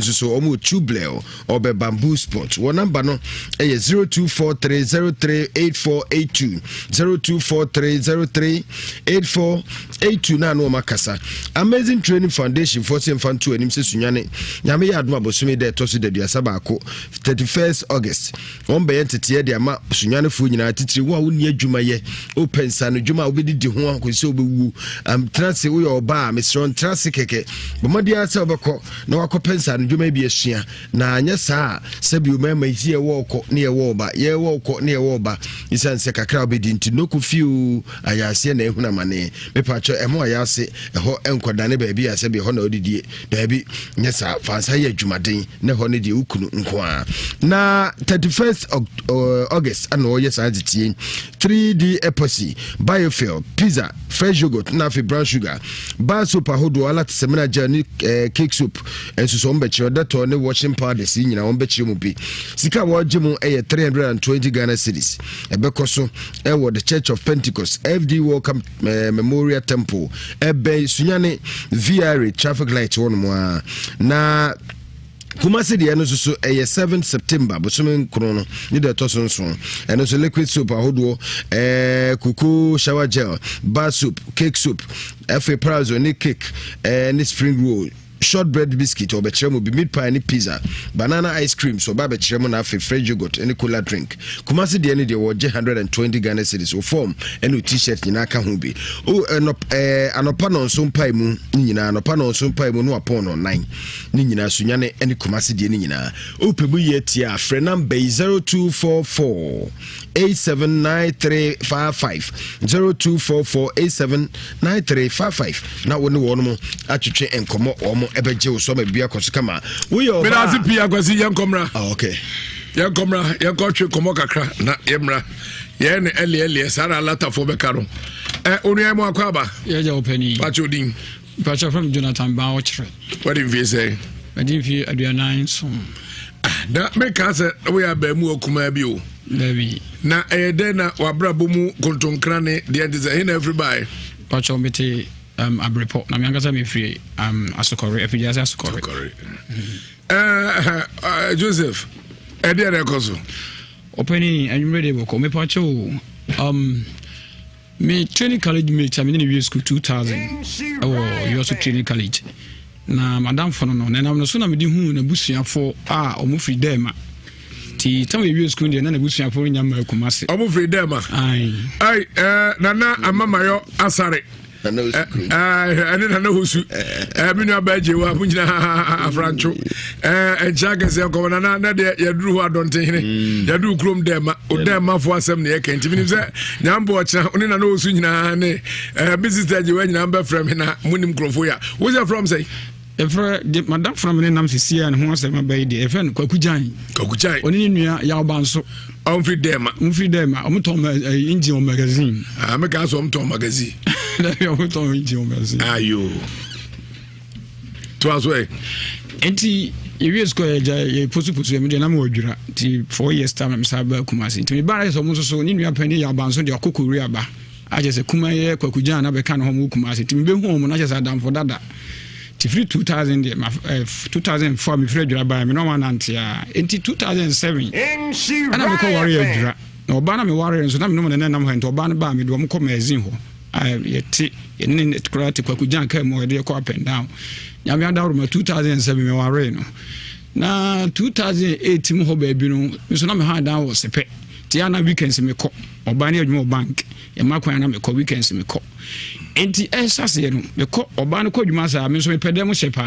so omo tubleo obe bamboo sport one number no 0243038482 0243038482 na no makasa Amazing Training Foundation for Semfantu anim se sunyane nyame ya adoma bosome de toso de duasa baako 31st August ombe entete de ama sunyane fu nyina titiri wo a woni adwuma ye opensa no dwuma obedidi ho akosi obewu transe wo oba Mr. Trasikeke bomadia se obeko na wakopensa no dwuma bi asua na anya saa sabi o mema yi woko na ye woba ye woko na ye woba isanse kakra obedi nti no kufiu ayase na ehuna mane mepacho emo ayase eho enkodane ba bi asabi ho na odidie da bi nya saa fansa ye adwumaden na ho ne die ukunu nko a na 31st August ano ye saa ditie 3D epoxy biofuel pizza fresh yogurt na fi brown sugar bar soap ahodo ala tsemena jani cake soup enso so mbekire dato ne washing powder si nyina wombekire mu bi sika wo gemu 320 Ghana cedis ebekoso ewo the Church of Pentecost FD Welcome Memorial Temple ebe sunyane VR traffic light won na Kumasi de eno so 7 September bosomen krono ni de toso nso eno so liquid soap ahodo kuku shower gel bar soap cake soup FA prazo ni cake ni spring roll shortbread biscuit or betremo bi meat pie ni pizza banana ice cream so ba betremo na afi fresh yogurt any cola drink Kumasi de eno de wo 120 Ghana cedis o form eno t-shirt nyina ka ho bi o anopa no nso mpai mu nyina anopa no nso mpai mu no apon no 9 ni nyina sunyane ene Kumasi de ni nyina o pebu ye tia frɛ number 0244 879355 0244879355 na woni wono mo atwetwe enkomo omo ebeje wo so ma bia koso kama wo yo me na pia kwasi yankomra okay yankomra yankotwe komo kakra na yemra ye ne ele sara latafo bekaro onu mo akwaba ye ja opani pachodin pacha from Jonathan Bawchre what did you say I did you aduanan so da me ka se we aba mu okuma bi o Baby. Na then wabra bomu kontonkrane the end is in everybody. Pacho mete abreport na mianga me free asokore efidia asokore. Joseph ede rekoso. Openi anymrede boko me pacho me training college mate I mean in school 2000 you also training college na madam fono no na no so na me di hu na busuafo omo free dem ti tam we school dey na busuafo nya ma kumase omo free dem ai nana amamayo asare ani na hosu minu abaje wa munyina afrancho ejaga se ko na de yaduru ho adonten hene yaduru krom dem odem fo asem ne yakenti minim se nyambo ocha oni na hosu nyina ne business stage wa nyina ba from na munim krofo ya wo se from say the madam from the nam sisia and who say my baby efen kwakujan oni nua ya banso on free dem omutom engine magazine make us omutom magazine omutom engine magazine ayo to aswe enti yewie sko ye pusu me de na me odwura ti 4 years time me saba kumasi ti me bara so mo so ni nua pani ya banso de akokori aba aje se kumaye kwakujan na be kan ho mo kumasi ti me be hu mo na je sa damfo dada free 2000 2004 me free dura ba me no one antia enti 2007 ana me ko warrior dura na oba na me warrior so na me no na nam ha enti oba na ba me do mo ko magazine ho yeti eni krati kwa kujan ka mo de ko up and down nya me adawro ma 2007 me warrior no na 2008 mo ho ba bi no so na me ha down wo sepe ti ana weekends me ko oba na adwuma bank e makwan na me ko weekends me ko enti esase no me ko oba no ko dwuma sa me so me pedem shepa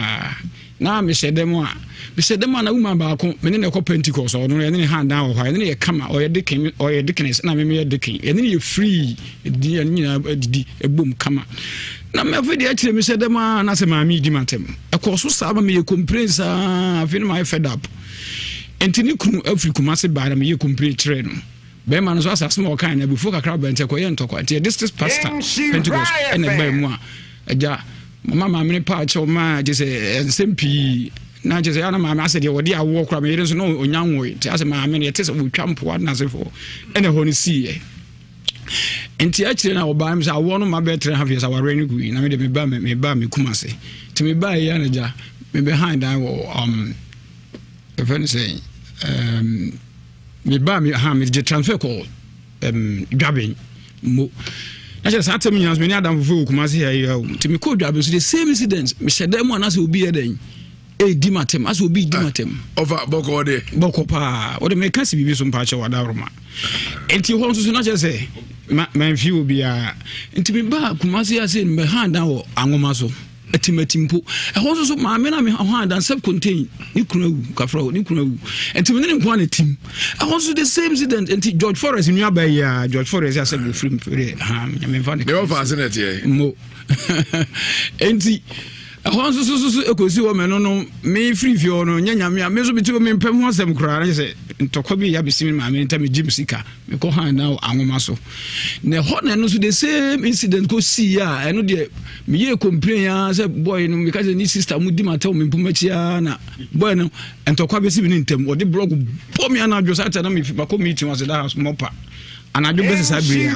na me shedem na woman ba ko me ne ko Pentecost o no ne hand down ho ne ye kama o ye dickness na me ye dickin ye ne ye free di nyina didi ebom kama na me video akire me shedem na se ma mi di matem e ko so sa ba me ye complain sa afi no my fed up enti ni kunu Africa ma se ba na me ye complain kire no be man so asase mo kan na before kakra ba nte ko ye ntoko ati district pastor Pentecost ene ba mu a aja mama me pa cho ma je se SMP na je se ana ma ase de wodi awo kra me yere so no onyanwo ti ase ma me ne te se wo twampo na se fo ene ho ni si e enti akire na oba me se awo no ma be 3 half years aware ni gui na me de me ba me kumase ti me ba ye na ja me behind I wo if any say me ba me ha me je transfer ko dwaben mo na je sa tem nyans me ni adam fufu kuma se ya ti me ko dwaben so the same incident me shedam na se obi eden di matem as obi di matem over boko pa o de me kan se bibi so mpa che wada roma enti ho so na je se man fi obi a enti me ba kuma se ya se me ha dan wo angoma so etimatimpo ho so ma me na me ho dan self contain ni kunawu kafra ni kunawu enti me ne nko na tim ho so the same incident enti George Forrest nua ba ya George Forrest ya say film ha me fa ne me fascinate ye mo enti ho so ekosi wo me no me free fio no nyanya me so biti me mpem ho asem kura na say ntokwa bi ya bisi ma me nta me gym sika me ko han na anwoma so ne ho na no so the same incident ko see ya eno de me ye complain ya say boy no because ni sister mu di mata me mpomachi ya na boy no ntokwa bisi bi ntem o de blog po me na adwo sata na me fi ko meeting was that house mopa and I do business abria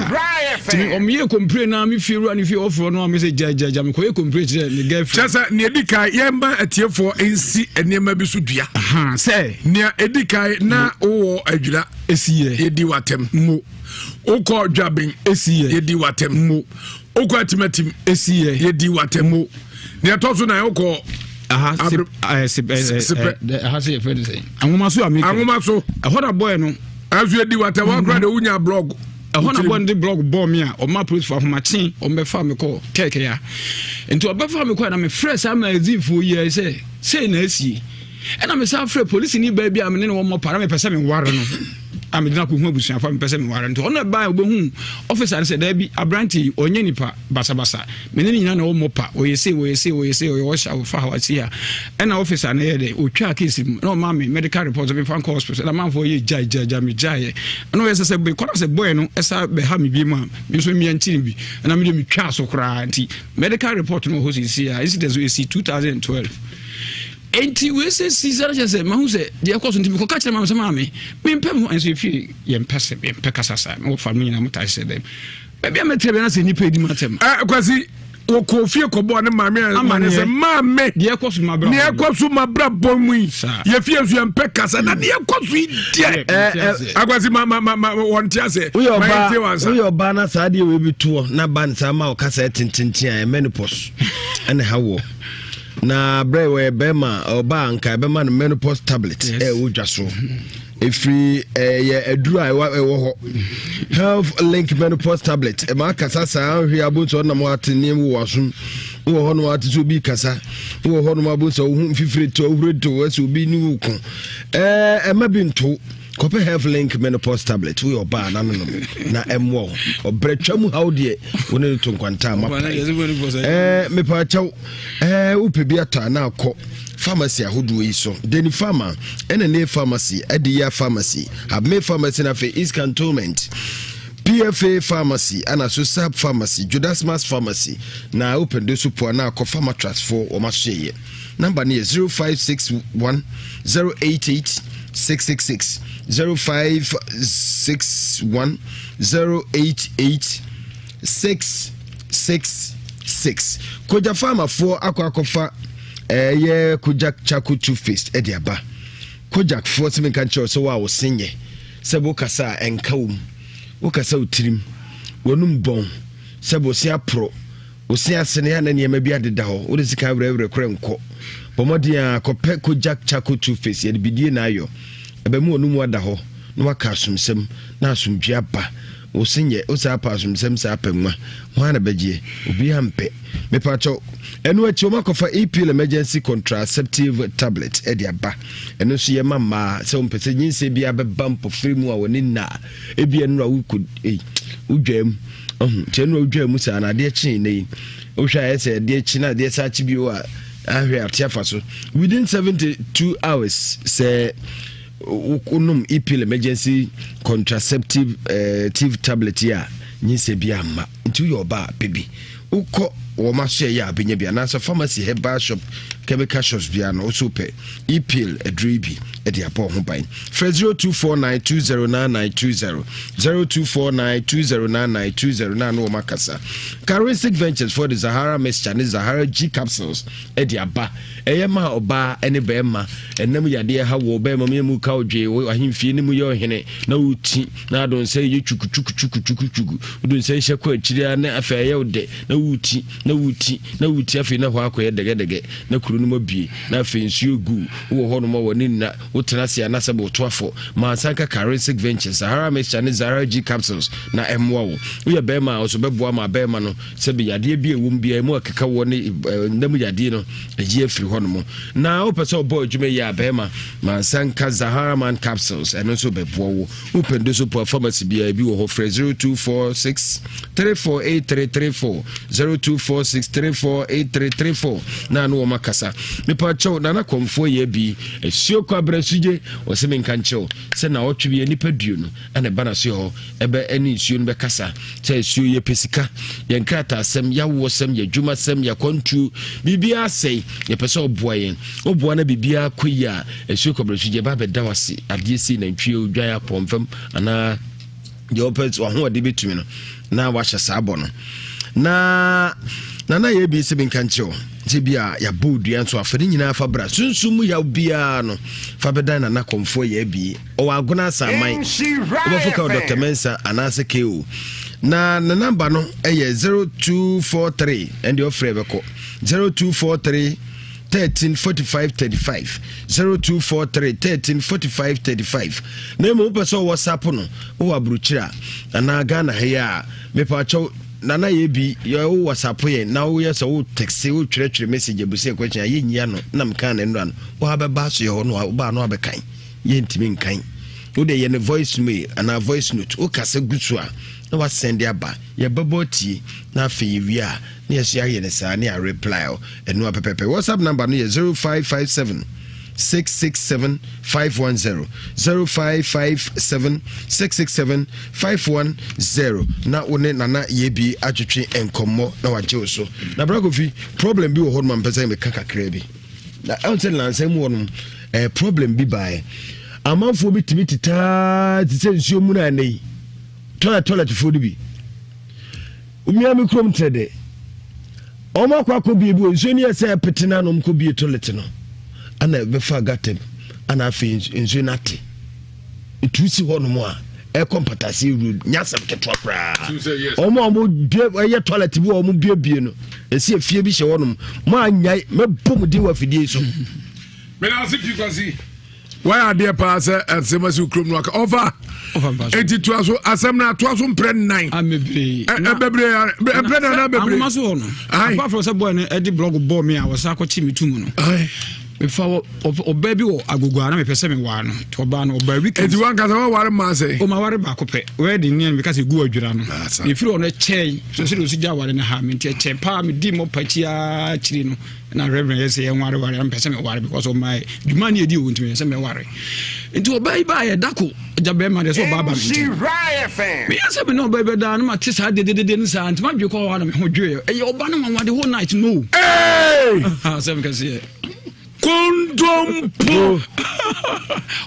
timi o me complain na me fear and if you offer no me say jaja me ko ye complain the girlfriend chasa ne edikai yemba atiefo ensi enema bi so dua aha say ne edikai na wo adwura esiye yedi watem mo ukọ dwaben esiye yedi watem mo ukọ atimatim esiye yedi watem mo ne toso na ukọ aha aha say friend say anwoma so amika anwoma so ahoda boy no as you di water one grade unya blog ehona bon the blog bomb me o ma police for matin o me fa me ko keke ya enti o be fa me ko na me fresh am magazine for year say na asi e na me sa fresh police ni ba bia me ne wo mo para me pese me ware no am dina ko hu abusuan fa me pese me ware nto ona ba obehu officer say da bi abranti onye nipa basa me ne nyina na wo mo pa o yese o sha fa hawati ya e na officer na ye de o twa case no ma me medical report be fan hospital na man for ye ja me jaye no yese say be kola say boy no esa be ha me bi ma me so mi antini bi na me de me twa so kra anti medical report no ho si ya incident we see 2012 enti we se sisara je ma hu se de akọ so ntimi ko ka kire ma ma me mpem ho enso fi ye mpese ye mpeka sasa mo fa me nyina mo ta se dem bia metre be na se nipa edi matem kwasi wo ko fie ko bo ne maame amane se maame de akọ so mabra ne akọ so mabra bomu ye fie so ye mpeka sa na de akọ so die akwasi ma wonte ase we oba na sa de we bi to na ban sa ma o kasa tintintin a menopause ene hawo na brewe bema oba anka bema no menopause tablet wodwa so efri ye aduru a wo ho health link menopause tablet e ma kasa sa hwe abunso na mo atene wo waso wo ho no atiso bi kasa wo ho no abunso wo hu fifiri to awredo aso bi ni wo ko e ma bi nto Copper Health Link menopause tablet we oba na no na emwo obretwa mu how de woni to nkwanta ma me pa chaw upebi ata na akọ pharmacy ahodo yi so Deni Pharma NNA Pharmacy Adiya Pharmacy Have Pharmacy na fe East Cantonment PFA Pharmacy and also Sub Pharmacy Judas Mass Pharmacy na open de support na akọ pharmatras for o ma share number ni 0561 088 666 0561 088 666 Koja Pharma for akwakofa ye Kojak Chaco toothpaste ediaba Kojak for semen kancho so wa wo senye sebo kasa enkawum wo kasa utirim wonum bon sebo sia pro wo sia sene ya na ne ma bi adeda ho wo de sika wrewre kore nko pomodia kope Kojak Chaco toothpaste ye bidie na ayo ebe mu onum wada ho na waka asumsem na asumdua ba wo senye wo sa pa asumsem sa apemwa ho na begie obi ampe me pacho enu achi o makofa EPL emergency contraceptive tablet ediaba enu so ye mama se ompese nyinse bia be bampo free mu a woni na ebi enu a wuku udwam chenu udwam sa na de chi nei o hwa ese de chi na de sa chi bi o a ahwe atiafa so within 72 hours say unum EPL emergency contraceptive tablet ya nyinse bia ma nti yo ba baby uko wo ma share ya benya bia na so pharmacy herbal shop chemical shops bia no so pe EPL adribi e dia po ho ban 0249209920 0249209920 na no makasa Caristic Ventures for the Zahara Mixture and Zahara G capsules e dia ba eyema oba ene bema enam yade ha wo bema mu ka odwe ahimfie ne mu ye ohene na uti na don say ye chuku udun say hye akiri na afa ye ode na uti afi na ho akoye degedege na kuru no mabie na afi nsuo gu wo ho no mo woni na wotena sia na sebo toafo ma sanka Caristic Ventures Sahara Mixture and Zahara G capsules na emwo wo ye bema oso beboa ma bema no se be yade bi ewum bia mu akeka wo ne ndam yade no eji afiri ho no mo na opese obo adwuma ya bema ma sanka Zahara Man capsules eno so beboa wo upendo so po pharmacy bia bi wo ho 0246 348334 0246348334 na no makasa me pa chaw na komfo ye bi esio kwa brasuje o se men kancho se na otwe bi nipa duo no ane bana so ho ebe eni esio no be kasa se esio ye pesika ye nkrata asem ya wo sem ye dwuma sem ya kontu bibia sei ye pese oboa yen oboa na bibia koya esio kwa brasuje ba be dawase ade si na ntwe odwan ya pomfam ana ye opet ho ade betumi no na wa hye sabo no na ye bi se bin kancho ti bia ya bodua nso afade nyina fa bra sunsum ya bia no fa bedan na komfo ye bi o agona asaman o bafuka Dr. Mensa anase KO na number no eye 0243 and your free beko 0243 134535 0243 134535 na mo peso WhatsApp no o abruchira ana Ghana heya me pa cho nana ye bi yo WhatsApp ye na wo ye so wo text wo twere message abuse question ye nyia no na mka na nura no wo ha be ba so ye ho no wo ba no abekan ye ntimi nkan wo de ye ne voice mail ana voice note wo kasa gutu a na wa send aba ye baboti na afi wi a na ye so ye ne sa na reply eno apepepe WhatsApp number no ye 0557 667 510 0557 667 510 na one nana yebi atwetwe enkomo na waje so na bragofi problem bi wo ho man pesa me kaka kra bi I would say lansem won problem bi bae amanfo bi timi titaa ti se nsuo mu na nei toilet fo bi umia mi krom trede ọmọ akọ bi ebu nsuo ni ese petina no mko bi toilet no ana be fa gatem ana afi nsuo nati etusi ho no mo a e compatasi road nyasam ketwa pra ọmọ bie toilet bi ọmọ bie no esi afie bi hye ho no mo anyai mebom di wa fidie so me na se pikwasi why are there pass semasi ukrom no aka over enti to aso asem na to aso mpre 9 amebre bebre na bebre amaso no apart from say boy no e di blog ball me a wasa akọchi metum no me fa oba bi wo agogwa na me pese me wa no to ba no oba weekend enti wan ka sa ware ma say o ma ware ba ko pe wedding ni me ka se gu adwura no e firi ono chei so se osi ja ware na ha me nti che pa me di mo pachi a chiri no na reverend yes ye ware am pese me ware because of my demand ye di o ntimi se me ware nti oba yi ba ye dako ja be ma de so baba me nti me yasa me no oba be da no ma ti sa de nsa nti ma dwe ko wa na me ho dwe e oba no ma wade whole night no eh se me ka se kondompo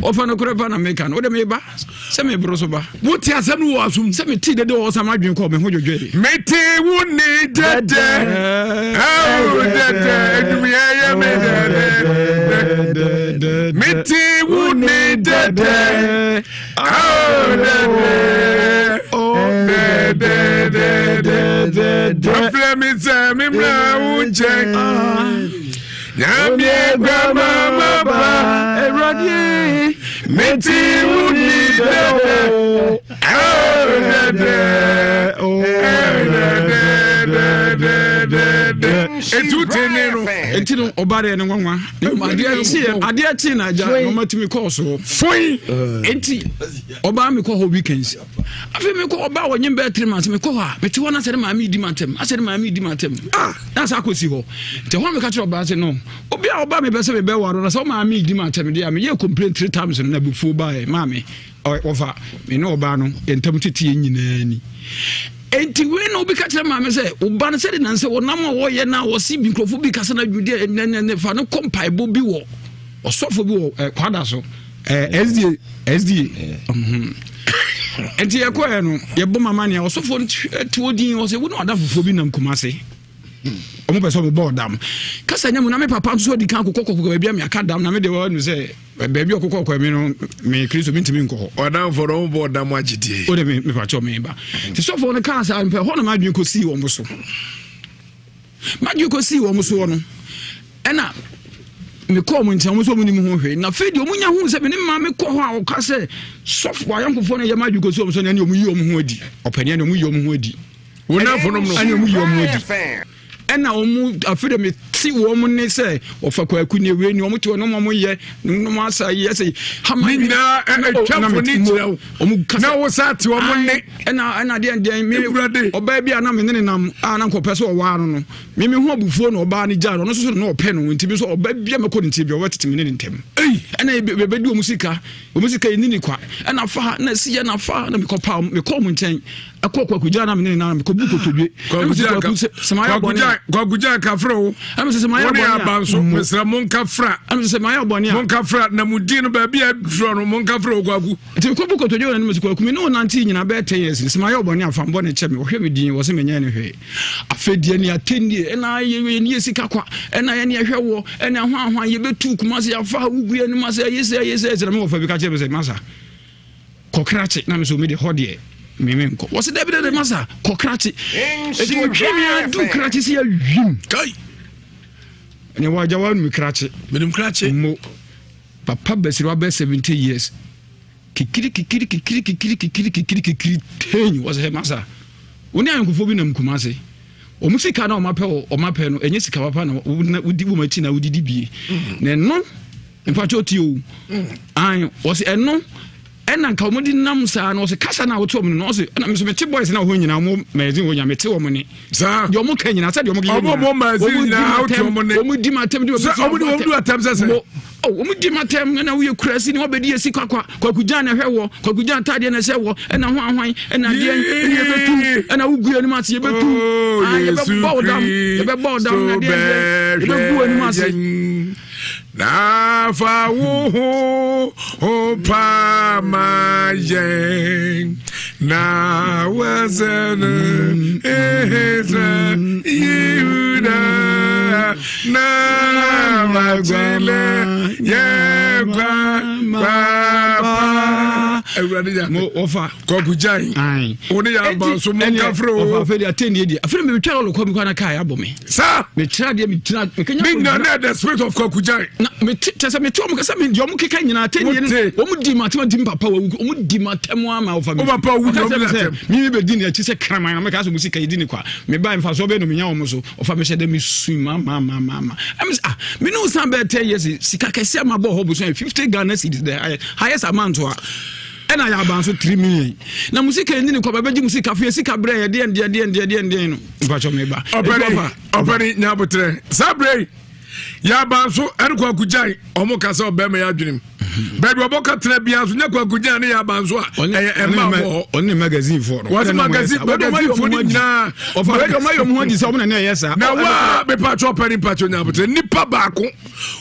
ofano kurepa na meka no de me ba se me bro so ba wuti asem no asum se me ti de o sa ma dwen ko me ho dwodwe meti woni dede dede eduye me dede meti woni dede dede problem is me mra unche Nyamie grama maba erodi meti uni dede etu tenero etino obare ne nwanwa ade ti na ja no matimi course foi enti oba me ko ho weekends afi me ko oba wonye be 3 months me ko ha meti wona sere ma mi di mantem asere ma mi di mantem that's akosi ho te ho me ka tro oba se no obi a oba me be se me be waro na so ma mi di mantem dia me ye complain 3 times na bufu ba e ma me over me no oba no entam tete nyina ni enti we no bi ka tire ma me se oba no se de nan se wonam wo ye na wo si bi nkrofo bi kasa na dwude ne fa no kompaibo bi wo osofo bi wo kwada so SD enti ye ko no ye bo mama ne osofo to din wo se wo no ada fofo bi nam kumase omo pese mo bo dam kasa nyam na me papa so di kan kokoko ba bia me aka dam na me de wo no se ba bia kokoko me no me Kristo mintimi nko odam for on bo dam agidie o de me pa cho me ba ti so for no kan sa mpe ho na ma dwen ko si wo mo so ma dwen ko si wo mo so no ena me ko mo ntia mo so mo ni mo ho hwe na fedi o munya hu se me ne ma me ko ho a o ka se software yankofo no ye ma dwen ko si wo mo so na ne o mu yi o mo ho adi opani ne o mu yi o mo ho adi wona for no no ani o mu yi o mo ho adi ena omu afide me ti wo mu ne se ofa kwaku ne we ni omu ti ono mo ye no mo asa ye se hama ni na twafo ni tirawo omu na wo sa ti wo mu ne ena de me oba bia na me ne nam na nkopɛ so wa no me hu abufuo no oba ni ja no so no opɛ no nti bi so oba bia me ko nti bi o wetete me ne ntem ena be di o musika ni ni kwa ena fa na si ya na fa na me ko pa me ko mu nten akokwa na me ne na me ko bu ko todwe Kwaguja kafro amse maya bonia abanso mesra monka fra amse maya bonia monka fra na mudino ba bia fro no monka fra ogwagu ti ko bu ko to jona nimse kwaku me no nanti nyina be 10 years se maya bonia fa mbo ne cheme wo hwe me din wo se menya ne hwe afedie ne atendi ena ye ni esika kwa ena ye ne hwe wo ena hwan ye betu kuma se afa ugua ni ma se yese me wo fa bi ka chebe se masa kokrache na me so me de hodie Mimiko. What's the David de Massa? Cocrati. It will give do cratchis here. And you were Jawan Micrachi. Madam Cratchy. Mo Papa Bessirabe 70 years. Kikiri was her massa. When I am Kufobinum Kumasi. O musika na o mape no enye sika papa na wudi wo machi na wudi dibi. Na no mpacho ti o. An was eno ena nka omudi nam sa no se kasa na woto mu no se na me so me boys na ho nyina mo mazin ho nya me te wo mu ni sa de omo ka nyina sa de omo gi omo mazin na auto mo ni omo di matem de omo atem se omo di matem na wo ye kurasi ni obedi esi kwakwa kwakujan na hwewo kwakujan tade na se wo ena hwan ena de ye betu ena wugu ani ma se ye betu ye be bo dam na de ye be gu ani ma se na fa wo pa maye na wazana ehza yuda na magwele yegwa papa ewurade mo ofa kokujai oni ya ba so mo kafro ofa fe dia tendie dia afre me twa lo ko mi kwa na kai abome sa me tra dia me tra me kenya me na the spirit of kokujai na me tese me to mo kasa me dio mo keka nyina tendie ni o mu di matema di papa wa o mu di matemo ama ofa me papa wu dio mi be di ni achi se kraman na me ka so musika yedi ni kwa me ba mfa so be no me nya wo mo so ofa me hye de me su mama me no san be 10 years sika kese ama bo ho bo so 50 Ghana cedis the highest amount wa ena ya ban so 3 million na musika ni kwa babaji musika fie sika bre ye de no mpacho me ba operi nya botre sabre ya ban so en kwa kujai omo kasa obema ya adwenem bed oboka tena bia so nya kwa kujai ne ya ban so e ma bo on magazine for what magazine for na ofare ma yo mo di so mo na yesa na wa be pacho operi pacho nya botre nipa ba ko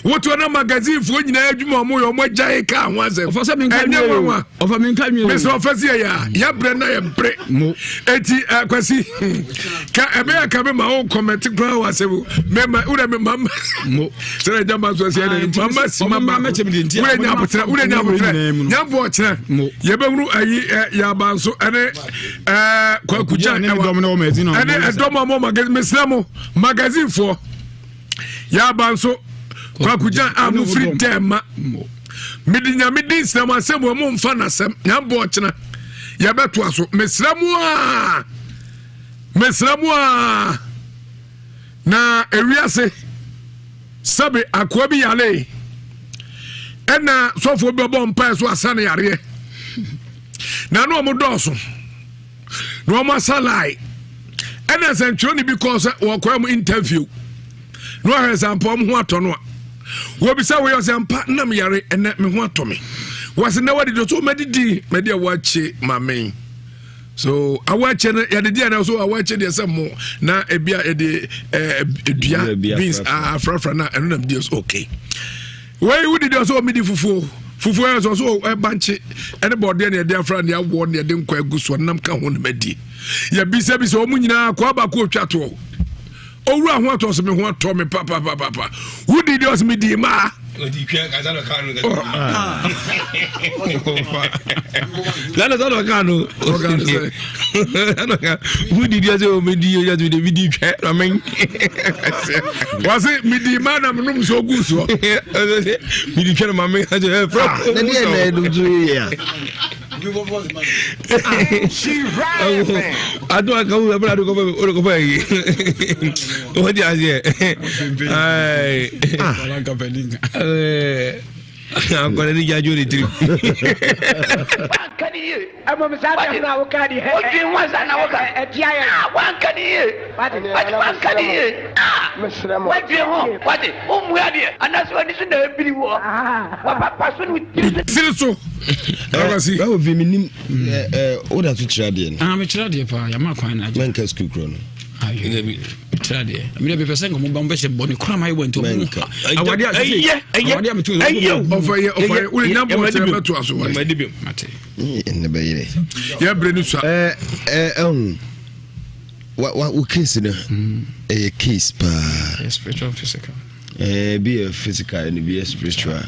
woto na magazine for nyina adwuma omo yo mo jai ka ho azem ofase min ka nwe ofa min ka nwe me so ofase ya bre na ya bre eti kwasi ka ebe ya ka be ma o comment kra wa se me ma ura me mama mo sere jamba so se ne mama si mama ure nya botra nya bo kire ye be huru ayi ya banso ene kwa kuja ene edomo mo magazine for ya banso kwa kuja amu free dem midinya midin sinama semo mo mfa na sem nya bo kire ye beto aso mesramu na ewiase sabe akwa bi yale ena sofo bi obo mpa so asane yare na no mo doso no mo salai ena sentro ni because wo kwa mu interview no ha sampo mo ho atono wo bi sa wo yo sampa na me yare ena me ho atome wase na wadi do so medidi medi awache mamen so awache na yadedi na so awache de samo na ebia ede edua beans afrafra na eno na be okay wey we did so midi fufu so banche anybody na de afra na awo na de nkwa aguso nam ka ho na madi ya bisa o munyina kwa ba ko twato owura ho ato so me ho ato me papa who did us midi ma odi kwa kazalo kanu lana zalo kanu who did you say midi you just midi kwa ramen was it midi ma na mnum so guso midi kwa mamen na dia na do ya she right ado aka wo bra do ko fa yi o di azie ai lanka pelinga ankole ni jajo ni trip wankani amamsada na wakadi he odi wanza na waka etia ya wankani wankani mesramo wadi ho wadi umwadi anaso ani so na biri wo papa so ni siriso akasi ba ovi minim oda to trade no me trade pa ya ma kwan na menka school kro no ayi trade me be person mo ba mo be se boni kra mai won to awade awade me to ofa uri nyambo te to aso wa madi bi mate enne be yire ya bre nu swa wa case no case pa spiritual physical be a physical and be a spiritual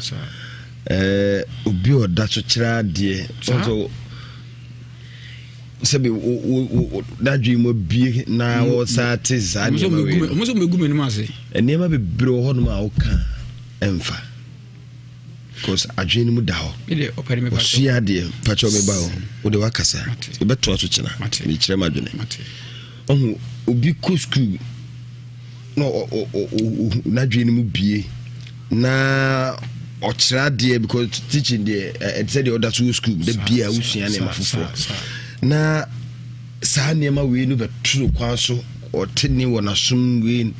obi oda so kira de so sabi that dream mo bie na wo sati za ni mo so megumi ni ma se enema be bro ho no ma wo ka emfa cause adwene mu da ho ide opere me pa so ya de pa cho me ba ho wo de wakasa e beto so kina ni kire ma dwene ohu obi ko school no na dwene mu bie na ochira de because teaching there it said the other school the bia usua na mafofo na saa niema we no betru kwa so oteni wona sum we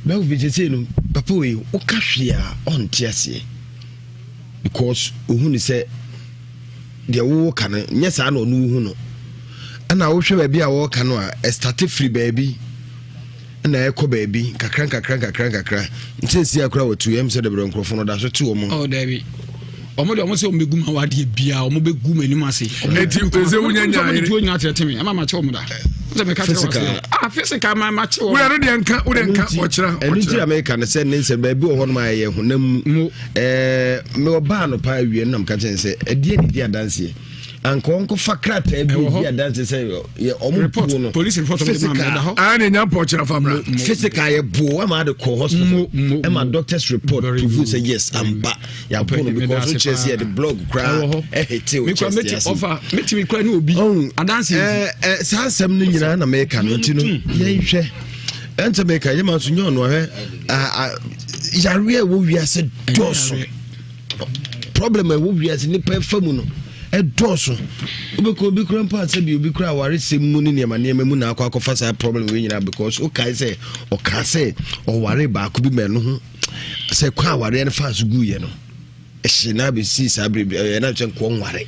ba vijete no papa we o ka hwea on tiase because ohun ni se de wo ka no nya saa na onu hu no ana wo hwe ba bia wo ka no a start free baby na ɛkɔ baabi kakra ntɛsi akora watu yɛm sɛ dɛbrɛ nkurɔfo no da so te wɔ mu dabi ɔmo de ɔmo sɛ ɔmo bɛgu ma wadeɛ bia ɔmo bɛgu ma anim ase ɛti ɛsɛ wonya nyaayere tuo nyina kyerɛ temi ama ma kyerɛ ɔmo da sɛ mɛka kyerɛ wɔ physical ma kyerɛ wo yɛre deɛ nka ɔkyerɛ ɛno nti a mɛka no sɛ ne nsɛ baabi wɔ hɔ no ma yɛyɛ honam mu mewɔbaa no paa awie no nam ka kyɛn sɛ ɛdeɛ ne di adanseɛ anka ɔnkɔfa krataa bi di adanse sɛ ɔmo puo no police report ne nya mpɔkyerɛ famra physical yɛ bo ama de kɔ hospital ɛma doctor's report prove sɛ yes amba yɛapo no because wo kyerɛ sɛ yɛde blog koraa ɛhete wo metimi kora ne obi adanse saa asɛm no nyinaa na mɛka no nti no yɛnhwɛ ɛnta mɛka yɛma so nyɛ ɔno ahwɛ yareɛ a ɛwɔ wiase dɔɔso problem a ɛwɔ wiase nipa ɛfa mu no ɛdɔɔso wobɛkɔ obi kora mpa sɛ bi obi kora aware sɛm mu ne nneɛma mu na akɔfa saa problem wei nyinaa because wokae sɛ ɔka sɛ ɔware baako bi ma ɛno ho sɛ kɔ awareɛ no faa so guyɛ no ɛhye na bɛsii saa berɛ ɛna kyɛ nkɔ nware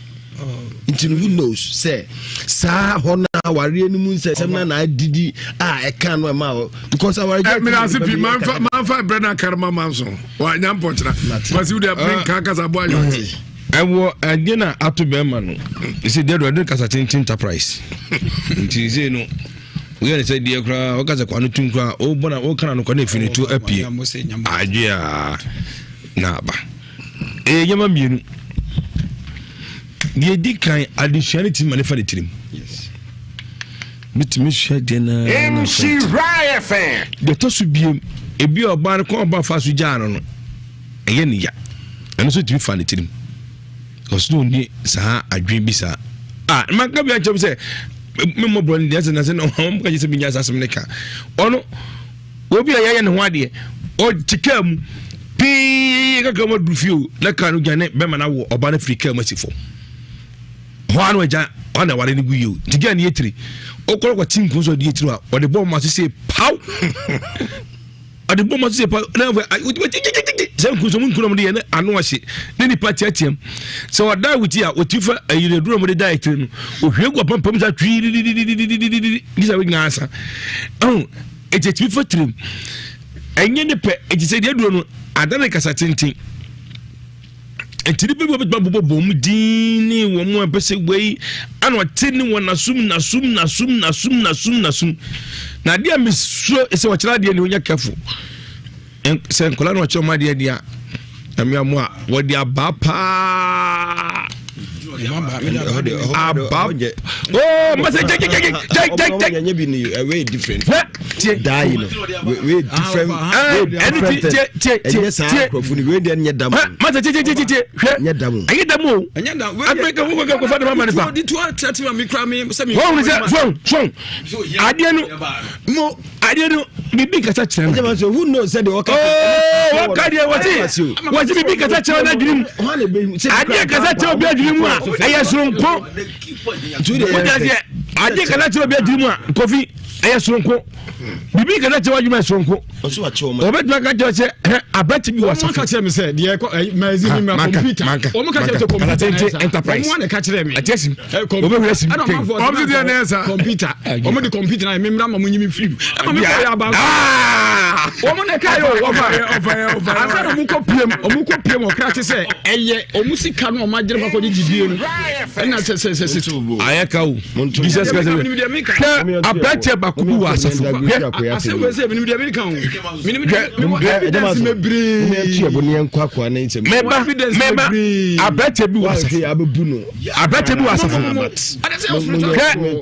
nti no who knows sɛ saa hɔ na awareɛ no mu nsɛ sɛm na adidi a ɛka no ɛma because awareɛ menase pi mamfa brɛ no akarama ma nso wanya mpɔkyera masi wode menka kasa boa yɔnte ɛwɔ adeɛ na ato bɛrima no ɛsɛ deɛ do kasa tenten enterprise nti sɛ no woyɛ ne sɛ deɛ koraa wokasa kwa no tum koraa wobɔna wokana no kɔ na ɛfi no to apie adwe a na aba nyɛma mmienu deɛ di kan adesua no timi ma ne fa ne tirim metumi hwɛ deɛ deɛ tɔ so biem ebi a ɔbaa no kɔ ɔba fa so gyaa no no ɛyɛ ne ya ɛno so tumi fa ne tirim ɔsoro ni saa adwen bi saa maka bi akyɛm sɛ mmemmɔ borɔ ne deɛ sɛ na sɛ na ɔmo ka gye sɛ binya asasɛm ne ka ɔno obi a yɛyɛ ne ho adeɛ ɔkyika mu pii kaka mu aduru fie o na ka no gyane bɛma no awo ɔba no firi kaa mu asi fam hɔ a no agya ɔna ware no gu yie o nti gaa ne yɛtiri ɔkɔrɔ kɔte nkum sɛ ɔde yɛtiri a ɔde bɔ ma so sɛ paw ɔde bɔ ma so sɛ paw na sɛ nkunso mu nkunam de yɛ ne ano ahye ne nipa tiatiam sɛ ɔda wuti a ɔti fa ayire duro mu de da etire no ohwie gu pampam sa twi di sɛ wenya asa etimi fa tirim enye ne pɛ eti sɛ de duro no adane kasa tenten etiri bi bɔ mu dini wɔ mu apɛsɛ wei ana ɔte ne wɔ nasum na de a mesuo sɛ ɔkyerɛ de ne onya kafo sɛ nkola no ɔkyerɛ ma de dia amiamu a wɔde aba paa masa nyɛ bi ni way different die no way different ɛnyɛ saa krɔfo ni way nyɛ dam masa nyɛ dam ɛnyɛ dam o afrika wo ko fa de mama ne fa di to atati ma mi kra mi sɛ mi wo sɛ fon adeɛ no adeɛ no bibi kasa kyerɛ no so who knows said o ka waka deɛ wɔte bibi kasa kyerɛ na adwene mu adeɛ kasa kyerɛ obi adwene mu a ɛyɛ soronko adeɛ kasa kyerɛ obi adwene mu a kofi ɛyɛ soronko bibi kasa kyerɛ adwuma soronko ɔbɛtuma ka kyerɛ sɛ abɛte bi wɔ safo ka kyerɛ me sɛ deɛ mazi mi ma computer ɔmo ka kyerɛ computer enterprise ɔmo ne ka kyerɛ me atɛsim ɔbɛwura sim ɔmo de ne sa computer ɔmo de computer na me mra ma mo nyimi film ama me fa ya ba ɔmo ne ka yo ɔfa asa na ɔmo kɔ piem ɔkra kyerɛ sɛ ɛyɛ ɔmo sika no ɔmo agyere fa kɔ de gidie no ɛna sɛ ayaka o jesus christ abɛte ba ko bi wɔ asafo asɛ wɛ sɛ minim de america o minim meba abɛte bi wɔ asafo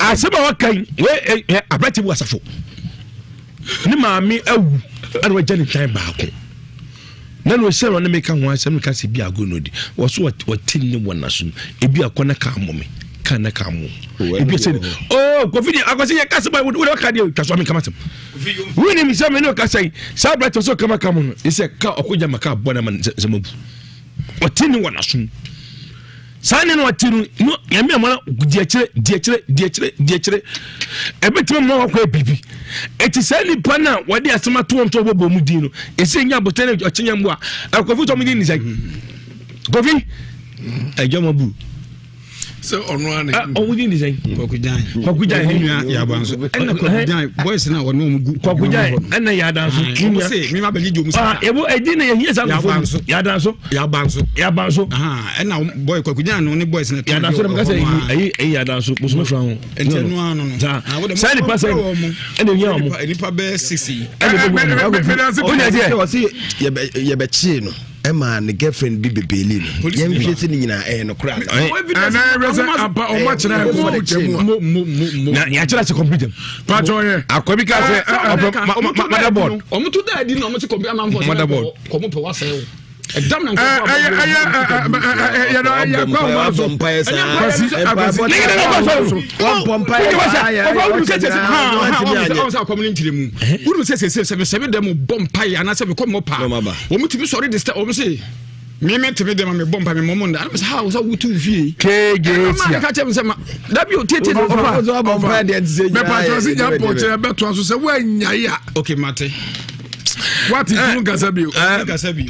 asɛm a wakan abɛte bi wɔ asafo ne maame awu ana wagya ne tan baako na no hyɛ no ne meka ho asɛm no ka sɛ bi ago no di wɔ so wɔte ne wɔ naso ebi akɔ na ka mmome ka na ka mo ebi sɛ kofi di akɔ sɛ yɛ kasa ba wo ka de twa so me kama sɛm wo ni mi sɛ me no ka sɛ sa bra to so kama kama no isɛ ka ɔkɔgya maka bɔ na man sɛ mabu wɔte ne wɔ naso saa ne no wɔte no yɛme amana diɛkyerɛ ɛbɛtumi ma wɔkɔ bibi ɛti saa nipa no a wɔde asɛm ato wɔm to wɔbɔ mu din no ɛsɛ nya abotɛ no ɔkyɛnya mu a akɔfi tɔ mu din ne sɛ kofi ɛgya ma bu So on within the same. Kwakujan, Yabanso, and the Kwakujan boys now, no Kwakujan, and the Yadanso. Say, me, I believe you. I didn't hear some Yabanso, and now boy Kwakujan, only boys in the Yadanso, was my friend, and I would have said the person, and the young, and if I bear 60. Yabachino. Emma and the girlfriend be Bailey. Young shitting in a crowd. And I was a much to complete him. Patroy, a Quabica, motherboard. Almost to that, I didn't almost compare motherboard. Come up to us. A damn me meant to be them on the bomb. I'm a moment. That was how I would to be. Okay, Mate. What is Gazabi?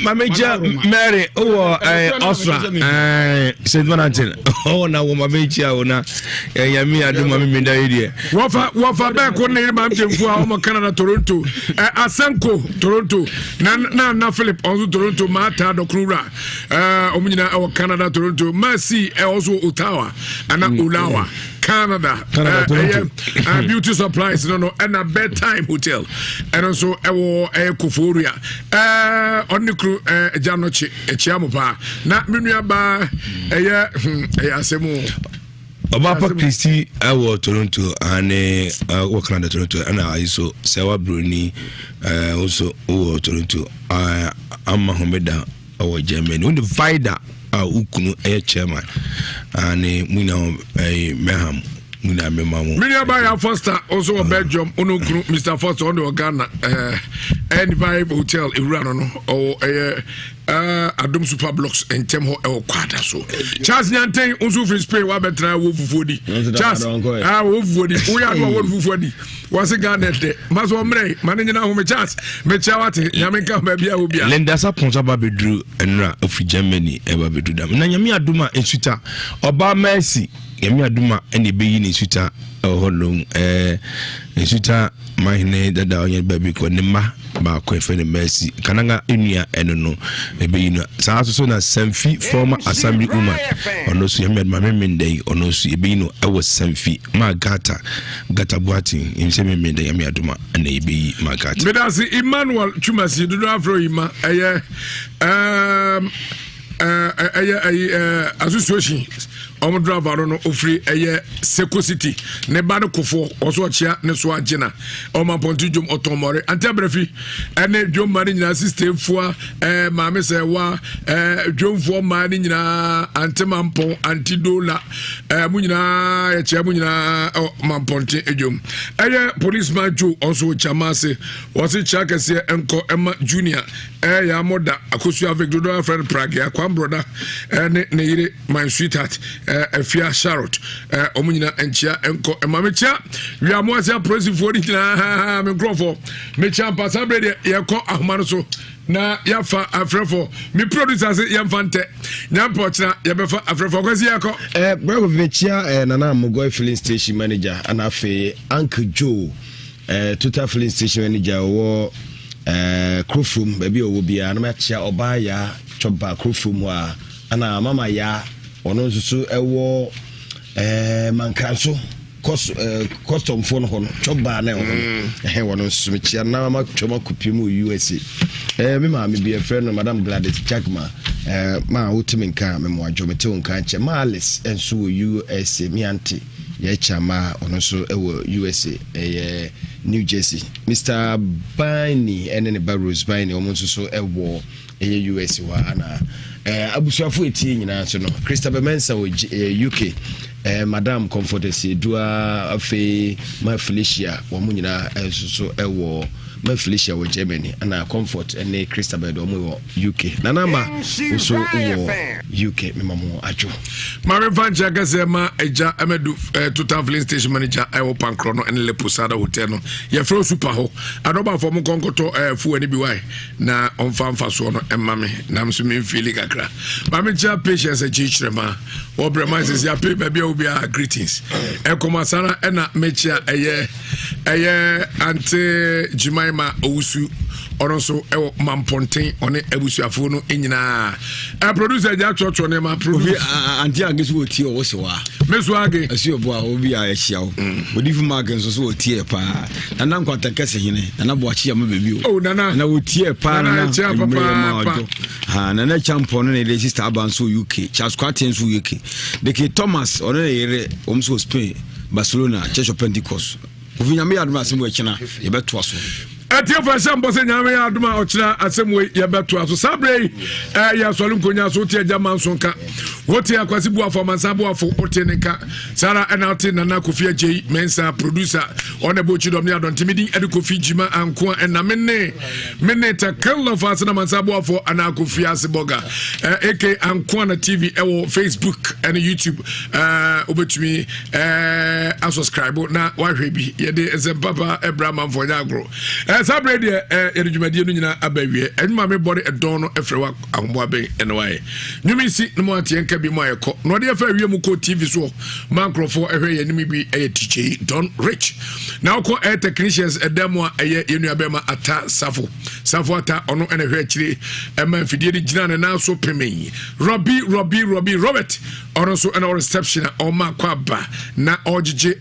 My major Mary Osra Saint Valentin. Oh, now my major owner, Yami, I do my idea. Wafa back on name for Canada, Toronto, Asanko, Toronto, Nana Philip, also Toronto, Marta, Dokura, Omina, our Canada, Toronto, Mercy, also Ottawa, and Ulawa. Canada, beauty supplies, no, and a bedtime hotel, and also a Kufuria, on the crew, Janochi, a Chiamupa, not Munyaba, a Semu. Obapa Christie, I was Toronto, and work on the Toronto, and I saw Sawa Bruni, also Toronto, I'm Mahomeda, our German, when the Vida. Ukunu chairman and Muna Meham Muna Memamu. Miniabaya Foster, also a Belgium, Unukunu, Mr. Foster on the Ghana, and Vibe Hotel in Rano, or Adam Super Blocks and Temho El Quata. So Charles Nante, Unsufri Spray, Wabetra, Wolf Woody. Charles, Wolf Woody, we are Wolf Woody. Was a gun that day. Mazomre, managing home chance, Mechawati, Yamika, maybe I will be. Lendasa Ponsaba Bedru and Ra of Germany, ever Bedru. Nanyamia Duma and Suta, Oba Mercy, Yamia Duma, and the being in Suta, or long, Suta, my name, that down baby, Konema, Bakwe, Mercy, Kananga, Unia, and no, maybe Sasso, Semfi, former assembly woman, or no, so you made my memory day, or no, so you I was Semfi, Magata, Gata Boating, in semi made the Yamiaduma, and they be Magata. But as Emmanuel Chumasi, do not throw him, association. Driver no ofri Seko City ne bado kofo oso achia ne so agina oma pontijum otomore antebrefi ene dwom mari nyina system fo maame se wa dwom fo mari nyina antemampo antidola mu nyina ya chia mu nyina mamponte edwom policeman Joe also chamase wose chia kese enko Emma Junior ya moda akosu avec dodo friend Prague akwa broda ne yire my sweetheart Efia Charlotte omunyina enchia enko emamecha wi amoasia presi for dina me crofo me champa sabre de yeko ahmano so na yafa afrefo me producers yamfante nyampo china yabefa afrefo kwasi yako bravo vechia nana Mogoi filling station manager anafe Uncle Joe total filling station manager wo Krofum baby owo bia na machia obaya chompa Krofum wa ana mama ya ono nso ewo mankanso custom phone hono choba na wono nso mechia na ma choma kupimu USA me ma me be friend Madam Gladys Jackma ma ultimate nka me mo adwomete nka nche ma Alice enso USA mi anti ye chama ono nso ewo USA New Jersey Mr. Bani ene Barros Bani omo nso ewo US wa na abusuafo etie nyina so no Christabel Mensa UK Madam Comfortesi dua afi my Felicia wo mu nyina so ewo ma Felicia wɔ Germany ana Comfort ene Christabel do mo wɔ UK nanamba so wɔ UK me mamo ajo Mary Vancha Gazema eja amedu total filling station manager I will pankro no ene Le Posada hotel no ye fro super ho adoba for mo konkoto fu ani bi wai na onfamfa so no emma me na mso me feel kakra ma me cha patience e chichirema wo brema says ya pay baby obi greetings ekomasara ena me cha eye ante Jimaima Owusu Oronso ewo Mamponten one ebusuafo no enyina producer ja chocho ne ma producer anti agesu oti o so wa meso age asu obo a obi a ehia wo odifu magen so oti e pa nana nkwata kese hene nana bo achi ya ma bebi o nana na oti e pa nana ha nana champion no le sister abanso UK Charles Quarten so UK de ke Thomas one yere omso Spain Barcelona Church of Pentecost ovinyame aduma asemu echina ye beto aso Atia for example say nyame aduma ochira asemwe ye beto aso sabre ya solu nkonya so tie jaman sonka wote akwasi bu afọ mansabo afọ oteneka Sara Enalti Nana Kofi Ajay Mensa producer on ebochi dom ne adontimidi ede Kofi Jima anko na menne ta kill of us na mansabo afọ ana Kofi Aseboga AK anko na TV ewo Facebook and YouTube obetumi subscribe na wahwe bi ye de Zempapa Abraham for Agro sabre de edwumadie no nyina abawie enuma me body edon no efrewa ahombo ben enwai nyumi si no mo atie bi mo ayeko no de afa wiem ko TV so mancrofo ehwe yanimi bi teacher Don Rich now ko technicians edemo yenu abema ata safo ata ono enehwe akire ema fidie di gina na so pemi Robert ono so ena reception o ma kwa ba na ojije